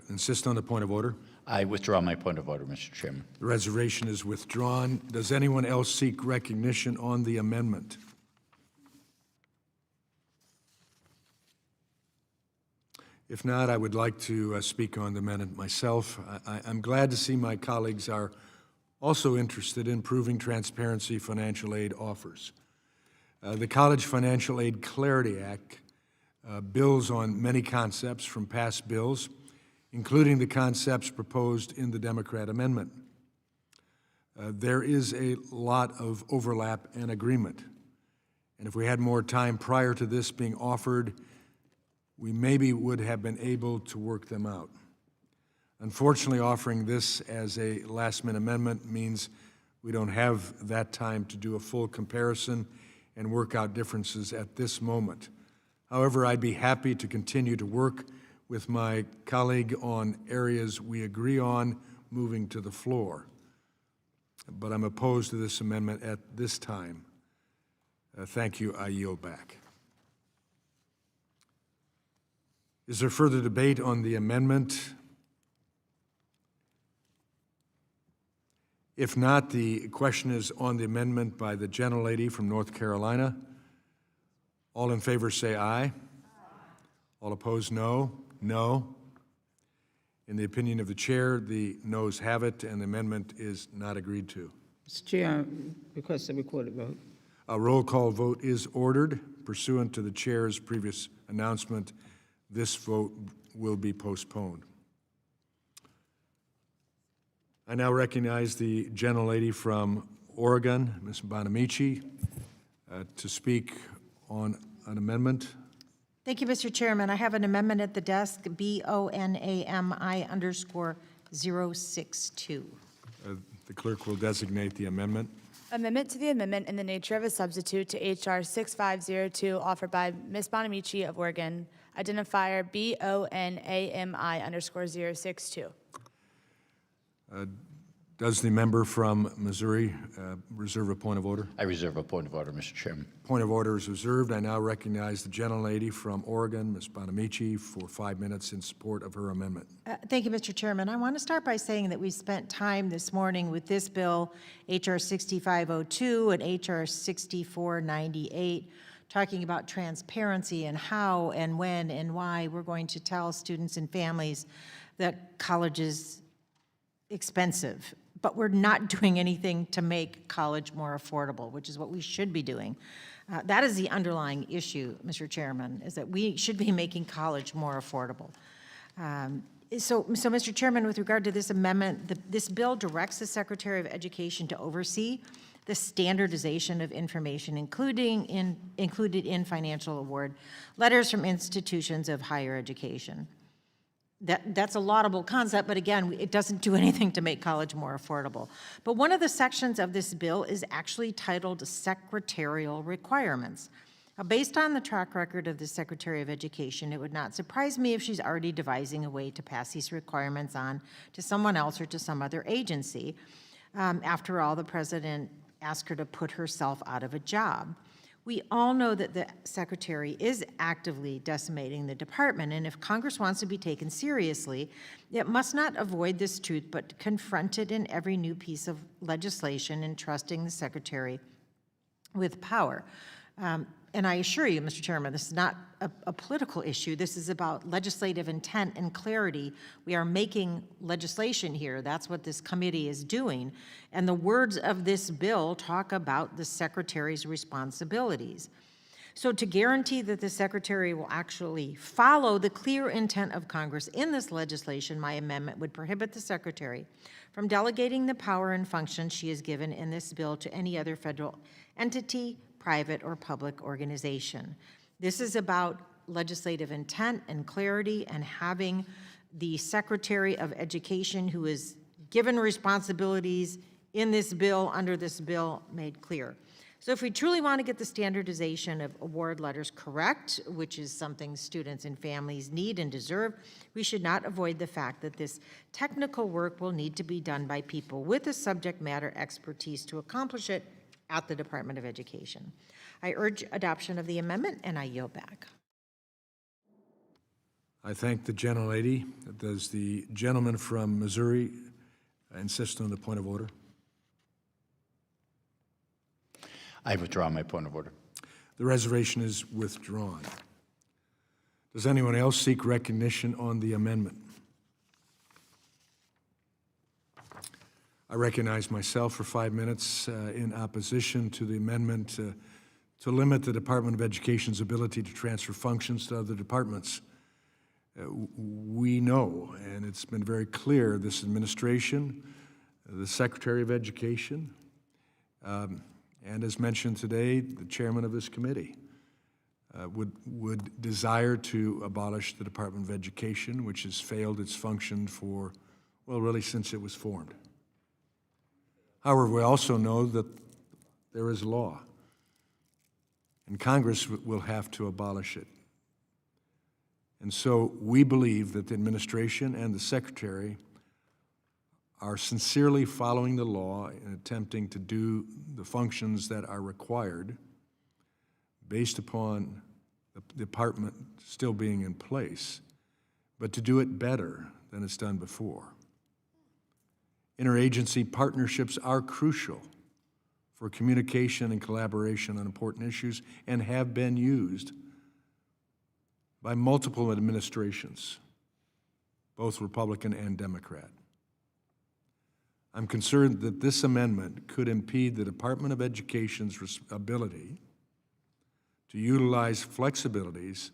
insist on the point of order? I withdraw my point of order, Mr. Chairman. The reservation is withdrawn. Does anyone else seek recognition on the amendment? If not, I would like to speak on the amendment myself. I'm glad to see my colleagues are also interested in improving transparency financial aid offers. The College Financial Aid Clarity Act builds on many concepts from past bills, including the concepts proposed in the Democrat amendment. There is a lot of overlap and agreement, and if we had more time prior to this being offered, we maybe would have been able to work them out. Unfortunately, offering this as a last-minute amendment means we don't have that time to do a full comparison and work out differences at this moment. However, I'd be happy to continue to work with my colleague on areas we agree on moving to the floor. But I'm opposed to this amendment at this time. Thank you. I yield back. Is there further debate on the amendment? If not, the question is on the amendment by the gentlelady from North Carolina. All in favor say aye. All opposed, no. No. In the opinion of the chair, the noes have it, and the amendment is not agreed to. Mr. Chair, I request a recorded vote. A roll call vote is ordered. Pursuant to the chair's previous announcement, this vote will be postponed. I now recognize the gentlelady from Oregon, Ms. Bonamici, to speak on an amendment. Thank you, Mr. Chairman. I have an amendment at the desk, BONAMI_062. The clerk will designate the amendment. Amendment to the amendment in the nature of a substitute to H.R. 6502, offered by Ms. Bonamici of Oregon, identifier BONAMI_062. Does the member from Missouri reserve a point of order? I reserve a point of order, Mr. Chairman. Point of order is reserved. I now recognize the gentlelady from Oregon, Ms. Bonamici, for 5 minutes in support of her amendment. Thank you, Mr. Chairman. I want to start by saying that we spent time this morning with this bill, H.R. 6502 and H.R. 6498, talking about transparency and how and when and why we're going to tell students and families that college is expensive. But we're not doing anything to make college more affordable, which is what we should be doing. That is the underlying issue, Mr. Chairman, is that we should be making college more affordable. So, Mr. Chairman, with regard to this amendment, this bill directs the Secretary of Education to oversee the standardization of information, included in financial award letters from institutions of higher education. That's a laudable concept, but again, it doesn't do anything to make college more affordable. But one of the sections of this bill is actually titled Secretarial Requirements. Now, based on the track record of the Secretary of Education, it would not surprise me if she's already devising a way to pass these requirements on to someone else or to some other agency. After all, the president asked her to put herself out of a job. We all know that the Secretary is actively decimating the department, and if Congress wants to be taken seriously, it must not avoid this truth, but confront it in every new piece of legislation, entrusting the Secretary with power. And I assure you, Mr. Chairman, this is not a political issue. This is about legislative intent and clarity. We are making legislation here. That's what this committee is doing. And the words of this bill talk about the Secretary's responsibilities. So to guarantee that the Secretary will actually follow the clear intent of Congress in this legislation, my amendment would prohibit the Secretary from delegating the power and functions she is given in this bill to any other federal entity, private or public organization. This is about legislative intent and clarity and having the Secretary of Education, who is given responsibilities in this bill, under this bill, made clear. So if we truly want to get the standardization of award letters correct, which is something students and families need and deserve, we should not avoid the fact that this technical work will need to be done by people with the subject matter expertise to accomplish it at the Department of Education. I urge adoption of the amendment, and I yield back. I thank the gentlelady. Does the gentleman from Missouri insist on the point of order? I withdraw my point of order. The reservation is withdrawn. Does anyone else seek recognition on the amendment? I recognize myself for 5 minutes in opposition to the amendment to limit the Department of Education's ability to transfer functions to other departments. We know, and it's been very clear, this administration, the Secretary of Education, and as mentioned today, the chairman of this committee, would desire to abolish the Department of Education, which has failed its function for, well, really since it was formed. However, we also know that there is law, and Congress will have to abolish it. And so we believe that the administration and the Secretary are sincerely following the law and attempting to do the functions that are required based upon the department still being in place, but to do it better than it's done before. Interagency partnerships are crucial for communication and collaboration on important issues and have been used by multiple administrations, both Republican and Democrat. I'm concerned that this amendment could impede the Department of Education's ability to utilize flexibilities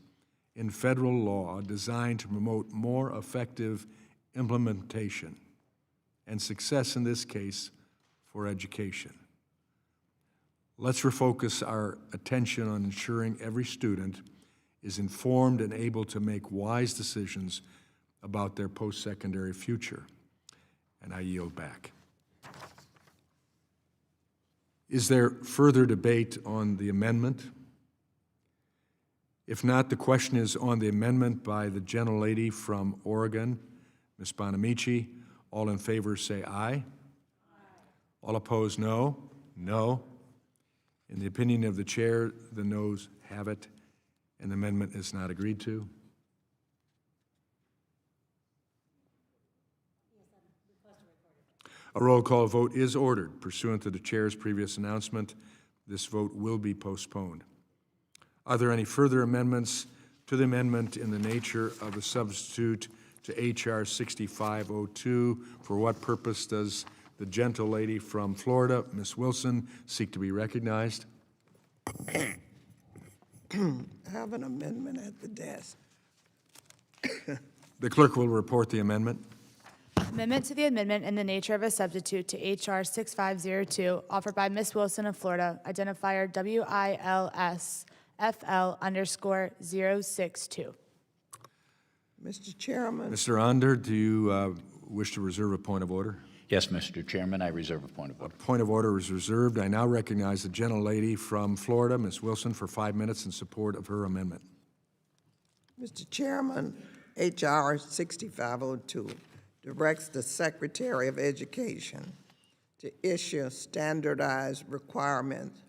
in federal law designed to promote more effective implementation and success in this case for education. Let's refocus our attention on ensuring every student is informed and able to make wise decisions about their post-secondary future. And I yield back. Is there further debate on the amendment? If not, the question is on the amendment by the gentlelady from Oregon, Ms. Bonamici. All in favor say aye. Aye. All opposed, no. No. In the opinion of the chair, the noes have it, and the amendment is not agreed to. A roll call vote is ordered. Pursuant to the chair's previous announcement, this vote will be postponed. Are there any further amendments to the amendment in the nature of a substitute to H.R. 6502? For what purpose does the gentlelady from Florida, Ms. Wilson, seek to be recognized? I have an amendment at the desk. The clerk will report the amendment. Amendment to the amendment in the nature of a substitute to H.R. 6502, offered by Ms. Wilson of Florida, identifier WILSFL_062. Mr. Chairman. Mr. Onder, do you wish to reserve a point of order? Yes, Mr. Chairman, I reserve a point of order. A point of order is reserved. I now recognize the gentlelady from Florida, Ms. Wilson, for 5 minutes in support of her amendment. Mr. Chairman, H.R. 6502 directs the Secretary of Education to issue standardized requirements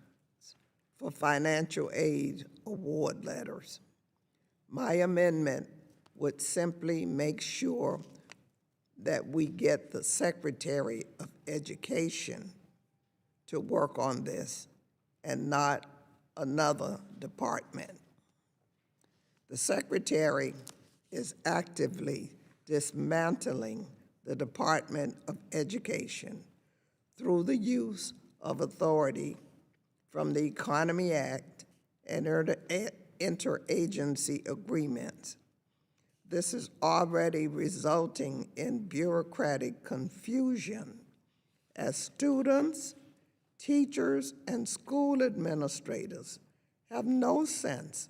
for financial aid award letters. My amendment would simply make sure that we get the Secretary of Education to work on this and not another department. The Secretary is actively dismantling the Department of Education through the use of authority from the Economy Act and interagency agreements. This is already resulting in bureaucratic confusion as students, teachers, and school administrators have no sense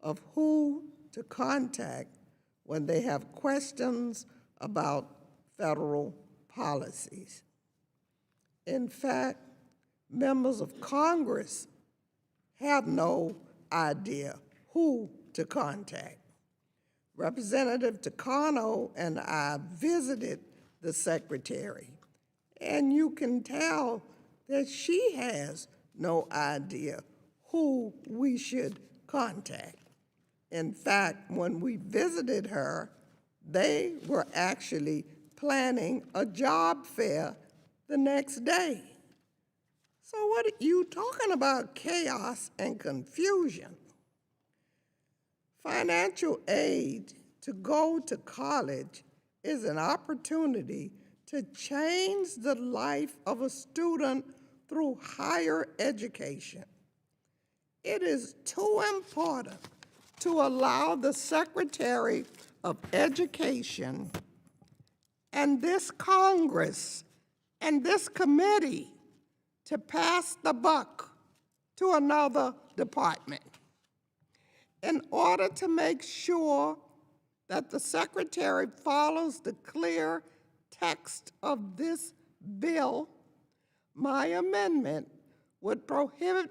of who to contact when they have questions about federal policies. In fact, members of Congress have no idea who to contact. Representative Takano and I visited the Secretary, and you can tell that she has no idea who we should contact. In fact, when we visited her, they were actually planning a job fair the next day. So what are you talking about, chaos and confusion? Financial aid to go to college is an opportunity to change the life of a student through higher education. It is too important to allow the Secretary of Education and this Congress and this committee to pass the buck to another department. In order to make sure that the Secretary follows the clear text of this bill, my amendment would prohibit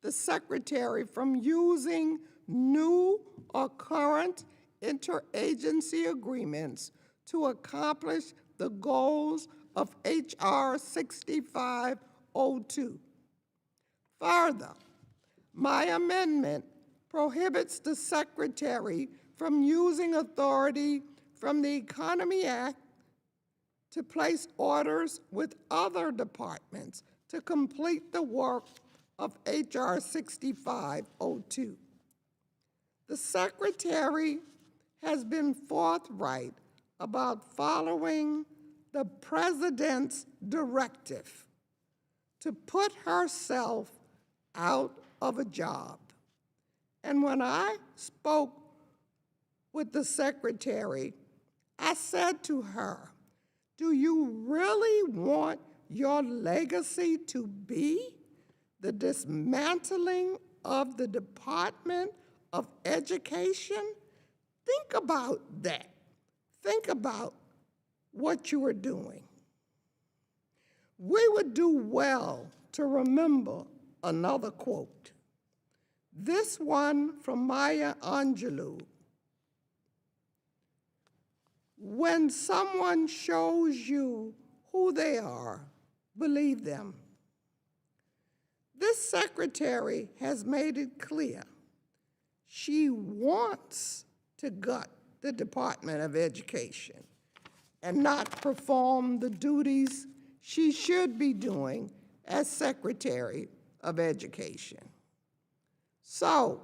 the Secretary from using new or current interagency agreements to accomplish the goals of H.R. 6502. Further, my amendment prohibits the Secretary from using authority from the Economy Act to place orders with other departments to complete the work of H.R. 6502. The Secretary has been forthright about following the president's directive to put herself out of a job. And when I spoke with the secretary, I said to her, do you really want your legacy to be the dismantling of the Department of Education? Think about that. Think about what you are doing. We would do well to remember another quote. This one from Maya Angelou. When someone shows you who they are, believe them. This secretary has made it clear she wants to gut the Department of Education and not perform the duties she should be doing as Secretary of Education. So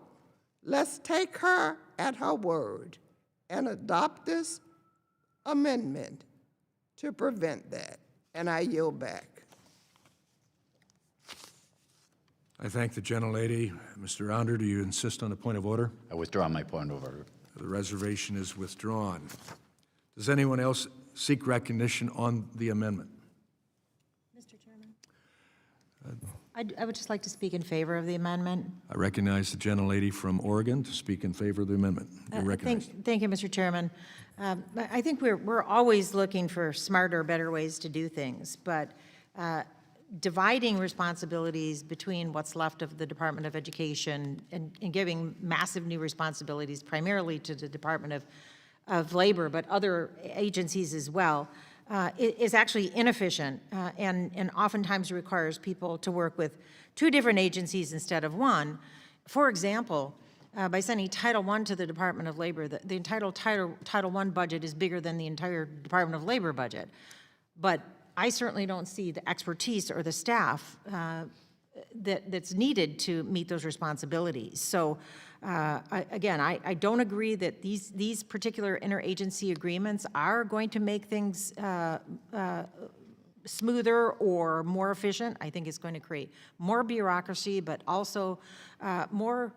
let's take her at her word and adopt this amendment to prevent that. And I yield back. I thank the gentlelady. Mr. Rounder, do you insist on a point of order? I withdraw my point of order. The reservation is withdrawn. Does anyone else seek recognition on the amendment? Mr. Chairman? I would just like to speak in favor of the amendment. I recognize the gentlelady from Oregon to speak in favor of the amendment. You're recognized. Thank you, Mr. Chairman. I think we're always looking for smarter, better ways to do things, but dividing responsibilities between what's left of the Department of Education and giving massive new responsibilities primarily to the Department of Labor, but other agencies as well, is actually inefficient and oftentimes requires people to work with two different agencies instead of one. For example, by sending Title I to the Department of Labor, the entire Title I budget is bigger than the entire Department of Labor budget. But I certainly don't see the expertise or the staff that's needed to meet those responsibilities. So again, I don't agree that these particular interagency agreements are going to make things smoother or more efficient. I think it's going to create more bureaucracy, but also more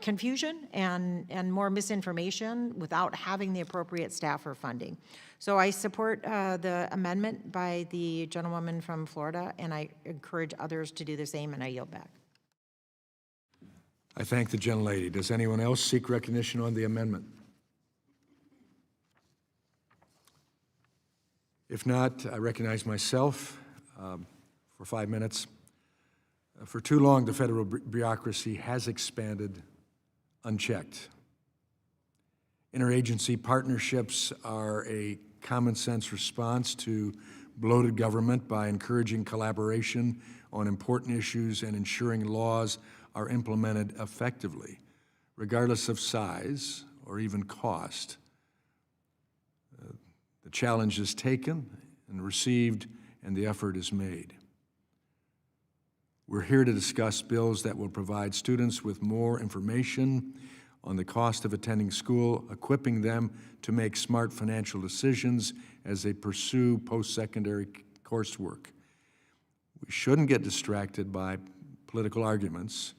confusion and more misinformation without having the appropriate staff or funding. So I support the amendment by the gentlewoman from Florida, and I encourage others to do the same, and I yield back. I thank the gentlelady. Does anyone else seek recognition on the amendment? If not, I recognize myself for 5 minutes. For too long, the federal bureaucracy has expanded unchecked. Interagency partnerships are a common sense response to bloated government by encouraging collaboration on important issues and ensuring laws are implemented effectively, regardless of size or even cost. The challenge is taken and received, and the effort is made. We're here to discuss bills that will provide students with more information on the cost of attending school, equipping them to make smart financial decisions as they pursue post-secondary coursework. We shouldn't get distracted by political arguments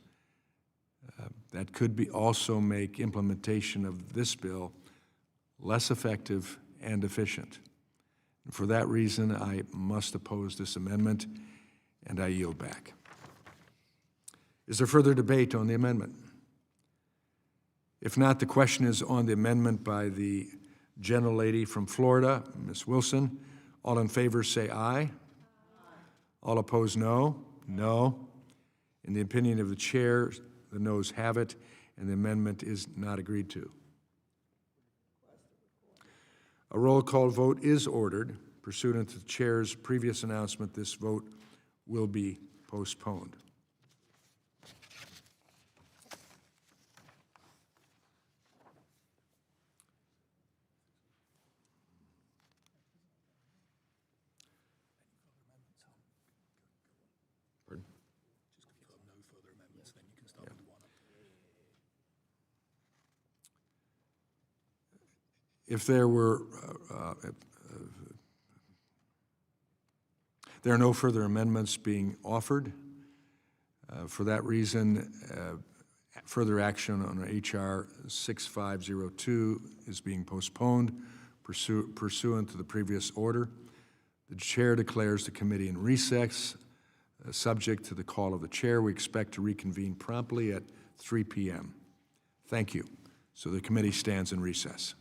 that could also make implementation of this bill less effective and efficient. And for that reason, I must oppose this amendment, and I yield back. Is there further debate on the amendment? If not, the question is on the amendment by the gentlelady from Florida, Ms. Wilson. All in favor say aye. All opposed, no. No. In the opinion of the chair, the noes have it, and the amendment is not agreed to. A roll call vote is ordered. Pursuant to the chair's previous announcement, this vote will be postponed. Pardon? Just if you've got no further amendments, then you can start with one. If there were, There are no further amendments being offered. For that reason, further action on H.R. 6502 is being postponed pursuant to the previous order. The chair declares the committee in recess. Subject to the call of the chair, we expect to reconvene promptly at 3 p.m. Thank you. So the committee stands in recess.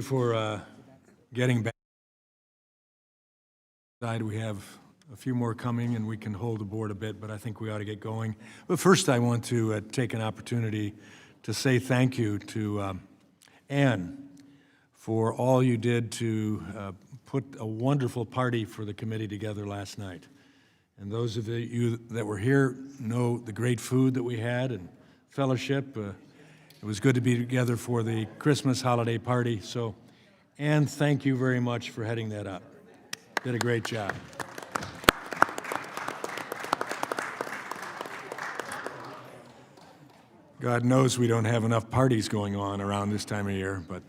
For getting back. We have a few more coming, and we can hold the board a bit, but I think we ought to get going. But first, I want to take an opportunity to say thank you to Ann for all you did to put a wonderful party for the committee together last night. And those of you that were here know the great food that we had and fellowship. It was good to be together for the Christmas holiday party. So, Ann, thank you very much for heading that up. Did a great job. God knows we don't have enough parties going on around this time of year, but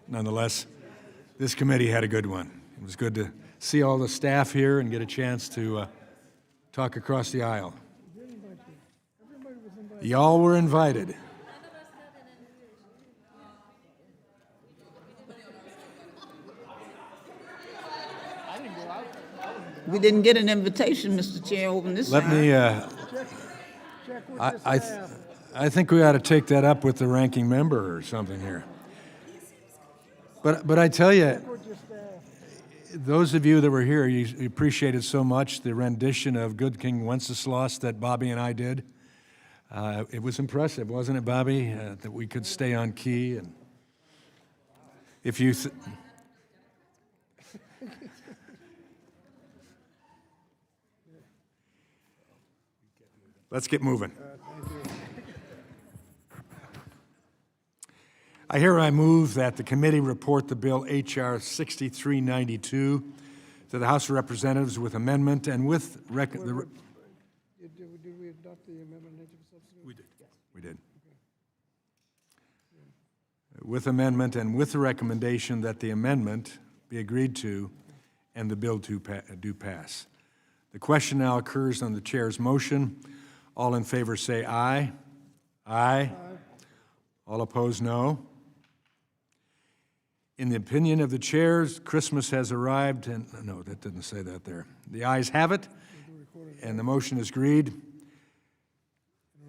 nonetheless, this committee had a good one. It was good to see all the staff here and get a chance to talk across the aisle. Y'all were invited. We didn't get an invitation, Mr. Chair, over this Let side. me, I think we ought to take that up with the ranking member or something here. But I tell you, those of you that were here, you appreciated so much the rendition of Good King Wenceslas that Bobby and I did. It was impressive, wasn't it, Bobby, that we could stay on key? And if you... Let's get moving. I hereby move that the committee report the bill H.R. 6392 to the House of Representatives with amendment and with... Did we adopt the amendment nature of substitute? We did. We did. With amendment and with the recommendation that the amendment be agreed to and the bill do pass. The question now occurs on the chair's motion. All in favor say aye. Aye. All opposed, no. In the opinion of the chairs, Christmas has arrived, and no, that didn't say that there. The ayes have it, and the motion is agreed.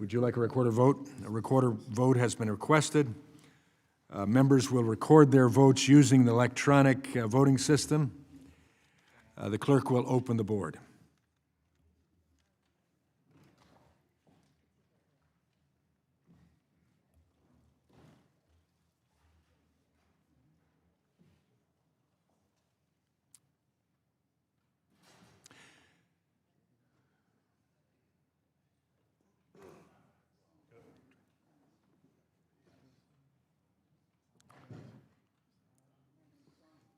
Would you like a recorder vote? A recorder vote has been requested. Members will record their votes using the electronic voting system. The clerk will open the board.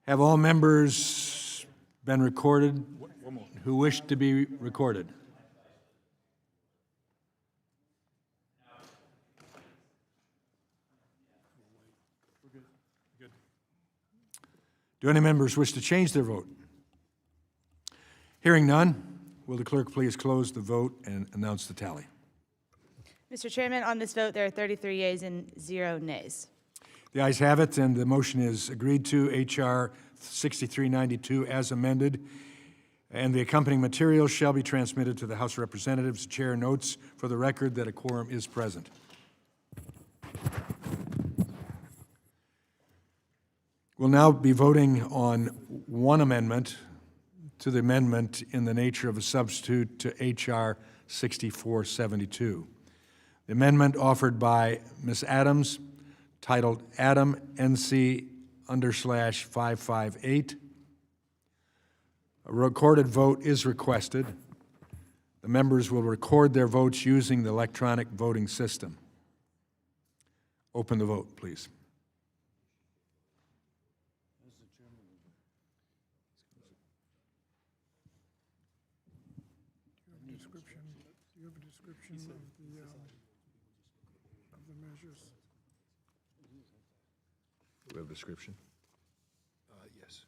Have all members been recorded who wish to be recorded? Do any members wish to change their vote? Hearing none, will the clerk please close the vote and announce the tally? Mr. Chairman, on this vote, there are 33 yeas and 0 nays. The ayes have it, and the motion is agreed to, H.R. 6392 as amended, and the accompanying materials shall be transmitted to the House of Representatives. The chair notes for the record that a quorum is present. We'll now be voting on one amendment to the amendment in the nature of a substitute to H.R. 6472. The amendment offered by Ms. Adams, titled Adam NC/558. A recorded vote is requested. The members will record their votes using the electronic voting system. Open the vote, please. Do you have a description of the measures? Do we have a description? Yes.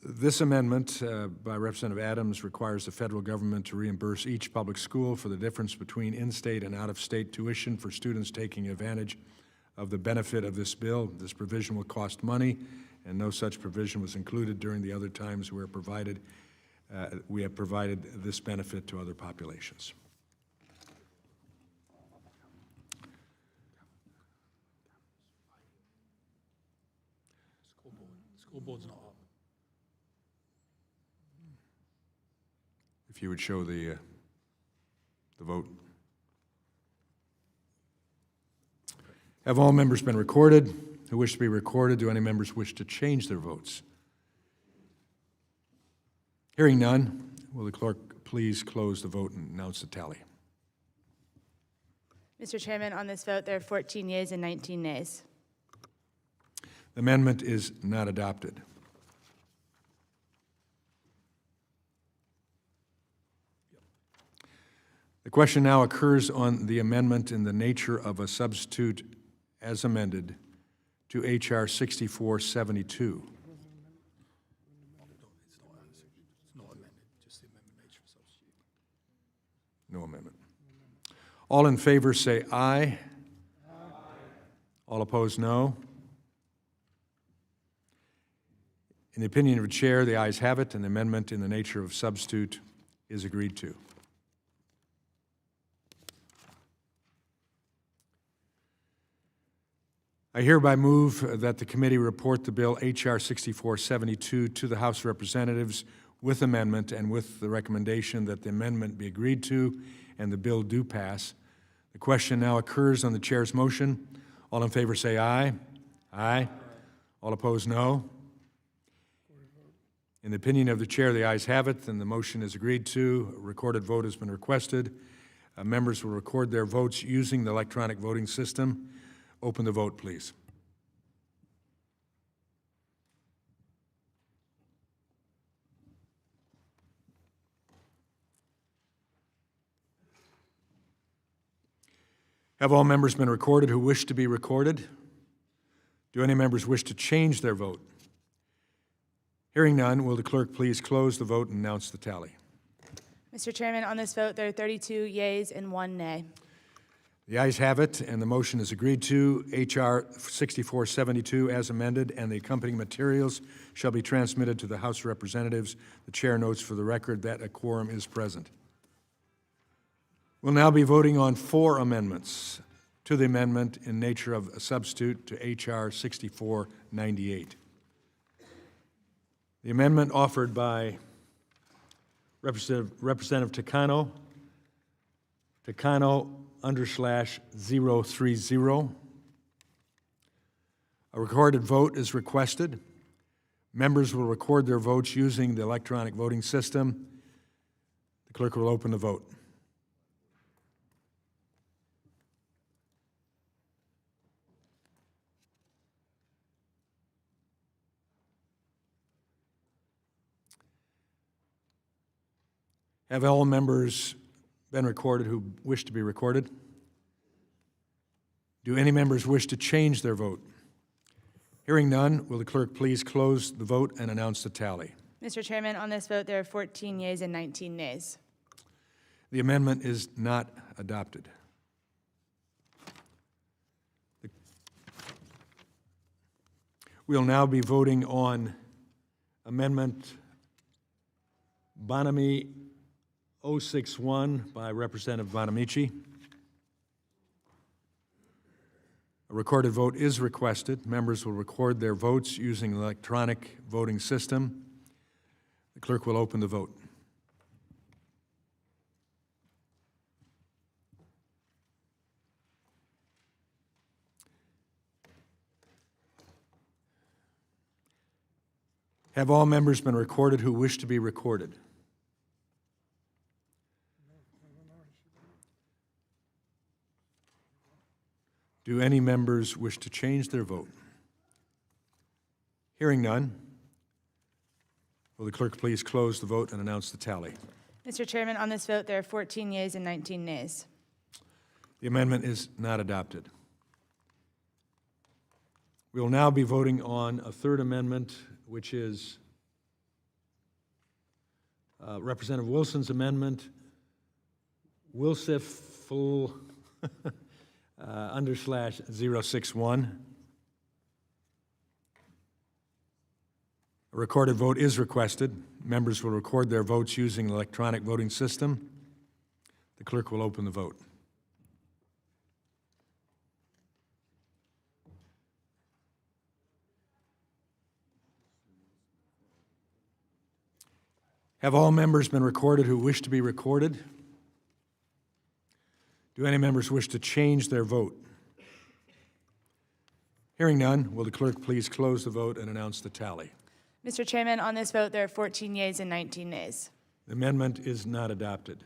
This amendment by Representative Adams requires the federal government to reimburse each public school for the difference between in-state and out-of-state tuition for students taking advantage of the benefit of this bill. This provision will cost money, and no such provision was included during the other times we have provided this benefit to other populations. School board's not up. If you would show the vote. Have all members been recorded who wish to be recorded? Do any members wish to change their votes? Hearing none, will the clerk please close the vote and announce the tally? Mr. Chairman, on this vote, there are 14 yeas and 19 nays. The amendment is not adopted. The question now occurs on the amendment in the nature of a substitute as amended to H.R. 6472. It's not amended, just the amendment nature of substitute. No amendment. All in favor say aye. Aye. All opposed, no. In the opinion of the chair, the ayes have it, and the amendment in the nature of substitute is agreed to. I hereby move that the committee report the bill H.R. 6472 to the House of Representatives with amendment and with the recommendation that the amendment be agreed to and the bill do pass. The question now occurs on the chair's motion. All in favor say aye. Aye. All opposed, no. In the opinion of the chair, the ayes have it, and the motion is agreed to. A recorded vote has been requested. Members will record their votes using the electronic voting system. Open the vote, please. Have all members been recorded who wish to be recorded? Do any members wish to change their vote? Hearing none, will the clerk please close the vote and announce the tally? Mr. Chairman, on this vote, there are 32 yeas and 1 nay. The ayes have it, and the motion is agreed to. H.R. 6472 as amended, and the accompanying materials shall be transmitted to the House of Representatives. The chair notes for the record that a quorum is present. We'll now be voting on 4 amendments to the amendment in nature of a substitute to H.R. 6498. The amendment offered by Representative Takano _030. A recorded vote is requested. Members will record their votes using the electronic voting system. The clerk will open the vote. Have all members been recorded who wish to be recorded? Do any members wish to change their vote? Hearing none, will the clerk please close the vote and announce the tally? Mr. Chairman, on this vote, there are 14 yeas and 19 nays. The amendment is not adopted. We'll now be voting on Amendment Bonamy 061 by Representative Bonamici. A recorded vote is requested. Members will record their votes using the electronic voting system. The clerk will open the vote. Have all members been recorded who wish to be recorded? Do any members wish to change their vote? Hearing none, will the clerk please close the vote and announce the tally? Mr. Chairman, on this vote, there are 14 yeas and 19 nays. The amendment is not adopted. We will now be voting on a third amendment, which is Representative Wilson's amendment, Wilsif full _061. A recorded vote is requested. Members will record their votes using the electronic voting system. The clerk will open the vote. Have all members been recorded who wish to be recorded? Do any members wish to change their vote? Hearing none, will the clerk please close the vote and announce the tally? Mr. Chairman, on this vote, there are 14 yeas and 19 nays. The amendment is not adopted.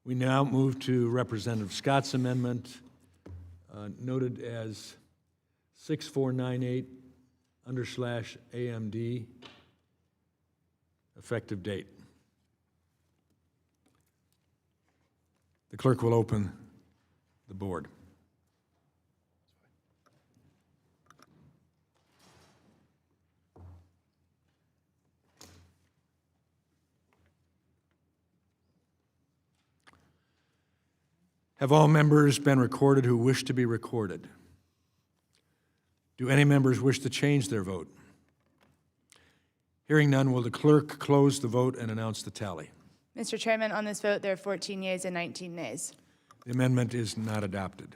We now move to Representative Scott's amendment, noted as 6498/AMD, effective date. The clerk will open the board. Have all members been recorded who wish to be recorded? Do any members wish to change their vote? Hearing none, will the clerk close the vote and announce the tally? Mr. Chairman, on this vote, there are 14 yeas and 19 nays. The amendment is not adopted.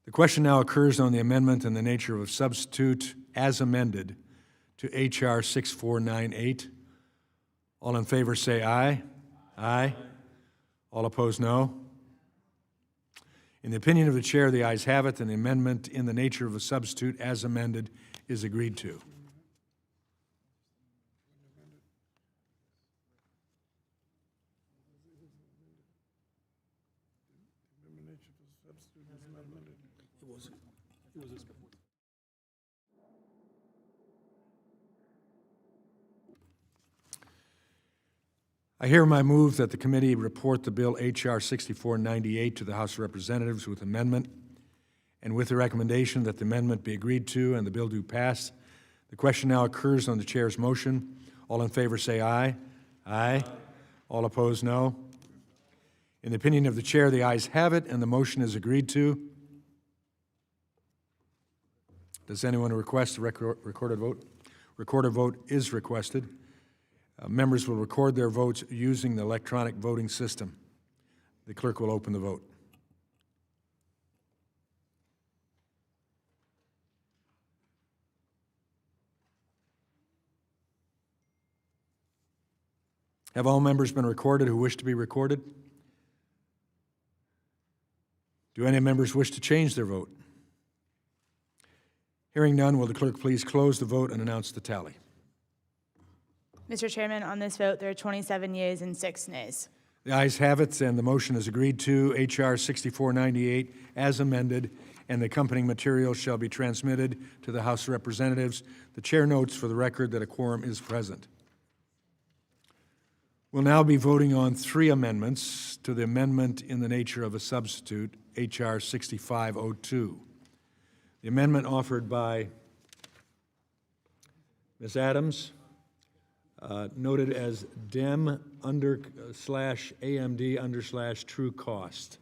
The question now occurs on the amendment in the nature of a substitute as amended to H.R. 6498. All in favor say aye. Aye. All opposed, no. In the opinion of the chair, the ayes have it, and the amendment in the nature of a substitute as amended is agreed to. I hereby move that the committee report the bill H.R. 6498 to the House of Representatives with amendment, and with the recommendation that the amendment be agreed to and the bill do pass. The question now occurs on the chair's motion. All in favor say aye. Aye. All opposed, no. In the opinion of the chair, the ayes have it, and the motion is agreed to. Does anyone request a recorded vote? Recorded vote is requested. Members will record their votes using the electronic voting system. The clerk will open the vote. Have all members been recorded who wish to be recorded? Do any members wish to change their vote? Hearing none, will the clerk please close the vote and announce the tally? Mr. Chairman, on this vote, there are 27 yeas and 6 nays. The ayes have it, and the motion is agreed to. H.R. 6498 as amended, and the accompanying material shall be transmitted to the House of Representatives. The chair notes for the record that a quorum is present. We'll now be voting on 3 amendments to the amendment in the nature of a substitute, H.R. 6502. The amendment offered by Ms. Adams, noted as Dem/AMD/true cost.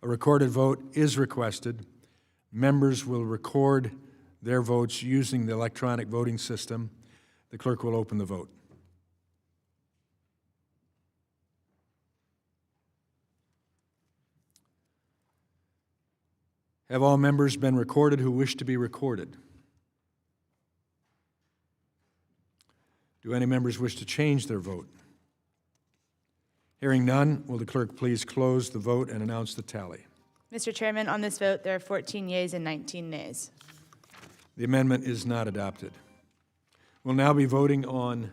A recorded vote is requested. Members will record their votes using the electronic voting system. The clerk will open the vote. Have all members been recorded who wish to be recorded? Do any members wish to change their vote? Hearing none, will the clerk please close the vote and announce the tally? Mr. Chairman, on this vote, there are 14 yeas and 19 nays. The amendment is not adopted. We'll now be voting on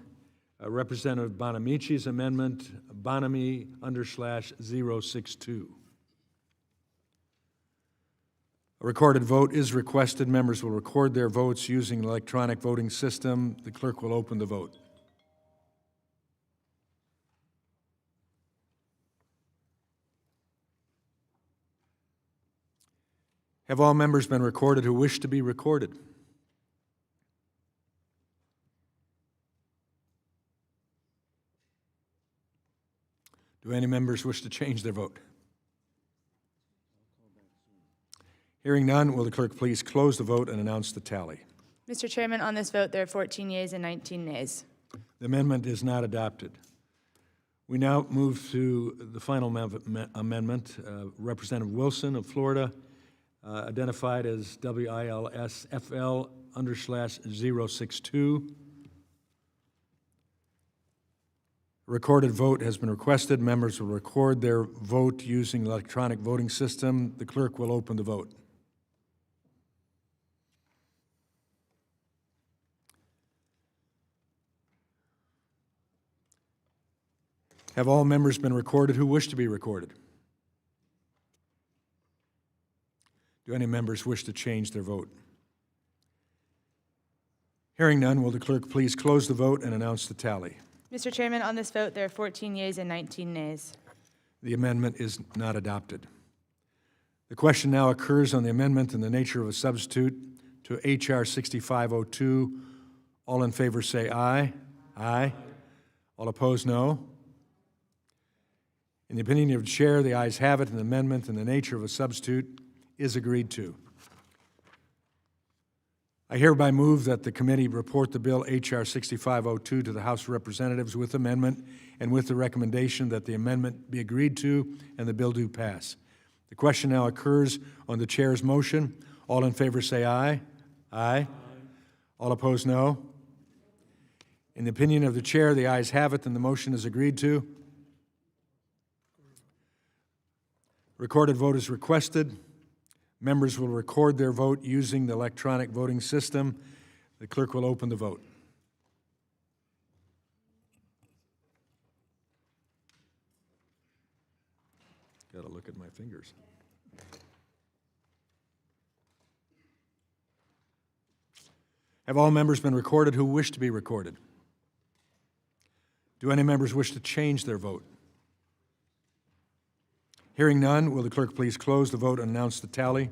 Representative Bonamici's amendment, Bonamy_062. A recorded vote is requested. Members will record their votes using the electronic voting system. The clerk will open the vote. Have all members been recorded who wish to be recorded? Do any members wish to change their vote? Hearing none, will the clerk please close the vote and announce the tally? Mr. Chairman, on this vote, there are 14 yeas and 19 nays. The amendment is not adopted. We now move to the final amendment. Representative Wilson of Florida, identified as WILSFL_062. A recorded vote has been requested. Members will record their vote using the electronic voting system. The clerk will open the vote. Have all members been recorded who wish to be recorded? Do any members wish to change their vote? Hearing none, will the clerk please close the vote and announce the tally? Mr. Chairman, on this vote, there are 14 yeas and 19 nays. The amendment is not adopted. The question now occurs on the amendment in the nature of a substitute to H.R. 6502. All in favor say aye. Aye. All opposed, no. In the opinion of the chair, the ayes have it, and the amendment in the nature of a substitute is agreed to. I hereby move that the committee report the bill H.R. 6502 to the House of Representatives with amendment and with the recommendation that the amendment be agreed to and the bill do pass. The question now occurs on the chair's motion. All in favor say aye. Aye. All opposed, no. In the opinion of the chair, the ayes have it, and the motion is agreed to. Recorded vote is requested. Members will record their vote using the electronic voting system. The clerk will open the vote. Got to look at my fingers. Have all members been recorded who wish to be recorded? Do any members wish to change their vote? Hearing none, will the clerk please close the vote and announce the tally?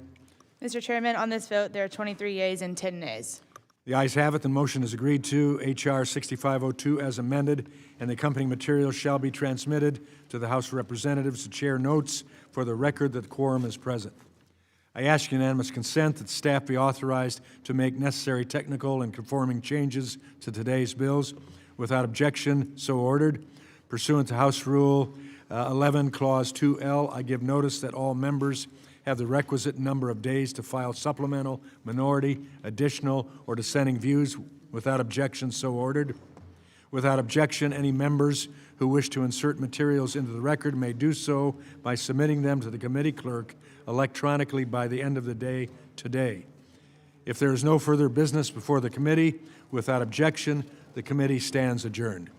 Mr. Chairman, on this vote, there are 23 yeas and 10 nays. The ayes have it. The motion is agreed to. H.R. 6502 as amended, and the accompanying materials shall be transmitted to the House of Representatives. The chair notes for the record that the quorum is present. I ask unanimous consent that staff be authorized to make necessary technical and conforming changes to today's bills. Without objection, so ordered. Pursuant to House Rule 11, Clause 2L, I give notice that all members have the requisite number of days to file supplemental, minority, additional, or dissenting views. Without objection, so ordered. Without objection, any members who wish to insert materials into the record may do so by submitting them to the committee clerk electronically by the end of the day today. If there is no further business before the committee, without objection, the committee stands adjourned.